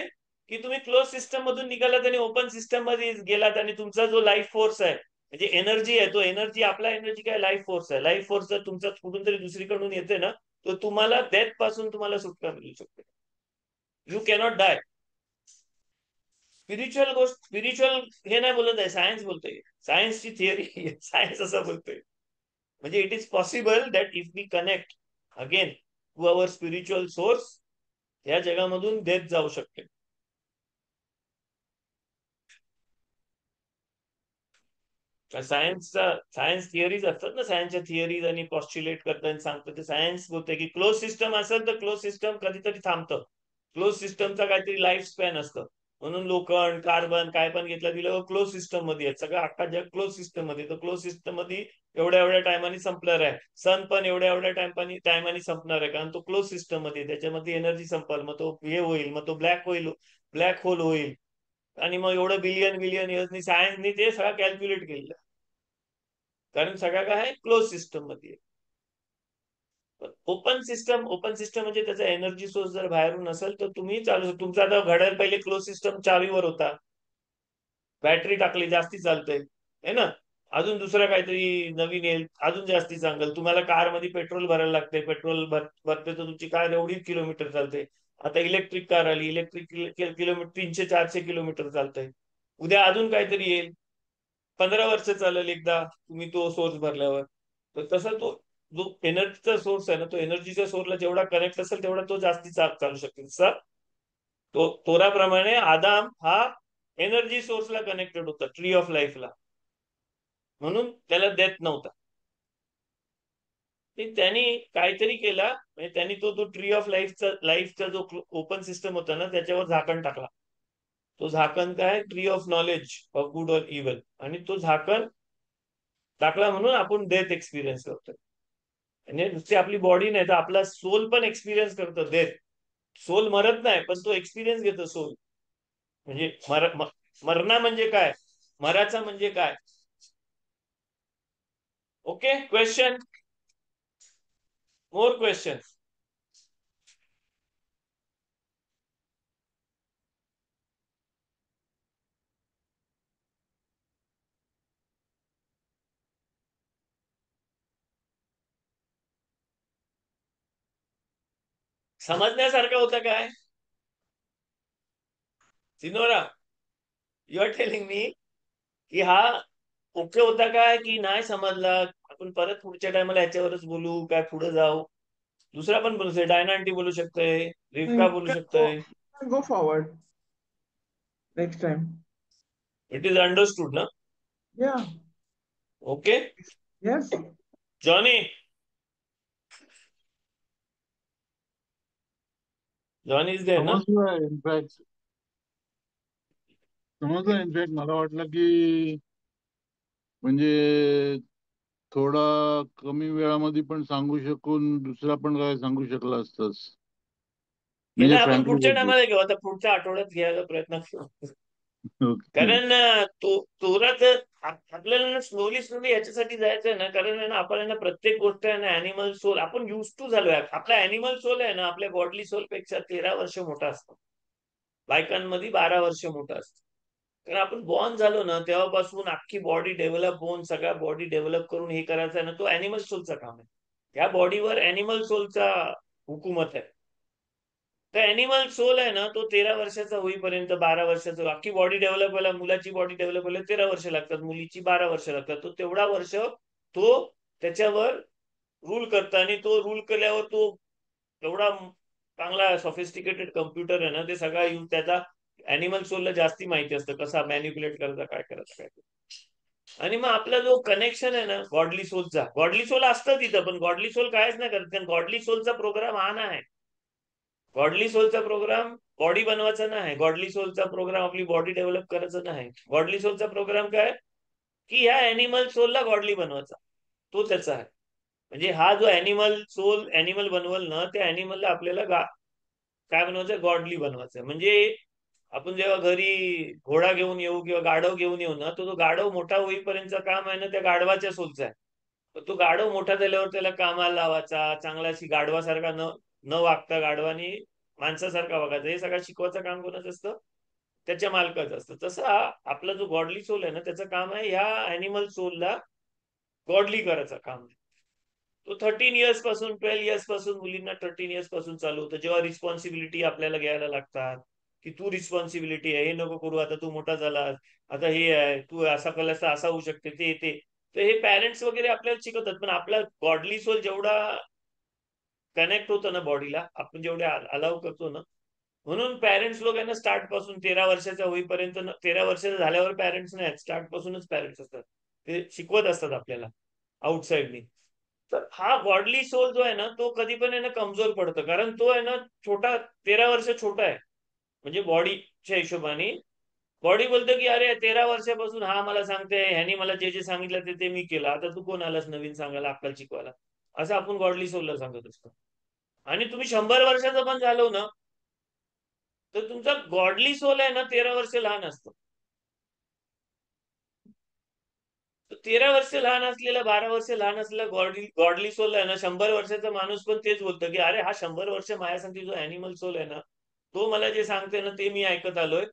की तुम्ही क्लोज सिस्टम मधून निघालात आणि ओपन सिस्टम मध्ये गेलात आणि तुमचा जो लाईफ फोर्स आहे, म्हणजे एनर्जी आहे, तो एनर्जी, आपला एनर्जी काय, लाईफ फोर्स आहे. लाईफ फोर्स जर तुमचा कुठून तरी दुसरीकडून येते ना, तर तुम्हाला डेथ पासून तुम्हाला सुटका मिळू शकते. You cannot dye. स्पिरिच्युअल हे नाही बोलत आहे, सायन्स बोलतोय. सायन्सची थिअरी सायन्स असं बोलतोय. म्हणजे it is possible that if we connect again to our spiritual source, या जगामधून डेथ जाऊ शकते. सायन्स थिअरीज असतात ना, सायन्सच्या थिअरीज आणि पॉस्च्युलेट करतात, सांगतात. ते सायन्स बोलतंय की क्लोज सिस्टम असेल तर क्लोज सिस्टम कधीतरी थांबतं. क्लोज सिस्टमचा काहीतरी लाईफ स्पॅन असतं. म्हणून लोखंड, कार्बन काय पण घेतलं दिलं क्लोज सिस्टम मध्ये आहेत. सगळं अख्खा जग क्लोज सिस्टम मध्ये. तर क्लोज सिस्टम मध्ये एवढ्या एवढ्या टायमाने संपणार आहे. सन पण एवढ्या एवढ्या टायमाने संपणार आहे, कारण तो क्लोज सिस्टम मध्ये, त्याच्यामध्ये एनर्जी संपल, मग तो हे होईल, मग तो ब्लॅक होल होईल. आणि मग एवढं बिलियन बिलियन इयर्सनी सायन्सनी ते सगळं कॅल्क्युलेट केलेलं, कारण सगळं काय आहे, क्लोज सिस्टम मध्ये. ओपन सिस्टम म्हणजे त्याचा एनर्जी सोर्स जर बाहेरून असेल तर तुम्ही चालू, तुमचा आता घड्याळ पहिले क्लोज सिस्टम चावीवर होता, बॅटरी टाकली जास्ती चालतंय, है ना. अजून दुसरं काहीतरी नवीन येईल, अजून जास्ती चांगलं. तुम्हाला कार मध्ये पेट्रोल भरायला लागते, पेट्रोल भरते तर तुमची कार एवढी किलोमीटर चालते. आता इलेक्ट्रिक कार आली, इलेक्ट्रिक किलोमीटर 300-400 किलोमीटर चालतंय. उद्या अजून काहीतरी येईल, 15 वर्ष चालेल एकदा तुम्ही तो सोर्स भरल्यावर. तर तसा तो जो एनर्जीचा सोर्स आहे ना, तो एनर्जीच्या सोर्सला जेवढा कनेक्ट असेल तेवढा तो जास्ती चालू शकतो. तसा तो तोराप्रमाणे आदाम हा एनर्जी सोर्सला कनेक्टेड होता, ट्री ऑफ लाईफला, म्हणून त्याला डेथ नव्हता. त्यांनी काहीतरी केला, म्हणजे त्यांनी तो ट्री ऑफ लाईफचा जो ओपन सिस्टम होता ना त्याच्यावर झाकण टाकला. तो झाकण काय, tree of knowledge of good or evil, आणि तो झाकण टाकला म्हणून आपण डेथ एक्सपिरियन्स करतोय. म्हणजे नुसती आपली बॉडी नाही तर आपला सोल पण एक्सपिरियन्स करतो डेथ. सोल मरत नाही पण तो एक्सपिरियन्स घेतो सोल. म्हणजे मरणा म्हणजे काय, मराचा म्हणजे काय. Okay, question, more question. समजण्यासारखं होतं काय सिनोरा, यू आर टेलिंग मी की हा ओके होता काय की नाही समजला, आपण परत पुढच्या टायमाला याच्यावरच बोलू काय, पुढे जाऊ. दुसरा पण बोलू शकतो, डायना आंटी बोलू शकतोय, रिफ्का बोलू शकतोय. Go forward next time. It is understood ना. Yeah. Okay. Yes. Johnny, Johnny is there ना. समजलं इनफॅक्ट, समजलं इनफॅक्ट. मला वाटलं की म्हणजे थोडा कमी वेळामध्ये पण सांगू शकून दुसरा पण काय सांगू शकला असतस. हे म्हणजे ना आपण फ्रँकली पुढच्या बोलतो. टायमाला घेऊ, आता पुढच्या आठवड्यात घ्यायला प्रयत्न करू. ओके. कारण तोरात आपल्याला स्लोली स्लोली याच्यासाठी जायचंय ना, कारण ना आपण ना प्रत्येक गोष्ट आहे ना अॅनिमल सोल आपण युज टू झालोय. आपला अॅनिमल सोल आहे ना आपल्या गॉडली सोल पेक्षा 13 वर्ष मोठा असतो, बायकांमध्ये 12 वर्ष मोठा असतो. कारण आपण बॉर्न झालो ना तेव्हापासून अख्खी बॉडी डेव्हलप होऊन सगळ्या बॉडी डेव्हलप करून हे करायचं आहे ना, तो अॅनिमल सोलचा काम आहे. त्या बॉडीवर अॅनिमल सोलचा हुकूमत आहे. तर अॅनिमल सोल आहे ना तो 13 वर्षाचा होईपर्यंत, 12 वर्षाचा, अख्खी बॉडी डेव्हलप व्हायला, मुलाची बॉडी डेव्हलप व्हायला 13 वर्ष लागतात, मुलीची 12 वर्ष लागतात. तो तेवढा वर्ष तो त्याच्यावर रूल करतो, आणि तो रूल केल्यावर तो एवढा चांगला सॉफिस्टिकेटेड कम्प्युटर आहे ना, ते सगळा यूज त्याचा अॅनिमल सोलला जास्ती माहिती असतं कसा मॅन्युप्युलेट करायचा, काय करायचं काय. आणि मग आपला जो कनेक्शन आहे ना गॉडली सोलचा, गॉडली सोल असतं तिथं, पण गॉडली सोल कायच नाही करत, कारण गॉडली सोलचा प्रोग्राम हा नाही. गॉडली सोलचा प्रोग्राम बॉडी बनवायचा नाही, गॉडली सोलचा प्रोग्राम आपली बॉडी डेव्हलप करायचा नाही. गॉडली सोलचा प्रोग्राम काय की ह्या अॅनिमल सोलला गॉडली बनवायचा, तो त्याचा आहे. म्हणजे हा जो अॅनिमल सोल अॅनिमल बनवल ना, त्या अॅनिमलला आपल्याला काय बनवायचं, गॉडली बनवायचं. म्हणजे आपण जेव्हा घरी घोडा घेऊन येऊ किंवा गाढव घेऊन येऊ ना, तो गाढव मोठा होईपर्यंत काम आहे ना त्या गाढवाच्या सोलचा आहे. तो गाढव मोठा झाल्यावर त्याला कामाला लावायचा, चांगलाशी गाढवासारखा न न वागता गाढवानी माणसासारखा वागायचं, हे सगळं शिकवायचं काम कोणाचं असतं, त्याच्या मालकाचं असतं. तसं आपला जो गॉडली सोल आहे ना त्याचं काम आहे ह्या अॅनिमल सोलला गॉडली करायचं काम आहे. तो 13 इयर्स पासून 12 इयर्स पासून, मुलींना 13 इयर्स पासून चालू होतं, जेव्हा रिस्पॉन्सिबिलिटी आपल्याला घ्यायला लागतात की तू रिस्पॉन्सिबिलिटी आहे, हे नको करू, आता तू मोठा झालास, आता हे आहे, तू असा केलास तर असा होऊ शकते, ते तर हे पॅरेंट्स वगैरे आपल्याला शिकवतात. पण आपला गॉडली सोल जेवढा कनेक्ट होतो ना बॉडीला, आपण जेवढे अलाव करतो ना, म्हणून पॅरेंट्स लोक आहे ना स्टार्ट पासून 13 वर्षाच्या होईपर्यंत, 13 वर्षाच्या झाल्यावर पॅरेंट्स नाही, स्टार्ट पासूनच पॅरेंट्स असतात, ते शिकवत असतात आपल्याला आउटसाइडनी. तर हा गॉडली सोल जो आहे ना तो कधी पण आहे ना कमजोर पडतो, कारण तो आहे ना छोटा, 13 वर्ष छोटा आहे. म्हणजे बॉडीच्या हिशोबाने बॉडी बोलतो की अरे 13 वर्षापासून हा मला सांगते, ह्यानी मला जे जे सांगितलं ते ते मी केलं, आता तू कोण आलास नवीन सांगायला, अक्कल शिकवायला, असं आपण गॉडली सोलला सांगत असतो. आणि तुम्ही 100 वर्षाचा पण झालो ना तर तुमचा गॉडली सोल आहे ना 13 वर्ष लहान असतो. 13 वर्ष लहान असलेला, 12 वर्ष लहान असलेला गॉडली सोल आहे ना, 100 वर्षाचा माणूस पण तेच बोलतो की अरे हा 100 वर्ष माझ्यासाठी जो अॅनिमल सोल आहे ना तो मला जे सांगते ना ते मी ऐकत आलोय,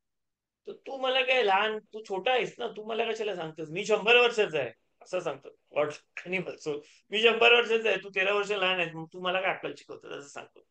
तर तू मला काय लहान, तू छोटा आहेस ना, तू मला कशाला सांगतोस, मी 100 वर्षाचा आहे असं सांगतो गॉड अॅनिमल सोल. मी 100 वर्षाचा आहे, तू 13 वर्ष लहान आहेस, मग तू मला काय अक्कल शिकवतो असं सांगतो.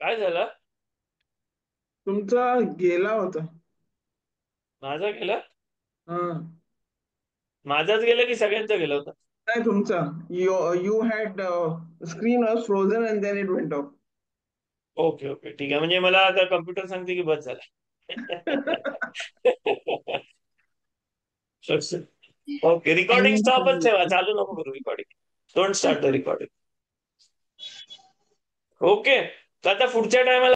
काय झालं? तुमचा गेला होता. माझा गेला? हा. माझाच गेला की सगळ्यांचा गेला होता? नाही तुमचा. You had screen was frozen and then it went off. Okay okay ठीक आहे. म्हणजे मला आता कम्प्युटर सांगते की बस झाला. ओके रिकॉर्डिंग स्टॉपच ठेवा, चालू नको करू recording. Don't start the recording. Okay तर आता पुढच्या टायमाला